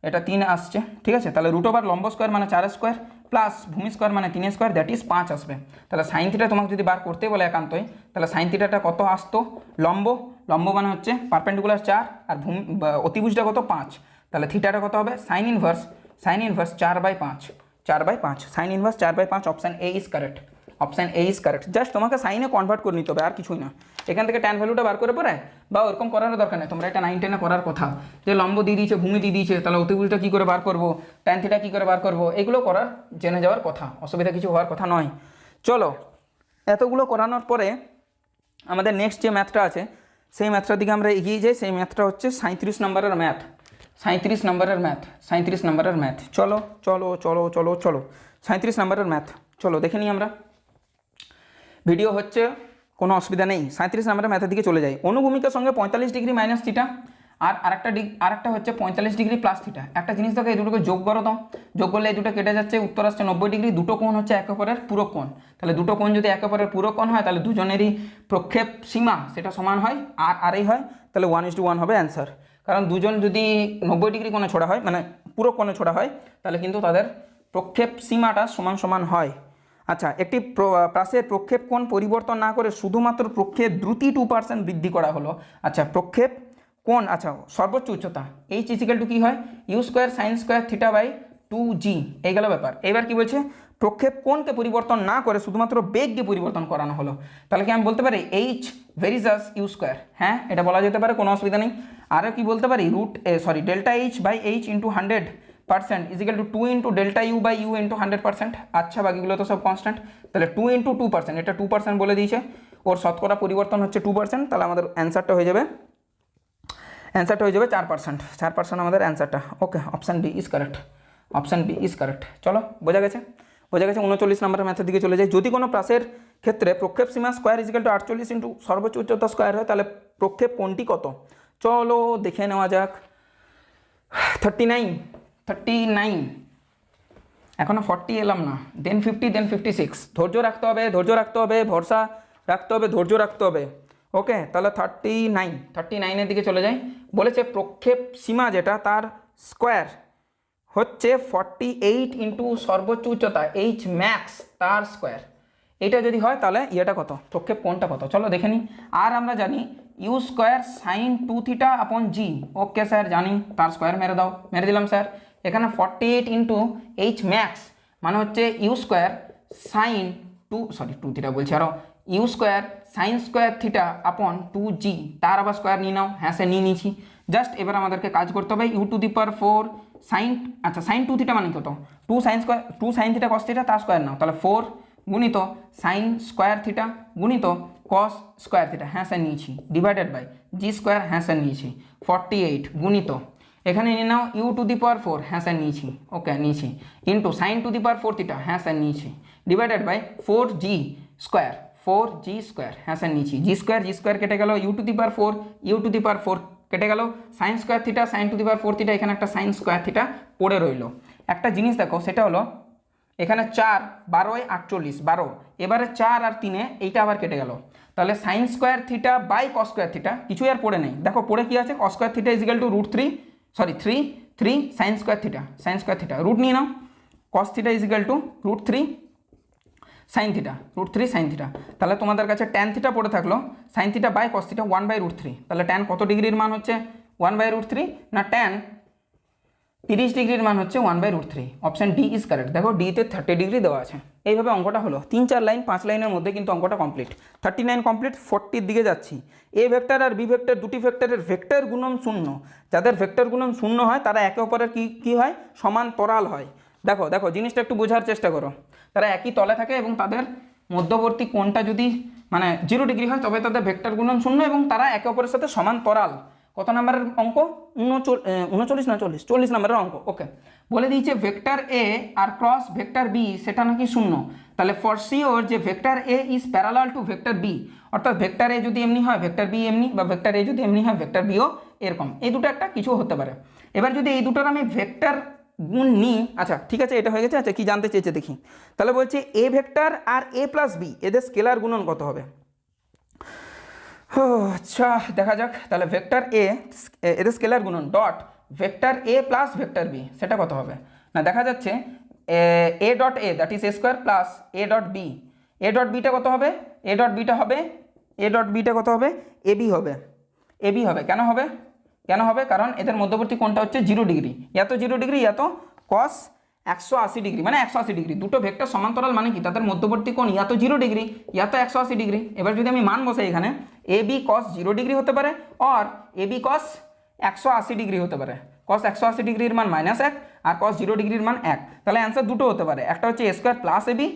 এটা 3 আসছে, ঠিক আছে, তাহলে √, লম্ব স্কোয়ার মানে 4² প্লাস ভূমি স্কোয়ার মানে 3² দ্যাট ইজ 5 আসবে, তাহলে সাইন থিটা তোমাকে যদি বার করতে বলে একান্তই, তাহলে সাইন থিটাটা কত আসতো, লম্ব মানে হচ্ছে পারপেন্ডিকুলার 4 আর ভূমি অতিভুজটা কত 5, তাহলে থিটাটা কত হবে sign inverse 4/5, sign inverse 4/5, option A is correct, option A is correct, just তোমাকে সাইনে কনভার্ট করে নিতে হবে আর কিছুই না, এখান থেকে ট্যান ভ্যালুটা বার করে পরে বা ওরকম করার দরকার নেই, তোমরা এটা 9 10 করার কথা, যে লম্ব দিয়ে দিয়েছে ভূমি দিয়ে দিয়েছে, তাহলে অতিভুজটা কী করে বার করবো, ট্যান থিটা কী করে বার করবো, এগুলো করার জেনে যাওয়ার কথা, অসুবিধা কিছু হওয়ার কথা নয়। চলো এতগুলো করানোর পরে আমাদের নেক্সট যে ম্যাথটা আছে সেই ম্যাথটার দিকে আমরা এগিয়ে যাই, সেই ম্যাথটা হচ্ছে 37 নম্বরের ম্যাথ, 37 নম্বরের ম্যাথ, চলো 37 নম্বরের ম্যাথ, চলো দেখে নিই আমরা, ভিডিও হচ্ছে কোনো অসুবিধা নেই। 37 নম্বরের ম্যাথের দিকে চলে যাই। অনুভূমিকার সঙ্গে 45 ডিগ্রি মাইনাস থিটা আর আরেকটা হচ্ছে 45 ডিগ্রি প্লাস থিটা। একটা জিনিস দেখো, এই দুটোকে যোগ করো তো, যোগ করলে এই দুটো কেটে যাচ্ছে, উত্তর আসছে 90 ডিগ্রি। দুটো কোণ হচ্ছে একে অপরের পূরক কোণ, তাহলে দুটো কোণ যদি একে অপরের পূরক কোণ হয় তাহলে দুজনেরই প্রক্ষেপ সীমা সেটা সমান হয়, আর এই হয়, তাহলে 1:1 হবে অ্যান্সার। কারণ দুজন যদি 90 ডিগ্রি কোণে ছোড়া হয়, মানে পূরক কোণে ছোড়া হয়, তাহলে কিন্তু তাদের প্রক্ষেপ সীমাটা সমান সমান হয়। আচ্ছা, একটি প্রাসের প্রক্ষেপ কোণ পরিবর্তন না করে শুধুমাত্র প্রক্ষেপ দ্রুতি 2% বৃদ্ধি করা হলো। আচ্ছা, প্রক্ষেপ কোণ, আচ্ছা সর্বোচ্চ উচ্চতা এইচ ইজিক্যাল টু কী হয়, you square sine square theta by 2g, এই গেল ব্যাপার। এবার কি বলছে, প্রক্ষেপ কোণকে পরিবর্তন না করে শুধুমাত্র বেগকে পরিবর্তন করানো হলো, তাহলে কি আমি বলতে পারি এইচ ভেরিজাস ইউ স্কোয়ার? হ্যাঁ, এটা বলা যেতে পারে, কোনো অসুবিধা নেই। আরও কি বলতে পারি, delta h by h into 100% is equal to 2 into delta u by u into 100%। আচ্ছা, বাকিগুলো তো সব কনস্ট্যান্ট, তাহলে 2 ইন্টু 2%, এটা 2% বলে দিয়েছে, ওর শতকরা পরিবর্তন হচ্ছে 2%, তাহলে আমাদের অ্যান্সারটা হয়ে যাবে 4%, আমাদের অ্যান্সারটা। Okay, option D is correct, option B is correct. চলো, বোঝা গেছে। 39 নম্বরের ম্যাথের দিকে চলে যাই। যদি কোনো প্রাসের ক্ষেত্রে প্রক্ষেপ সীমা স্কোয়ার ইজিক্যাল টু 48 ইন্টু সর্বোচ্চ উচ্চতা স্কোয়ার হয়, তাহলে প্রক্ষেপ কোণটি কত? চলো দেখে নেওয়া যাক। 39, এখনো 40 এলাম না, দেন 50, দেন 56। ধৈর্য রাখতে হবে, ভরসা রাখতে হবে, ধৈর্য রাখতে হবে। ওকে, তাহলে 39-এর দিকে চলে যাই। বলেছে প্রক্ষেপ সীমা যেটা তার স্কোয়ার হচ্ছে 48 ইন্টু সর্বোচ্চ উচ্চতা এইচ ম্যাক্স তার স্কোয়ার। এটা যদি হয় তাহলে ইয়েটা কত, প্রক্ষেপ কোণটা কত? চলো দেখে নিই। আর আমরা জানি you square sine 2 theta upon G. Okay sir, জানি, তার স্কোয়ার মেরে দিলাম স্যার। এখানে 48 ইন্টু এইচ ম্যাক্স মানে হচ্ছে ইউ স্কোয়ার সাইন 2 থিটা বলছি, আরও u square sine square theta upon 2g, তার আবার স্কোয়ার নিয়ে নাও। হ্যাঁ স্যার, নিয়ে নিয়েছি। জাস্ট এবার আমাদেরকে কাজ করতে হবে, you to the power 4 sine, আচ্ছা সাইন 2 থিটা মানে কত, 2 সাইন থিটা কস থিটা, তার স্কোয়ার নাও, তাহলে 4 গুণিত সাইন স্কোয়ার থিটা গুণিত কস স্কোয়ার থিটা, হ্যাঁ স্যার নিয়েছি, ডিভাইডেড বাই জি স্কোয়ার, হ্যাঁ স্যার নিয়েছি, 48 গুণিত এখানে নিয়ে now you to the power 4, হ্যাঁ স্যার নিয়েছি, ওকে নিয়েছি, into sign two the power 4 theta, হ্যাঁ স্যার নিয়েছি, ডিভাইডেড বাই 4g স্কোয়ার, হ্যাঁ স্যার নিয়েছি, জি স্কোয়ার কেটে গেল, ইউ টু দি পাওয়ার 4 কেটে গেল, sign square theta sine two the power 4 theta, এখানে একটা সাইন স্কোয়ার থিটা পড়ে রইল। একটা জিনিস দেখো, সেটা হলো এখানে 4 12 48 12, এবারে 4 আর 3 এইটা আবার কেটে গেল, তাহলে sine square theta by cos square theta, কিছুই আর পড়ে নেই। দেখো পড়ে কি আছে, cos square theta is equal to √3 sine square theta, root নিয়ে নাও, cos theta is equal to √3 sine theta, তাহলে তোমাদের কাছে ট্যান থিটা পড়ে থাকলো, sine theta by cos theta 1/√3, তাহলে ট্যান কত ডিগ্রির মান হচ্ছে 1/√3, না ট্যান 30 ডিগ্রির মান হচ্ছে 1/√3। Option D is correct. দেখো ডিতে 30 ডিগ্রি দেওয়া আছে। এইভাবে অঙ্কটা হলো 3-4 লাইন 5 লাইনের মধ্যে কিন্তু অঙ্কটা কমপ্লিট। 39 কমপ্লিট, 40-র দিকে যাচ্ছি। এ ভেক্টর আর বি ভেক্টর দুটি ভেক্টরের ভেক্টর গুণন শূন্য, যাদের ভেক্টর গুণন শূন্য হয় তারা একে অপরের কি হয়, সমান্তরাল হয়। দেখো জিনিসটা একটু বোঝার চেষ্টা করো। তারা একই তলে থাকে এবং তাদের মধ্যবর্তী কোণটা যদি মানে 0 ডিগ্রি হয় তবে তাদের ভেক্টর গুণন শূন্য এবং তারা একে অপরের সাথে সমান্তরাল। কত নম্বরের অঙ্ক, 40 নম্বরের অঙ্ক। ওকে, বলে দিয়েছে ভেক্টর এ আর ক্রস ভেক্টর বি সেটা নাকি শূন্য, তাহলে ফর শিওর যে vector A is parallel to vector b, অর্থাৎ ভেক্টর এ যদি এমনি হয় ভেক্টর বি এমনি, বা ভেক্টর এ যদি এমনি হয় ভেক্টর বিও এরকম, এই দুটো একটা কিছু হতে পারে। এবার যদি এই দুটোর আমি ভেক্টর গুণ নিই, আচ্ছা ঠিক আছে, এটা হয়ে গেছে। আচ্ছা কি জানতে চেয়েছে দেখি, তাহলে বলছে এ ভেক্টর আর এ প্লাস বি এদের স্কেলার গুণন কত হবে। আচ্ছা দেখা যাক, তাহলে ভেক্টর এ এদের স্কেলার গুণন ডট ভেক্টর এ প্লাস ভেক্টর বি সেটা কত হবে না, দেখা যাচ্ছে a dot a that is A square plus a dot b, a dot বিটা কত হবে, এ ডট বিটা কত হবে, এ বি হবে। কেন হবে কারণ এদের মধ্যবর্তী কোণটা হচ্ছে 0 ডিগ্রি, এত 0 ডিগ্রি এত কস 180 ডিগ্রি, মানে 180 ডিগ্রি। দুটো ভেক্টর সমান্তরাল মানে কি, তাদের মধ্যবর্তী কোণ এত 0 ডিগ্রি এত 180 ডিগ্রি। এবার যদি আমি মান বসাই এখানে, এ বি কস 0 ডিগ্রি হতে পারে আর এ বি কস 180 ডিগ্রি হতে পারে। কস 180 ডিগ্রির মান -1 আর কস 0 ডিগ্রির মান 1, তাহলে অ্যান্সার দুটো হতে পারে, একটা হচ্ছে এ স্কোয়ার প্লাস এবি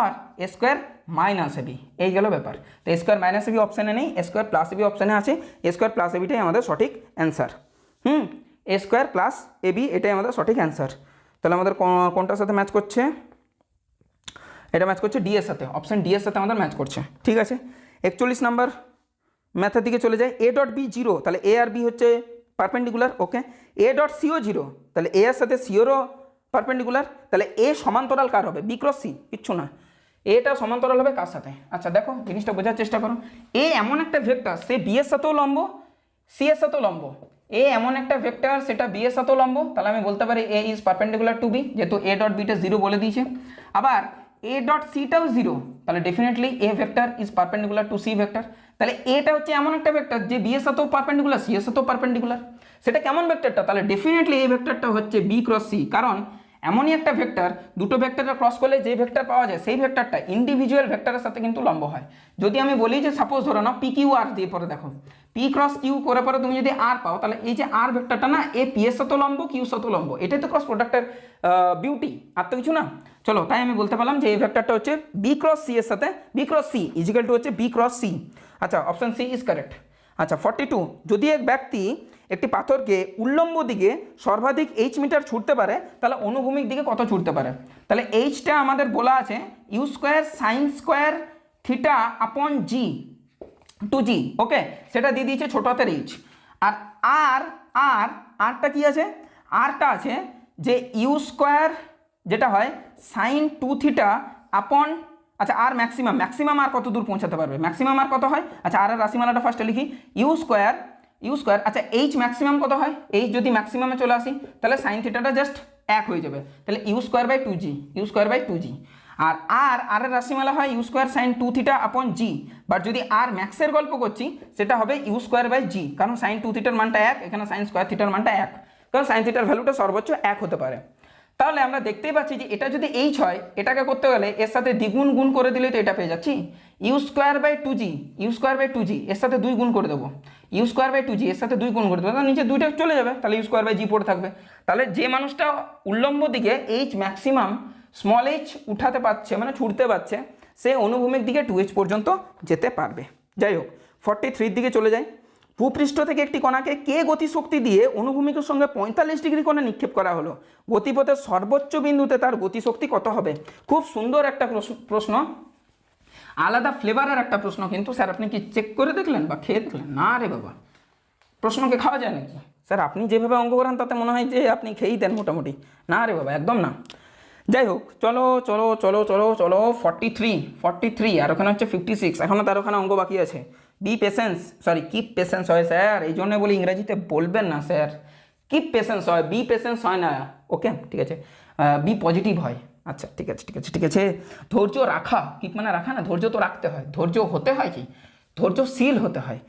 আর এ স্কোয়ার মাইনাস এবি, এই গেল ব্যাপার। তো এ স্কোয়ার মাইনাস এবি অপশানে নেই, এ স্কোয়ার প্লাস এবি অপশানে আছে, এ স্কোয়ার প্লাস এবিটাই আমাদের সঠিক অ্যান্সার। এ স্কোয়ার প্লাস এবি এটাই আমাদের সঠিক অ্যান্সার। তাহলে আমাদের কোনটার সাথে ম্যাচ করছে, এটা ম্যাচ করছে ডি এর সাথে, অপশান ডি এর সাথে আমাদের ম্যাচ করছে। ঠিক আছে, 41 নাম্বার ম্যাথের দিকে চলে যায়। এ ডট বি 0, তাহলে এ আর বি হচ্ছে পারপেন্ডিকুলার, ওকে। এ ডট সিও জিরো, তাহলে এ এর সাথে সিওরও পারপেন্ডিকুলার, তাহলে এ সমান্তরাল কার হবে? বি ক্রস সি, কিচ্ছু না, এটা সমান্তরাল হবে কার সাথে? আচ্ছা দেখো জিনিসটা বোঝার চেষ্টা করো। এ এমন একটা ভেক্টর, সে বি এর সাথেও লম্ব, সি এর সাথেও লম্ব। এ এমন একটা ভেক্টর, সেটা বি এর সাথেও লম্ব, তাহলে আমি বলতে পারি a is perpendicular to b, যেহেতু এ ডট বিটা জিরো বলে দিয়েছে। আবার এ ডট সিটাও জিরো, তাহলে definitely a vector is perpendicular to c vector. তাহলে এটা হচ্ছে এমন একটা ভেক্টর যে বি এর সাথেও পারপেন্ডিকুলার, সি এর সাথেও পারপেন্ডিকুলার। সেটা কেমন ভেক্টরটা? তাহলে ডেফিনেটলি এই ভেক্টরটা হচ্ছে বি ক্রস সি, কারণ এমনই একটা ভেক্টর, দুটো ভেক্টরের ক্রস করলে যে ভেক্টর পাওয়া যায় সেই ভেক্টরটা ইন্ডিভিজুয়াল ভেক্টরের সাথে কিন্তু লম্ব হয়। যদি আমি বলি যে সাপোজ ধরো না পি কিউ আর দিয়ে, পরে দেখো পি ক্রস কিউ করে পরে তুমি যদি আর পাও, তাহলে এই যে আর ভেক্টরটা না, এ পি এর সাথে লম্ব, কিউ সাথে লম্ব, এটাই তো ক্রস প্রোডাক্টের বিউটি, আর তো কিছু না। চলো তাই আমি বলতে পারলাম যে এই ভেক্টরটা হচ্ছে বি ক্রস সি এর সাথে, b cross c is equal to হচ্ছে বি ক্রস সি। আচ্ছা অপশন সি ইজ কারেক্ট। আচ্ছা 42, যদি এক ব্যক্তি একটি পাথরকে উল্লম্ব দিকে সর্বাধিক এইচ মিটার ছুটতে পারে, তাহলে অনুভূমিক দিকে কত ছুটতে পারে? তাহলে এইচটা আমাদের বলা আছে u square sine square theta upon g two জি, ওকে, সেটা দিয়ে দিয়েছে ছোট হাতের এইচ। আর আর আর আরটা কি আছে? আরটা আছে যে ইউ স্কোয়ার, যেটা হয় সাইন টু থিটা আপন, আচ্ছা আর ম্যাক্সিমাম, ম্যাক্সিমাম আর কত দূর পৌঁছাতে পারবে? ম্যাক্সিমাম আর কত হয়? আচ্ছা আর রাশিমালাটা ফার্স্টে লিখি, ইউ স্কোয়ার, আচ্ছা এইচ ম্যাক্সিমাম কত হয়? এইচ যদি ম্যাক্সিমামে চলে আসি, তাহলে সাইন থিটাটা জাস্ট এক হয়ে যাবে, তাহলে U square by two G, U square by two G. আর আর এর রাশিমালা হয় you square sine two theta upon G, but যদি আর ম্যাক্সের গল্প করছি সেটা হবে ইউ স্কোয়ার বাই জি, কারণ সাইন টু থিটার মানটা এক, এখানে সাইন স্কোয়ার থিটার মানটা এক, কারণ সাইন থিটার ভ্যালুটা সর্বোচ্চ এক হতে পারে। তাহলে আমরা দেখতেই পাচ্ছি যে এটা যদি এইচ হয়, এটাকে করতে গেলে এর সাথে দ্বিগুণ গুণ করে দিলেই তো এটা পেয়ে যাচ্ছি, U square by two G, U square by two G, এর সাথে দুই গুণ করে দেবো, U square by two G এর সাথে দুই গুণ করে দেবো, তাহলে নিচে দুইটা চলে যাবে, তাহলে ইউ স্কোয়ার বাই জি পড়ে থাকবে। তাহলে যে মানুষটা উল্লম্ব দিকে এইচ ম্যাক্সিমাম স্মল এইচ উঠাতে পারছে, মানে ছুটতে পারছে, সে অনুভূমিক দিকে টু এইচ পর্যন্ত যেতে পারবে। যাই হোক 43 দিকে চলে যায়। ভূপৃষ্ঠ থেকে একটি কণাকে কে গতিশক্তি দিয়ে অনুভূমিকের সঙ্গে 45 ডিগ্রি কোণে নিক্ষেপ করা হলো, গতিপথের সর্বোচ্চ বিন্দুতে তার গতিশক্তি কত হবে? খুব সুন্দর একটা প্রশ্ন, আলাদা ফ্লেভারের একটা প্রশ্ন, কিন্তু স্যার আপনি কি চেক করে দেখলেন বা খেয়ে দেখলেন? না রে বাবা, প্রশ্নকে খাওয়া যায় নাকি স্যার? আপনি যেভাবে অঙ্ক করান তাতে মনে হয় যে আপনি খেয়েই দেন মোটামুটি। না রে বাবা, একদম না। যাই হোক চলো চলো চলো চলো চলো 43 আর ওখানে হচ্ছে 56, এখনও তার ওখানে অঙ্ক বাকি আছে। Be patience, sorry keep patience হয় স্যার, এই জন্য বলি ইংরেজিতে বলবেন না স্যার, কিপ পেশেন্স হয়, বি পেশেন্স হয় না, ওকে ঠিক আছে, বি পজিটিভ হয়। আচ্ছা ঠিক আছে ঠিক আছে ঠিক আছে, ধৈর্য রাখা, কিপ মানে রাখা না, ধৈর্য তো রাখতে হয়, ধৈর্য হতে হয়, কি ধৈর্যশীল হতে হয়।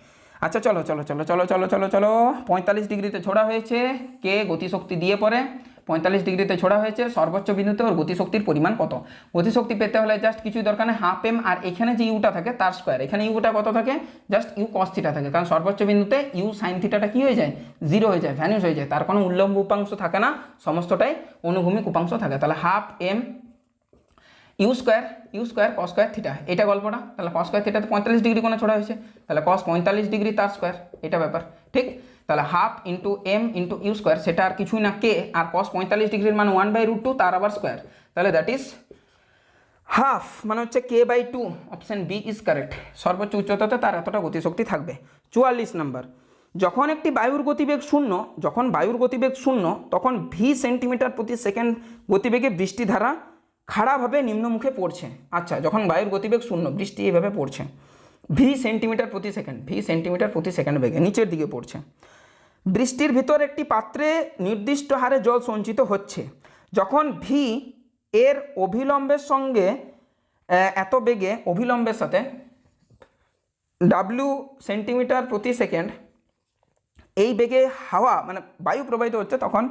আচ্ছা চলো চলো চলো চলো চলো চলো চলো 45 ডিগ্রিতে ছোড়া হয়েছে, কে গতিশক্তি দিয়ে পরে 45 ডিগ্রিতে ছোড়া হয়েছে, সর্বোচ্চ বিন্দুতে ওর গতিশক্তির পরিমাণ কত? গতিশক্তি পেতে হলে জাস্ট কিছুই দরকার নেই, হাফ এম, আর এখানে যে ইউটা থাকে তার স্কোয়ার, এখানে ইউটা কত থাকে? জাস্ট ইউ কস থিটা থাকে, কারণ সর্বোচ্চ বিন্দুতে ইউ সাইন থিটাটা কি হয়ে যায়? জিরো হয়ে যায়, ভ্যানিশ হয়ে যায়, তার কোনো উল্লম্ব উপাংশ থাকে না, সমস্তটাই অনুভূমিক উপাংশ থাকে। তাহলে half m u square cos square theta, এটা গল্পটা। তাহলে কস স্কোয়ার থিটাতে 45 ডিগ্রি কোণে ছোড়া হয়েছে, তাহলে কস 45 ডিগ্রি তার স্কোয়ার, এটা ব্যাপার ঠিক। তাহলে half into m into u square, সেটা আর কিছুই না কে, আর কস 45 ডিগ্রির মান 1/√2, তার আবার স্কোয়ার, তাহলে দ্যাট ইজ হাফ, মানে হচ্ছে K by two. Option B is correct, সর্বোচ্চ উচ্চতাতে তার এতটা গতিশক্তি থাকবে। 44 নম্বর, যখন বায়ুর গতিবেগ শূন্য, তখন ভি সেন্টিমিটার প্রতি সেকেন্ড গতিবেগে বৃষ্টিধারা খাড়াভাবে নিম্নমুখে পড়ছে। আচ্ছা যখন বায়ুর গতিবেগ শূন্য, বৃষ্টি এইভাবে পড়ছে, ভি সেন্টিমিটার প্রতি সেকেন্ড বেগে নিচের দিকে পড়ছে। বৃষ্টির ভিতর একটি পাত্রে নির্দিষ্ট হারে জল সঞ্চিত হচ্ছে, যখন ভি এর অভিলম্বের সঙ্গে এত বেগে, অভিলম্বের সাথে ডাব্লিউ সেন্টিমিটার প্রতি সেকেন্ড এই বেগে হাওয়া মানে বায়ু প্রবাহিত হচ্ছে, তখন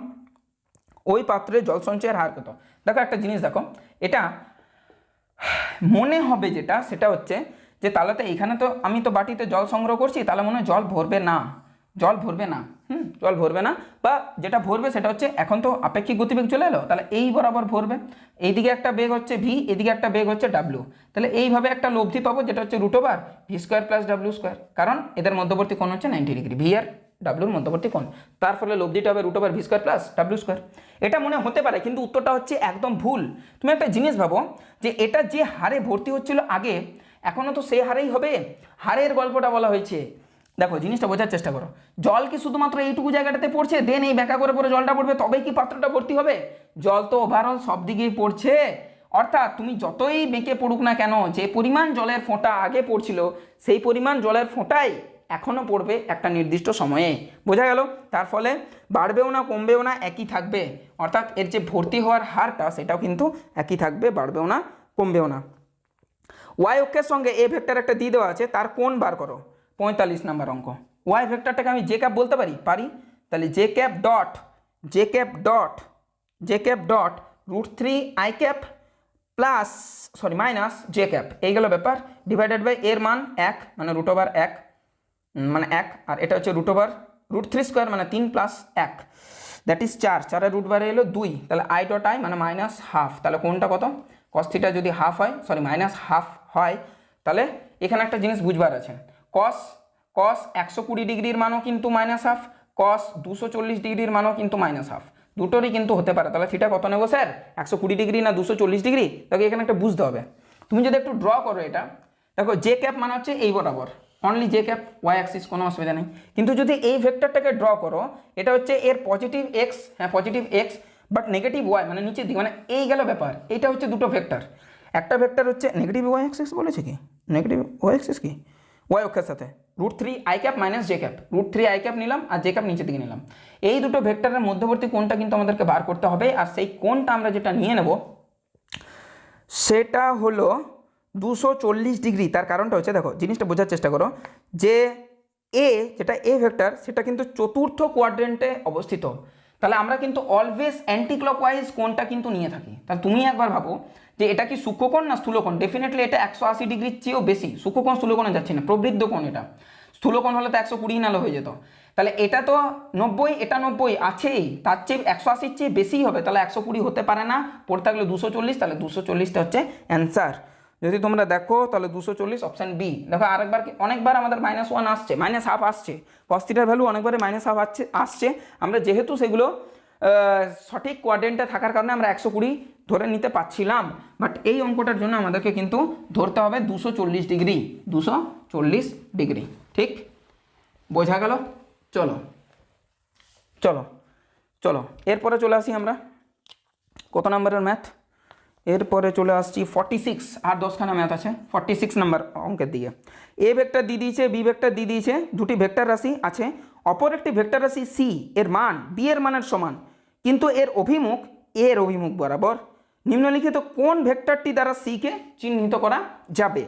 ওই পাত্রে জল সঞ্চয়ের হার কত? দেখো একটা জিনিস দেখো, এটা মনে হবে যেটা, সেটা হচ্ছে যে তাহলে তো এখানে তো আমি তো বাটিতে জল সংগ্রহ করছি, তাহলে মনে হয় জল ভরবে না, জল ভরবে না, বা যেটা ভরবে সেটা হচ্ছে, এখন তো আপেক্ষিক গতিবেগ চলে এলো, তাহলে এই বরাবর ভরবে, এইদিকে একটা বেগ হচ্ছে ভি, এদিকে একটা বেগ হচ্ছে ডাব্লিউ, তাহলে এইভাবে একটা লব্ধি পাবো যেটা হচ্ছে √ V square plus W square, কারণ এদের মধ্যবর্তী কোণ হচ্ছে 90 ডিগ্রি, ভি আর ডাব্লিউর মধ্যবর্তী কোণ, তার ফলে লব্ধিটা হবে √ V square plus W square. এটা মনে হতে পারে, কিন্তু উত্তরটা হচ্ছে একদম ভুল। তুমি একটা জিনিস ভাবো যে এটা যে হারে ভর্তি হচ্ছিল আগে, এখনও তো সেই হারেই হবে, হারের গল্পটা বলা হয়েছে, দেখো জিনিসটা বোঝার চেষ্টা করো, জল কি শুধুমাত্র এইটুকু জায়গাটাতে পড়ছে দেন এই ব্যাকা করে পরে জলটা পড়বে তবেই কি পাত্রটা ভর্তি হবে? জল তো ওভারঅল সব দিকেই পড়ছে, অর্থাৎ তুমি যতই বেঁকে পড়ুক না কেন যে পরিমাণ জলের ফোঁটা আগে পড়ছিল সেই পরিমাণ জলের ফোঁটাই এখনও পড়বে একটা নির্দিষ্ট সময়ে। বোঝা গেল? তার ফলে বাড়বেও না কমবেও না, একই থাকবে, অর্থাৎ এর যে ভর্তি হওয়ার হারটা সেটাও কিন্তু একই থাকবে, বাড়বেও না কমবেও না। ওয়াই অক্ষের সঙ্গে এ ভেক্টর একটা দিয়ে দেওয়া আছে, তার কোণ বার করো। 45 নম্বর অঙ্ক। ওয়াই ভেক্টরটাকে আমি জে ক্যাপ বলতে পারি, তাহলে J cap dot √3 I cap plus minus J cap, এই গেল ব্যাপার, ডিভাইডেড বাই এর মান 1 মানে √1 মানে 1, আর এটা হচ্ছে √3² মানে 3 প্লাস 1 দ্যাট ইজ 4, 4 রুট বারে এলো 2, তাহলে আই ডট আই মানে -1/2, তাহলে কোনটা কত? কস থিটা যদি হাফ হয় -1/2 হয়, তাহলে এখানে একটা জিনিস বুঝবার আছে, কস 120 ডিগ্রির মানও কিন্তু -1/2, কস 240 ডিগ্রির মানও কিন্তু -1/2, দুটোরই কিন্তু হতে পারে। তাহলে থিটা কত নেবো স্যার? 120 ডিগ্রি না 240 ডিগ্রি? তাকে এখানে একটা বুঝতে হবে। তুমি যদি একটু ড্র করো এটা, দেখো জে ক্যাপ মানে হচ্ছে এই বরাবর, only j cap, y axis, কোনো অসুবিধা নেই। কিন্তু যদি এই ভেক্টরটাকে ড্র করো, এটা হচ্ছে এর পজিটিভ এক্স, হ্যাঁ positive x but negative y মানে নিচের দিকে, মানে এই গেল ব্যাপার। এইটা হচ্ছে দুটো ভেক্টর, একটা ভেক্টর হচ্ছে নেগেটিভ ওয়াই অ্যাক্সিস বলেছে কি, নেগেটিভ ওয়াই অ্যাক্সিস কি ওয়াই অক্ষের সাথে √3 I cap minus J cap, √3 I cap নিলাম আর জে ক্যাপ নিচের দিকে নিলাম। এই দুটো ভেক্টরের মধ্যবর্তী কোণটা কিন্তু আমাদেরকে বার করতে হবে, আর সেই কোণটা আমরা যেটা নিয়ে নেব সেটা হলো 240 ডিগ্রি। তার কারণটা হচ্ছে, দেখো জিনিসটা বোঝার চেষ্টা করো, যে এ যেটা এ ভেক্টর সেটা কিন্তু চতুর্থ কোয়াড্রেন্টে অবস্থিত, তাহলে আমরা কিন্তু অলওয়েজ অ্যান্টি ক্লকওয়াইজ কোণটা কিন্তু নিয়ে থাকি। তাহলে তুমি একবার ভাবো যে এটা কি সূক্ষ্মকোণ না স্থূলকোণ? ডেফিনেটলি এটা 180 ডিগ্রির চেয়েও বেশি, সূক্ষ্মকোণ স্থূলকোণে যাচ্ছে না, প্রবৃদ্ধ কোণ এটা। স্থূলকোণ হলে তো 120 নালে হয়ে যেত, তাহলে এটা তো 90, এটা 90 আছেই, তার চেয়ে 180-র চেয়ে বেশিই হবে, তাহলে 120 হতে পারে না, পড়ে থাকলে 240, তাহলে 240টা হচ্ছে অ্যান্সার। যদি তোমরা দেখো তাহলে 240 অপশান বি। দেখো আরেকবার, অনেকবার আমাদের -1 আসছে, -1/2 আসছে, cos থিটার ভ্যালু অনেকবারে -1/2 আসছে, আমরা যেহেতু সেগুলো সঠিক কোয়াড্রেন্টে থাকার কারণে আমরা 120 ধরে নিতে পারছিলাম, বাট এই অঙ্কটার জন্য আমাদেরকে কিন্তু ধরতে হবে 240 ডিগ্রি, 240 ডিগ্রি। ঠিক বোঝা গেল? চলো চলো চলো এরপরে চলে আসি আমরা কত নম্বরের ম্যাথ, এরপরে চলে আসছি 46, আর 10খানা ম্যাথ আছে 46 নম্বর অঙ্কের দিকে। এ ভেক্টর দিয়ে দিয়েছে, বি ভেক্টর দিয়ে দিয়েছে, দুটি ভেক্টর রাশি আছে, অপর একটি ভেক্টর রাশি সি এর মান বি এর মানের সমান, কিন্তু এর অভিমুখ এর অভিমুখ বরাবর, নিম্নলিখিত কোন ভেক্টরটি দ্বারা সিকে চিহ্নিত করা যাবে?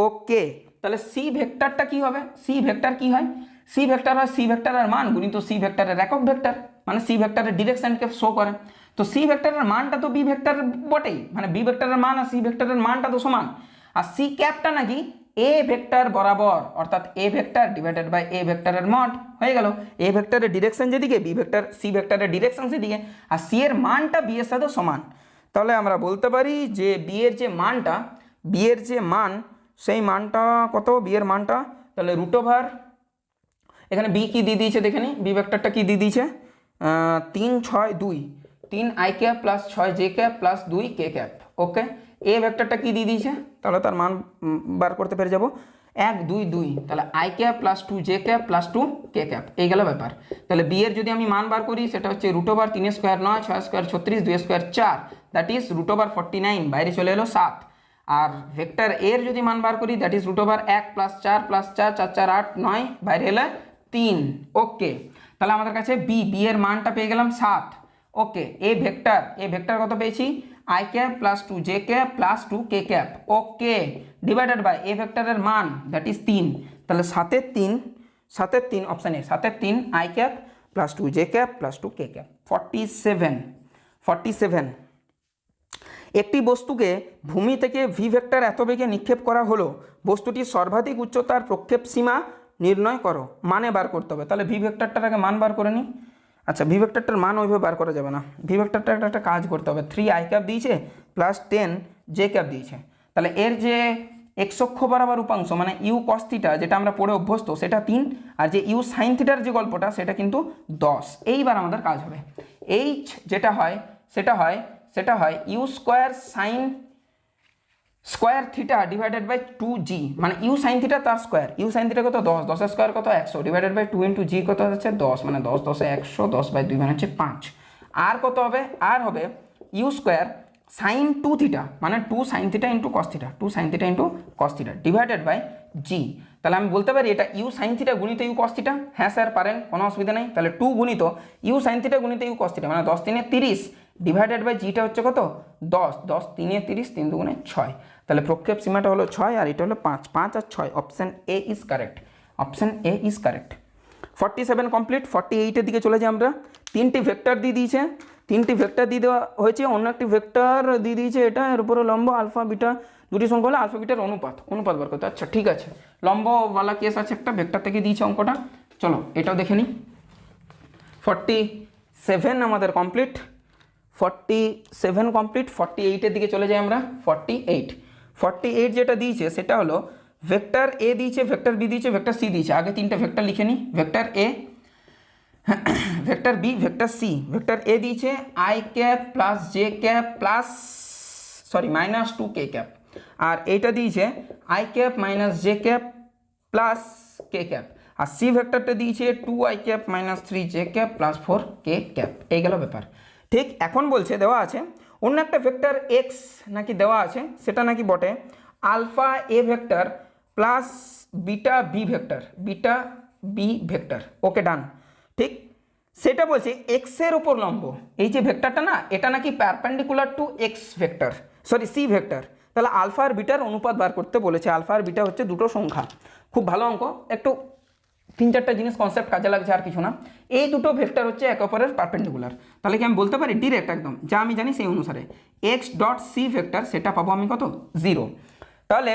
ওকে, তাহলে সি ভেক্টরটা কি হবে? সি ভেক্টর কি হয়? সি ভেক্টর হয় সি ভেক্টরের মান গুণিত সি ভেক্টরের একক ভেক্টর, মানে সি ভেক্টরের ডিরেকশনকে শো করে। তো সি ভেক্টরের মানটা তো বি ভেক্টর বটেই, মানে বি ভেক্টরের মান আর সি ভেক্টরের মানটা তো সমান, আর সি ক্যাপটা নাকি এ ভেক্টর বরাবর, অর্থাৎ এ ভেক্টর ডিভাইডেড বাই এ ভেক্টরের মড হয়ে গেল। এ ভেক্টরের ডিরেকশন যেদিকে, বি ভেক্টর সি ভেক্টরের ডিরেকশন সেদিকে, আর সি এর মানটা বি এর সাথে সমান। তাহলে আমরা বলতে পারি যে বি এর যে মানটা, বি এর যে মান, সেই মানটা কত? বি এর মানটা তাহলে √, এখানে বি কি দিয়ে দিয়েছে দেখে নি, বি ভেক্টরটা কি দিয়ে দিয়েছে? 3, 6, 2, 3 I cap plus 6 J cap plus 2 K cap. Okay, A ভেক্টরটা কি দিয়ে দিয়েছে? তাহলে তার মান বার করতে পেরে যাব, 1, 2, 2, তাহলে I cap plus 2 J cap plus 2 K cap, এই গেল ব্যাপার। তাহলে বি এর যদি আমি মান বার করি সেটা হচ্ছে √, 3 square 9, 6 square 36, 2 square 4, that is √49, বাইরে চলে এলো 7। আর ভেক্টর এর যদি মান বার করি দ্যাট ইজ √1 প্লাস 4 প্লাস 4, 4, 4, 8, 9, বাইরে এলো 3। ওকে, তাহলে আমাদের কাছে বি এর মানটা পেয়ে গেলাম 7। ওকে, এ ভেক্টর কত পেয়েছি? I cap plus 2 J cap plus 2 K cap. Okay, divided by A ভেক্টরের মান দ্যাট ইজ 3, তাহলে 7 এর 3 অপশান এ, 7 এর 3 I cap plus 2 J cap plus 2 K cap. 47 একটি বস্তুকে ভূমি থেকে ভি ভেক্টর এত বেগে নিক্ষেপ করা হলো, বস্তুটির সর্বাধিক উচ্চতার প্রক্ষেপ সীমা নির্ণয় করো, মানে বার করতে হবে। তাহলে ভি ভেক্টরটার আগে মান বার করে নিই। আচ্ছা, ভি ভেক্টরটার মান ওইভাবে বার করা যাবে না, ভি ভেক্টরটা একটা কাজ করতে হবে, 3 আই ক্যাপ দিয়েছে প্লাস 10 জে ক্যাপ দিয়েছে, তাহলে এর যে এক্স অক্ষ বরাবর উপাংশ মানে ইউ কস থিটা যেটা আমরা পড়ে অভ্যস্ত সেটা 3, আর যে ইউ সাইন থিটার যে গল্পটা সেটা কিন্তু 10। এইবার আমাদের কাজ হবে, এইচ যেটা হয় সেটা হয় you square square theta divided by 2g, মানে ইউ সাইন থিটা তার স্কোয়ার, ইউ সাইন থিটা কত 10, 10 স্কোয়ার কত 100, ডিভাইডেড বাই 2 ইন্টু জি কত হচ্ছে 10, মানে 10 10 100, 10 বাই 2 মানে হচ্ছে 5। আর কত হবে, আর হবে ইউ স্কোয়ার সাইন 2 থিটা, মানে 2 sine theta into cos theta, 2 sine theta into cos theta divided by G. তাহলে আমি বলতে পারি এটা ইউ সাইন থিটা গুণিত ইউ কস থিটা। হ্যাঁ স্যার পারেন, কোনো অসুবিধা নেই। তাহলে 2 গুণিত ইউ সাইন থিটা গুণিত ইউ কস থিটা, মানে 10 3 30 ডিভাইডেড বাই জিটা হচ্ছে কত 10, 10 3 30, 3 2 6। তাহলে প্রক্ষেপ সীমাটা হলো 6 আর এটা হলো 5, 5 আর 6, option A is correct, option A is correct. 47 complete. 48 এর দিকে চলে যাই আমরা। তিনটি ভেক্টর দিয়ে দিয়েছে, তিনটি ভেক্টর দিয়ে দেওয়া হয়েছে, অন্য একটি ভেক্টর দিয়ে দিয়েছে এটা, এর উপরে লম্ব আলফা বিটা, দুটি সংখ্যা হলে আলফা বিটার অনুপাত বার করতে। আচ্ছা ঠিক আছে, লম্বওয়ালা কেস আছে একটা, ভেক্টর থেকে দিয়েছে অঙ্কটা, চলো এটাও দেখে নিই। 47 আমাদের কমপ্লিট, 47 কমপ্লিট। 48 এর দিকে চলে যাই আমরা। 48 যেটা দিয়েছে সেটা হলো ভেক্টর এ দিয়েছে, ভেক্টর বি দিয়েছে, ভেক্টর সি দিয়েছে। আগে তিনটা ভেক্টর লিখে নিই, vector A, vector B, vector C. Vector A দিয়েছে I cap plus J cap plus minus 2 K cap, আর এইটা দিয়েছে I cap minus J cap plus K cap, আর সি ভেক্টরটা দিয়েছে 2 I cap minus 3 J cap plus 4 K cap. এই গেল ব্যাপার। ঠিক এখন বলছে দেওয়া আছে অন্য একটা ভেক্টর এক্স নাকি দেওয়া আছে, সেটা নাকি বটে alpha A vector plus beta B vector, beta B vector. Okay done. ঠিক সেটা বলছে এক্সের উপর লম্ব, এই যে ভেক্টরটা না এটা নাকি perpendicular to x vector, C vector. তাহলে আলফা আর বিটার অনুপাত বার করতে বলেছে। আলফা আর বিটা হচ্ছে দুটো সংখ্যা, খুব ভালো অঙ্ক, একটু 3-4টা জিনিস কনসেপ্ট কাজে লাগছে আর কিছু না। এই দুটো ভেক্টর হচ্ছে একে অপরের পারপেন্ডিকুলার। তাহলে কি আমি বলতে পারি ডিরেক্ট একদম যা আমি জানি সেই অনুসারে এক্স ডট সি ভেক্টর সেটা পাবো আমি কত 0। তাহলে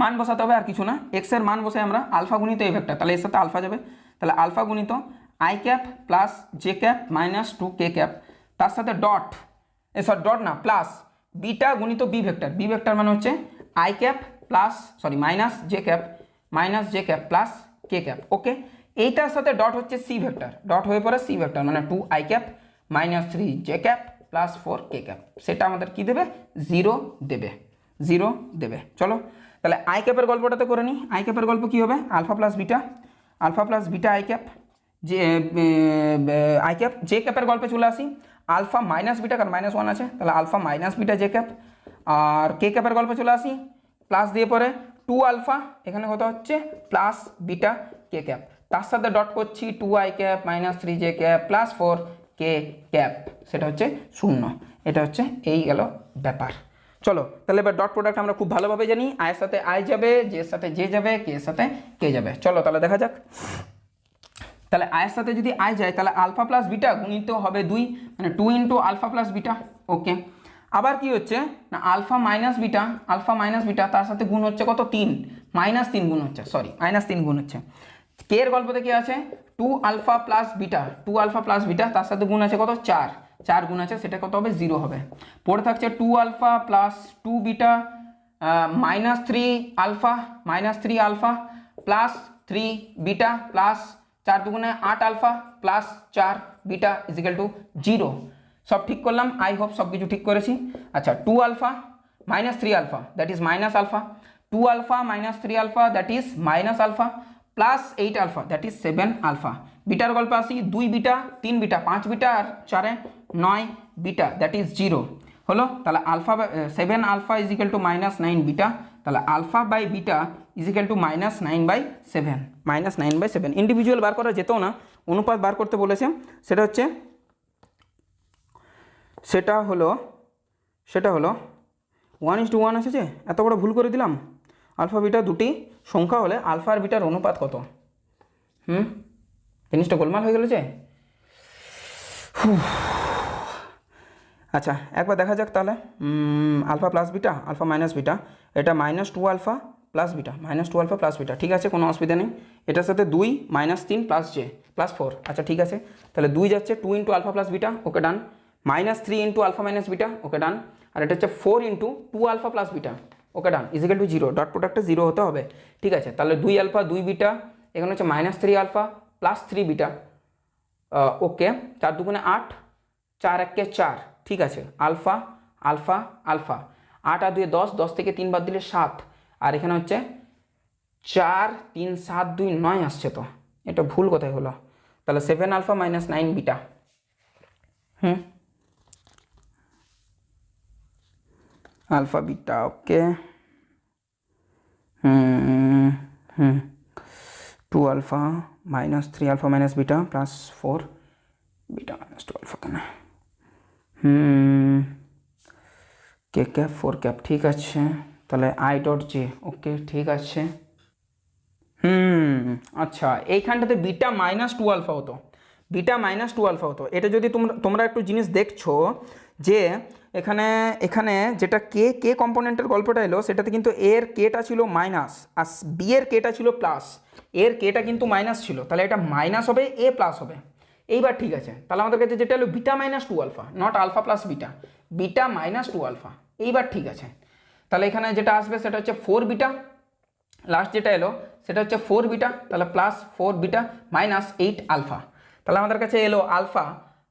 মান বসাতে হবে আর কিছু না, এক্স এর মান বসে আমরা আলফা গুণিত এই ভেক্টর, তাহলে এর সাথে আলফা যাবে, তাহলে আলফা গুণিত I cap plus J cap minus 2 K cap, তার সাথে ডট ডট না প্লাস বিটা গুণিত বি ভেক্টর, বি ভেক্টর মানে হচ্ছে I cap plus minus J cap plus K cap. Okay, এইটার সাথে ডট হচ্ছে সি ভেক্টর, ডট হয়ে পড়ে সি ভেক্টর মানে 2 I cap minus 3 J cap plus 4 K cap. সেটা আমাদের কি দেবে 0 দেবে, 0 দেবে। চলো তাহলে আই ক্যাপের গল্পটাতে করে নিই। আই ক্যাপের গল্প কী হবে alpha plus beta i cap, যে আই ক্যাপ। জে ক্যাপের গল্পে চলে আসি, আলফা মাইনাস বিটা কারণ -1 আছে, তাহলে alpha minus beta J cap. আর কে ক্যাপের গল্পে চলে আসি, প্লাস দিয়ে পরে 2 আলফা, এখানে কত হচ্ছে প্লাস বিটা কে ক্যাপ, তার সাথে ডট করছি 2 I cap minus 3 J cap plus 4 K cap, সেটা হচ্ছে 0। এটা হচ্ছে এই গেল ব্যাপার। চলো তাহলে এবার ডট প্রোডাক্ট আমরা খুব ভালোভাবে জানি, আয়ের সাথে আই যাবে, জের সাথে জে যাবে, কে এর সাথে কে যাবে। চলো তাহলে দেখা যাক। তাহলে আয়ের সাথে যদি আই যায় তাহলে আলফা প্লাস বিটা গুণিত হবে 2, মানে 2 ইন্টু আলফা প্লাস বিটা। ওকে, আবার কি হচ্ছে না আলফা মাইনাস বিটা তার সাথে গুণ হচ্ছে কত 3, -3 গুণ হচ্ছে, -3 গুণ হচ্ছে। কে এর গল্পতে কি আছে 2 আলফা প্লাস বিটা তার সাথে গুণ আছে কত 4 গুণ আছে, সেটা কত হবে 0 হবে। পরে থাকছে 2 alpha plus 2 beta -3 alpha plus 3 beta plus 4 দুগুণে 8 alpha plus 4 beta is equal to 0। সব ঠিক করলাম, আই হোপ সব কিছু ঠিক করেছি। আচ্ছা 2 alpha -3 alpha that is minus alpha, 2 alpha -3 alpha that is minus alpha plus 8 alpha that is 7 alpha. বিটার গল্পে আসি 2 বিটা 3 বিটা 5 বিটা আর 4 9 বিটা দ্যাট ইজ 0 হলো। তাহলে alpha 7 alpha is equal to -9 beta, তাহলে alpha by beta is equal to -9/7 individual বার করা যেত না, অনুপাত বার করতে বলেছে। সেটা হলো 1:1 আছে, যে এত বড় ভুল করে দিলাম। আলফা বিটা দুটি সংখ্যা হলে আলফা আর বিটার অনুপাত কত? জিনিসটা গোলমাল হয়ে গেল যে। আচ্ছা একবার দেখা যাক তাহলে, alpha plus beta alpha minus beta, এটা -2 আলফা প্লাস বিটা, ঠিক আছে কোনো অসুবিধা নেই। এটার সাথে 2 -3 প্লাস জে প্লাস 4, আচ্ছা ঠিক আছে। তাহলে 2 যাচ্ছে 2 ইন্টু আলফা প্লাস বিটা, ওকে ডান। -3 ইন্টু আলফা মাইনাস বিটা, ওকে ডান। আর এটা হচ্ছে 4 into 2 alpha plus beta, okay done, is equal to 0, dot প্রোডাক্টটা 0 হতে হবে, ঠিক আছে। তাহলে 2 আলফা 2 বিটা, এখানে হচ্ছে -3 আলফা প্লাস 3 বিটা, ওকে। 4 দুগুণে 8, 4 একে 4, ঠিক আছে। আলফা আলফা আলফা, 8 আর 2 10, 10 থেকে 3 বাদ দিলে 7, আর এখানে হচ্ছে 4 3 7 2 9 আসছে, তো এটা ভুল কোথায় হলো? তাহলে 7 alpha minus 9 beta. Alpha beta, okay. 2 alpha minus 3 alpha minus beta plus 4 beta minus 2 alpha কেন? কে ক্যাপ 4 ক্যাপ, ঠিক আছে। তাহলে আই ডট জে, ওকে ঠিক আছে। আচ্ছা, এইখানটাতে বিটা মাইনাস 2 আলফা হতো, বিটা মাইনাস 2 আলফা হতো। এটা যদি তোমরা একটু জিনিস দেখছো যে এখানে এখানে যেটা কে কে কম্পোনেন্টের গল্পটা এলো, সেটাতে কিন্তু এর কেটা ছিল মাইনাস আর বি এর কেটা ছিল প্লাস। এর কেটা কিন্তু মাইনাস ছিল, তাহলে এটা মাইনাস হবে, এ প্লাস হবে। এইবার ঠিক আছে, তাহলে আমাদের কাছে যেটা হলো beta minus 2 alpha, not alpha plus beta, beta minus 2 alpha. এইবার ঠিক আছে, তাহলে এখানে যেটা আসবে সেটা হচ্ছে 4 বিটা, লাস্ট যেটা এলো সেটা হচ্ছে 4 বিটা, তাহলে প্লাস 4 বিটা মাইনাস 8 আলফা। তাহলে আমাদের কাছে এলো আলফা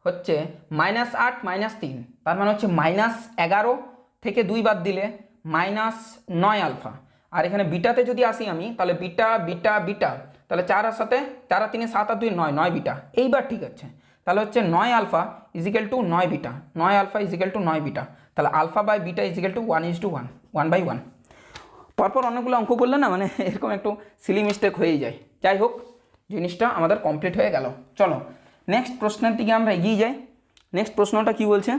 হচ্ছে -8 -3, তার মানে হচ্ছে -11 থেকে 2 বাদ দিলে -9 আলফা। আর এখানে বিটাতে যদি আসি আমি, তাহলে বিটা বিটা বিটা, তাহলে 4 আর সাথে 4 আর 3 7 আর 2 9, 9 বিটা। এইবার ঠিক আছে, তাহলে হচ্ছে 9 alpha is equal to 9 beta, 9 alpha is equal to 9 beta. তাহলে alpha by beta is equal to 1:1, 1/1। পরপর অনেকগুলো অঙ্ক করলে না মানে এরকম একটু সিলি মিস্টেক হয়েই যায়। যাই হোক, জিনিসটা আমাদের কমপ্লিট হয়ে গেল। চলো নেক্সট প্রশ্নের দিকে আমরা এগিয়ে যাই। নেক্সট প্রশ্নটা কি বলছে?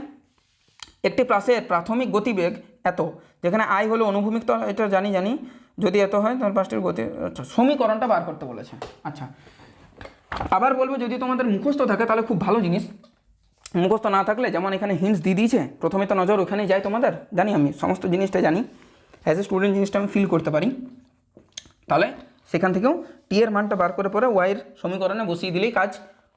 একটি প্রাসের প্রাথমিক গতিবেগ এত, যেখানে আই হলো অনুভূমিক তল, এটা জানি যদি এত হয় তাহলে পাঁচটির গতি, আচ্ছা সমীকরণটা বার করতে বলেছে। আচ্ছা আবার বলবো, যদি তোমাদের মুখস্থ থাকে তাহলে খুব ভালো জিনিস, মুখস্থ না থাকলে যেমন এখানে হিন্টস দিয়ে দিয়েছে, প্রথমে তো নজর ওখানেই যায় তোমাদের, জানি আমি সমস্ত জিনিসটা জানি, অ্যাজ এ স্টুডেন্ট জিনিসটা আমি ফিল করতে পারি। তাহলে সেখান থেকেও টি এর মানটা বার করে পরে ওয়াইয়ের সমীকরণে বসিয়ে দিলেই কাজ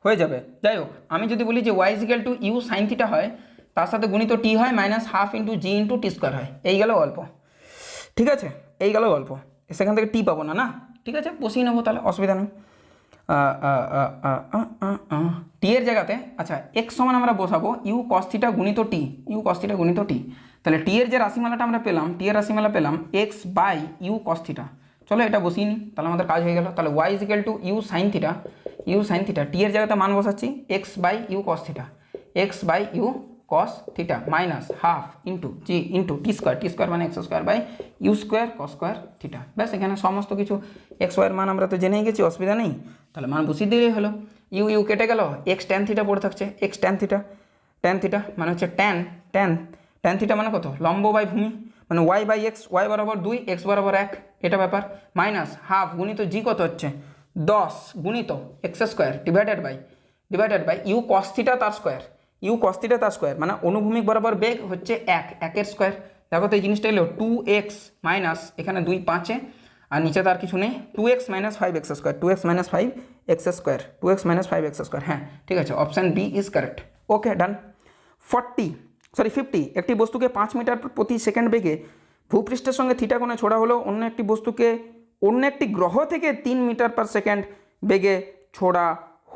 হয়ে যাবে। যাই হোক, আমি যদি বলি যে y is equal to you sine theta হয়, তার সাথে গুণিত টি হয় -12 ইন্টু জি ইন্টু টি স্কোয়ার হয়, এই গেল গল্প। ঠিক আছে, এই গেল গল্প, সেখান থেকে টি পাবো না, না ঠিক আছে বসিয়ে নেবো, তাহলে অসুবিধা নেই। টি এর জায়গাতে আচ্ছা এক্স সমান আমরা বসাবো ইউ কস থিটা গুণিত টি, ইউ কস থিটা গুণিত টি। তাহলে টি এর যে রাশিমালাটা আমরা পেলাম, টি এর রাশিমালা পেলাম x by you cos theta. চলো এটা বসিয়ে নিই, তাহলে আমাদের কাজ হয়ে গেল। তাহলে Y is equal to you sine theta, U sine theta, T এর জায়গাতে মান বসাচ্ছি X by you cos theta, X by you cos theta -12 into G into T square মানে X square by U square cos square theta. ব্যাস, এখানে সমস্ত কিছু x ওয়াইয়ের মান আমরা তো জেনেই গেছি, অসুবিধা নেই। তাহলে মান বসিয়ে দিলেই হলো, ইউ ইউ কেটে গেল, এক্স ট্যান থিটা পড়ে থাকছে, x tan theta, tan theta মানে হচ্ছে ট্যান থিটা মানে কত, লম্ব বাই ভূমি, মানে ওয়াই বাই এক্স, ওয়াই বরাবর 2, এক্স বরাবর 1, এটা ব্যাপার, -12 গুণিত জি কত হচ্ছে 10 গুণিত x square divided by you cos theta তার স্কোয়ার, ইউ কস থিটা তার স্কোয়ার মানে অনুভূমিক বরাবর বেগ হচ্ছে 1, 1 এর স্কোয়ার। দেখো তো এই জিনিসটা এলো 2x মাইনাস এখানে 2 5 আর নিচে তার কিছু নেই, 2x - 5x square, 2x - 5x square, 2x - 5x square. হ্যাঁ ঠিক আছে, অপশান বি ইজ কারেক্ট। ওকে ডান। 50 একটি বস্তুকে 5 মিটার প্রতি সেকেন্ড বেগে ভূপৃষ্ঠের সঙ্গে থিটা কোণে ছোড়া হলো, অন্য একটি বস্তুকে অন্য একটি গ্রহ থেকে 3 মিটার পার সেকেন্ড বেগে ছোড়া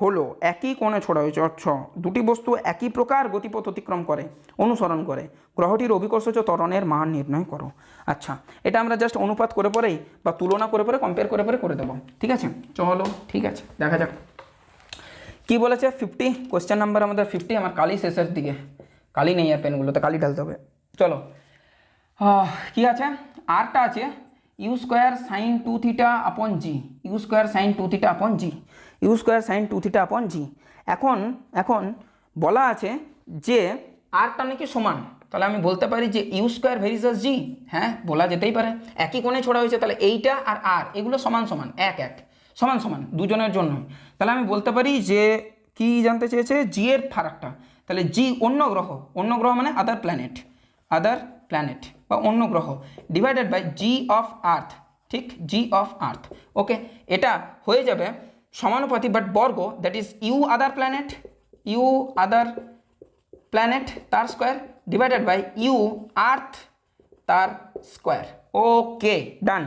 হলো, একই কোণে ছোড়া হয়েছে। আচ্ছা, দুটি বস্তু একই প্রকার গতিপথ অতিক্রম করে, অনুসরণ করে, গ্রহটির অভিকর্ষজ ত্বরণের মান নির্ণয় করো। আচ্ছা, এটা আমরা জাস্ট অনুপাত করে পরেই বা তুলনা করে পরে কম্পেয়ার করে দেবো। ঠিক আছে, চলো ঠিক আছে দেখা যাক কি বলেছে। 50 কোয়েশ্চেন নাম্বার আমাদের 50। আমার কালি শেষের দিকে, কালি নেই আর পেনগুলোতে কালি ঢালতে হবে। চলো কি আছে, আরটা আছে u square sine 2 theta upon জি, U square sine 2 theta upon জি, U square sine 2 theta upon জি। এখন বলা আছে যে আরটা নাকি সমান, তাহলে আমি বলতে পারি যে ইউ স্কোয়ার ভেরিসাস জি, হ্যাঁ বলা যেতেই পারে, একই কোণে ছোড়া হয়েছে, তাহলে এইটা আর আর এগুলো সমান সমান, সমান দুজনের জন্য। তাহলে আমি বলতে পারি যে কি জানতে চেয়েছে, জি এর ফারাকটা, তাহলে জি অন্য গ্রহ মানে আদার প্ল্যানেট বা অন্য গ্রহ divided by g of earth, ঠিক জি অফ আর্থ। ওকে, এটা হয়ে যাবে সমানুপাতি বাট বর্গ, that is u other planet তার square divided by u earth তার স্কোয়ার। ওকে ডান।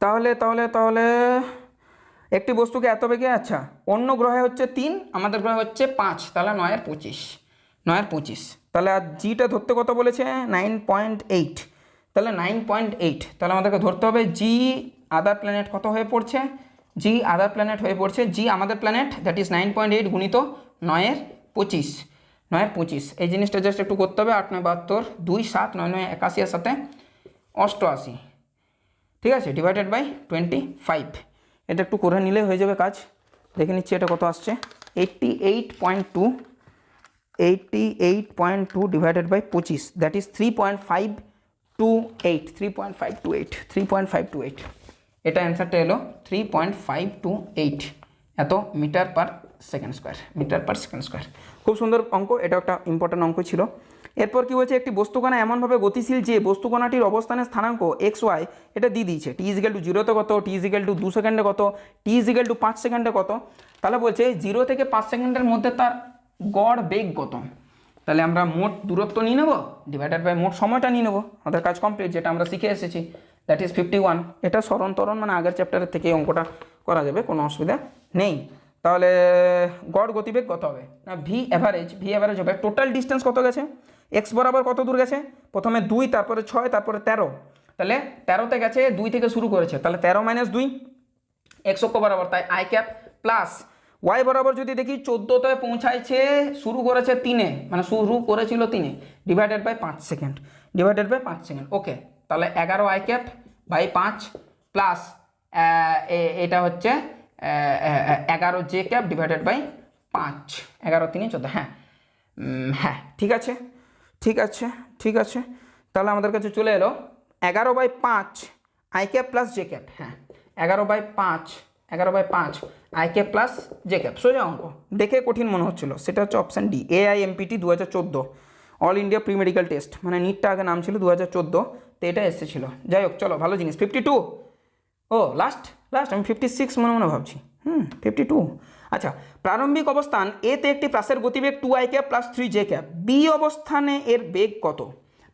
তাহলে একটি বস্তুকে এত বেগে, আচ্ছা অন্য গ্রহে হচ্ছে 3, আমাদের গ্রহে হচ্ছে 5, তাহলে 9 আর 25, তাহলে আর জিটা ধরতে কত বলেছে 9.8, তাহলে 9.8, তাহলে আমাদেরকে ধরতে হবে জি আদার প্ল্যানেট কত হয়ে পড়ছে, জি আদার প্ল্যানেট হয়ে পড়ছে, জি আমাদের প্ল্যানেট দ্যাট ইজ 9.8 গুণিত 9 × 25, 9 × 25, এই জিনিসটা জাস্ট একটু করতে হবে। 8 × 9 = 72, 2 7 9 9 81 এর সাথে 88, ঠিক আছে, ডিভাইডেড বাই 25, এটা একটু করে নিলে হয়ে যাবে কাজ। দেখে নিচ্ছি এটা কত আসছে, 88.2, 88.2 ডিভাইডেড বাই 25, দ্যাট ইজ 3.528, 3.528, এটা অ্যান্সারটা এলো 3.528 এত metre per second square, metre per second square. খুব সুন্দর অঙ্ক, এটা একটা ইম্পর্টেন্ট অঙ্ক ছিল। এরপর কি হয়েছে, একটি বস্তুকণা এমনভাবে গতিশীল যে বস্তুকণাটির অবস্থানের স্থানাঙ্ক এক্স ওয়াই এটা দিয়ে দিয়েছে, টি ইজিক্যাল টু 0-তে কত, টি ইজিক্যাল টু 2 সেকেন্ডে কত, টি ইজিক্যাল টু 5 সেকেন্ডে কত। তাহলে বলছে 0 থেকে 5 সেকেন্ডের মধ্যে তার গড় বেগ কত। তাহলে আমরা মোট দূরত্ব নিয়ে নেবো ডিভাইডেড বাই মোট সময়টা নিয়ে নেবো, আমাদের কাজ কমপ্লিট, যেটা আমরা শিখে এসেছি, দ্যাট ইজ 51। এটা সরণ মানে আগের চ্যাপ্টারের থেকে অঙ্কটা করা যাবে, কোনো অসুবিধা নেই। তাহলে গড় গতিবেগ কত হবে না, ভি অ্যাভারেজ হবে টোটাল ডিস্টেন্স কত গেছে, এক্স বরাবর কত দূর গেছে, প্রথমে 2, তারপরে 6, তারপরে 13, তাহলে 13তে গেছে, 2 থেকে শুরু করেছে, তাহলে 13 - 2 এক্স অক্ষ বরাবর, তাই আই ক্যাপ প্লাস ওয়াই বরাবর যদি দেখি 14তে পৌঁছাইছে, শুরু করেছে 3-এ, মানে শুরু করেছিল 3-এ, divided by 5 second, divided by 5 second, okay. তাহলে 11 আই ক্যাপ বাই 5 প্লাস এটা হচ্ছে 11 জে ক্যাপ ডিভাইডেড বাই 5, 11 3 14, হ্যাঁ হ্যাঁ ঠিক আছে, ঠিক আছে, ঠিক আছে। তাহলে আমাদের কাছে চলে এলো 11/5 I cap plus J cap, হ্যাঁ 11/5 I cap plus J cap, সোজা অঙ্ক, দেখে কঠিন মনে হচ্ছিল, সেটা হচ্ছে option D, AIMPT 2014 all India pre medical test, মানে নিটটা আগে নাম ছিল 2014, তো এটা এসেছিল। যাই হোক চলো, ভালো জিনিস। 52, ও লাস্ট আমি 56 মনে ভাবছি, 52। আচ্ছা, প্রারম্ভিক অবস্থান এতে একটি প্রাসের গতিবেগ 2i cap plus 3j cap, B অবস্থানে এর বেগ কত।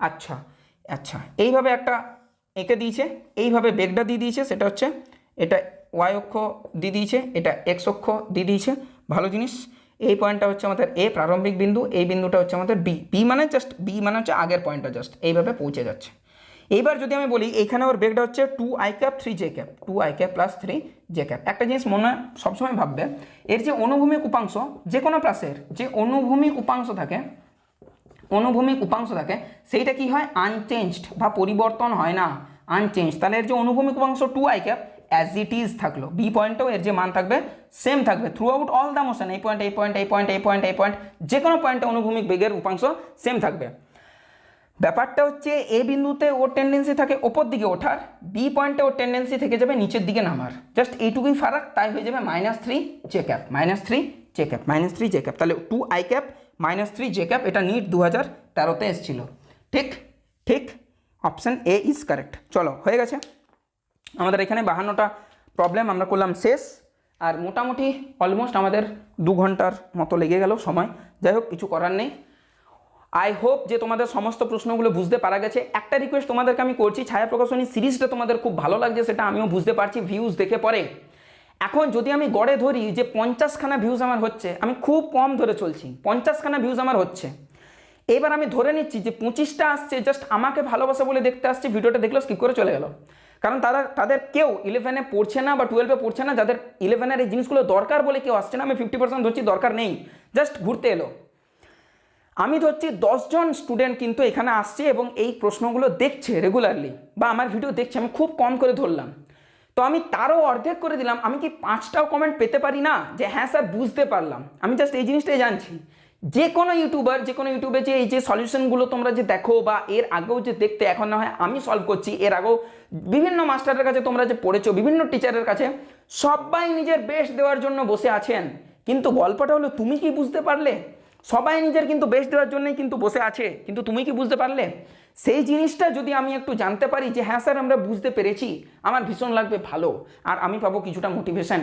আচ্ছা আচ্ছা, এইভাবে একটা এঁকে দিয়েছে, এইভাবে বেগটা দিয়ে দিয়েছে, সেটা হচ্ছে এটা ওয়াই অক্ষ দিয়ে দিয়েছে, এটা এক্স অক্ষ দিয়ে দিয়েছে, ভালো জিনিস। এই পয়েন্টটা হচ্ছে আমাদের এ প্রারম্ভিক বিন্দু, এই বিন্দুটা হচ্ছে আমাদের বি মানে হচ্ছে আগের পয়েন্টটা, জাস্ট এইভাবে পৌঁছে যাচ্ছে। এইবার যদি আমি বলি এইখানে ওর বেগটা হচ্ছে 2i cap 3j cap, 2i cap plus 3j cap. একটা জিনিস মনে সবসময় ভাববে, এর যে অনুভূমিক উপাংশ, যে কোনো প্রাসের যে অনুভূমিক উপাংশ থাকে সেইটা কি হয়, আনচেঞ্জড বা পরিবর্তন হয় না, আনচেঞ্জ। তাহলে এর যে অনুভূমিক উপাংশ 2i cap as it is থাকলো, বি পয়েন্টেও এর যে মান থাকবে সেম থাকবে through out all the motion, এই পয়েন্ট যে কোনো পয়েন্টে অনুভূমিক বেগের উপাংশ সেম থাকবে। ব্যাপারটা হচ্ছে এ বিন্দুতে ওর টেন্ডেন্সি থাকে ওপর দিকে ওঠার, বি পয়েন্টে ওর টেন্ডেন্সি থেকে যাবে নিচের দিকে নামার, জাস্ট এইটুকুই ফারাক, তাই হয়ে যাবে -3j ক্যাপ, তাহলে 2i ক্যাপ -3j ক্যাপ, এটা নিট 2013-তে এসেছিল। ঠিক, অপশান এ ইজ কারেক্ট। চলো, হয়ে গেছে আমাদের এখানে 52টা প্রবলেম আমরা করলাম শেষ, আর মোটামুটি অলমোস্ট আমাদের 2 ঘন্টার মতো লেগে গেল সময়। যাই হোক, কিছু করার নেই। আই হোপ যে তোমাদের সমস্ত প্রশ্নগুলো বুঝতে পারা গেছে। একটা রিকোয়েস্ট তোমাদেরকে আমি করছি, ছায়া প্রকাশনী সিরিজটা তোমাদের খুব ভালো লাগছে, সেটা আমিও বুঝতে পারছি ভিউজ দেখে পরে। এখন যদি আমি গড়ে ধরি যে 50খানা ভিউজ আমার হচ্ছে, আমি খুব কম ধরে চলছি, 50খানা ভিউজ আমার হচ্ছে, এবার আমি ধরে নিচ্ছি যে 25টা আসছে জাস্ট আমাকে ভালোবাসা বলে দেখতে আসছে, ভিডিওটা দেখলো স্কিপ করে চলে গেল, কারণ তাদের কেউ 11-এ পড়ছে না বা 12-এ পড়ছে না, যাদের 11-এর এই জিনিসগুলো দরকার বলে কেউ আসছে না। আমি 50% ধরছি দরকার নেই, জাস্ট ঘুরতে এলো। আমি ধরছি 10 জন স্টুডেন্ট কিন্তু এখানে আসছে এবং এই প্রশ্নগুলো দেখছে রেগুলারলি, বা আমার ভিডিও দেখছে, আমি খুব কম করে ধরলাম, তো আমি তারও অর্ধেক করে দিলাম। আমি কি 5টাও কমেন্ট পেতে পারি না যে হ্যাঁ স্যার বুঝতে পারলাম? আমি জাস্ট এই জিনিসটাই জানছি। যে কোনো ইউটিউবে যে এই যে সলিউশনগুলো তোমরা যে দেখো বা এর আগেও যে দেখতে, এখন না হয় আমি সলভ করছি, এর আগেও বিভিন্ন মাস্টারের কাছে তোমরা যে পড়েছো, বিভিন্ন টিচারের কাছে, সবাই নিজের বেস্ট দেওয়ার জন্য বসে আছেন, কিন্তু গল্পটা হলো তুমি কি বুঝতে পারলে? সবাই নিজের কিন্তু বেস্ট দেওয়ার জন্যই কিন্তু বসে আছে, কিন্তু তুমি কি বুঝতে পারলে? সেই জিনিসটা যদি আমি একটু জানতে পারি যে হ্যাঁ স্যার আমরা বুঝতে পেরেছি, আমার ভীষণ লাগবে ভালো, আর আমি পাবো কিছুটা মোটিভেশন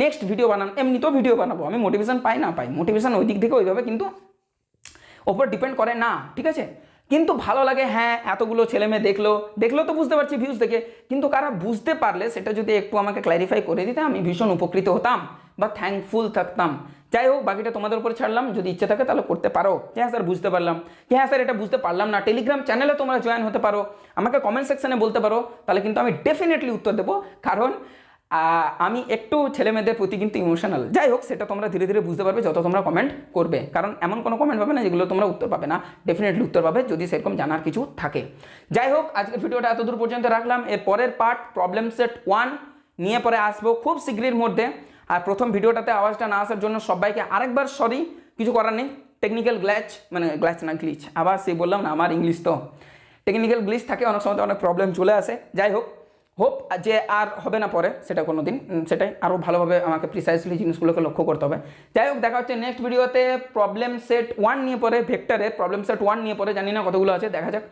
নেক্সট ভিডিও বানানো। এমনিতেও ভিডিও বানাবো, আমি মোটিভেশন পাই না পাই, মোটিভেশন ওই দিক থেকে ওইভাবে কিন্তু ওপর ডিপেন্ড করে না, ঠিক আছে? কিন্তু ভালো লাগে, হ্যাঁ এতগুলো ছেলে মেয়ে দেখলো তো বুঝতে পারছি ভিউজ দেখে, কিন্তু কারা বুঝতে পারলে সেটা যদি একটু আমাকে ক্ল্যারিফাই করে দিতে আমি ভীষণ উপকৃত হতাম বা থ্যাঙ্কফুল থাকতাম। যাই হোক, বাকিটা তোমাদের উপর ছাড়লাম, যদি ইচ্ছে থাকে তাহলে করতে পারো। হ্যাঁ স্যার বুঝতে পারলাম, হ্যাঁ স্যার এটা বুঝতে পারলাম না, টেলিগ্রাম চ্যানেলে তোমরা জয়েন হতে পারো, আমাকে কমেন্ট সেকশনে বলতে পারো, তাহলে কিন্তু আমি ডেফিনেটলি উত্তর দেবো। কারণ আমি একটু ছেলে মেয়েদের প্রতি কিন্তু ইমোশনাল। যাই হোক, সেটা তোমরা ধীরে ধীরে বুঝতে পারবে যত তোমরা কমেন্ট করবে, কারণ এমন কোনো কমেন্ট পাবে না যেগুলো তোমরা উত্তর পাবে না, ডেফিনেটলি উত্তর পাবে যদি সেরকম জানার কিছু থাকে। যাই হোক, আজকের ভিডিওটা এতদূর পর্যন্ত রাখলাম। এর পরের পার্ট প্রবলেম সেট 1 নিয়ে পরে আসবো খুব শীঘ্রের মধ্যে। আর প্রথম ভিডিওটাতে আওয়াজটা না আসার জন্য সবাইকে আরেকবার সরি, কিছু করার নেই, টেকনিক্যাল গ্ল্যাচ না গ্লিচ, আবার সেই বললাম না, আমার ইংলিশ তো টেকনিক্যাল গ্লিচ থাকে, অনেক সময় অনেক প্রবলেম চলে আসে। যাই হোক, হোপ যে আর হবে না পরে, সেটা কোনো দিন, সেটাই আরও ভালোভাবে আমাকে প্রিসাইসলি জিনিসগুলোকে লক্ষ্য করতে হবে। যাই হোক, দেখা হচ্ছে নেক্সট ভিডিওতে প্রবলেম সেট 1 নিয়ে পরে, ভেক্টরের প্রবলেম সেট 1 নিয়ে পরে, জানি না কতগুলো আছে, দেখা যাক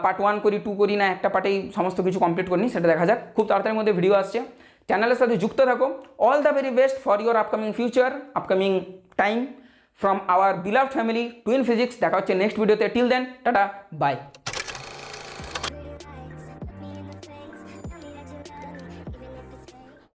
পার্ট 1 করি 2 করি না একটা পার্টেই সমস্ত কিছু কমপ্লিট করিনি, সেটা দেখা যাক। খুব তাড়াতাড়ির মধ্যে ভিডিও আসছে, চ্যানেলের সাথে যুক্ত থাকো। All the very best for your upcoming future, upcoming time from our beloved family twin physics. দেখা হচ্ছে নেক্সট ভিডিওতে, টিল দেন টাটা বাই।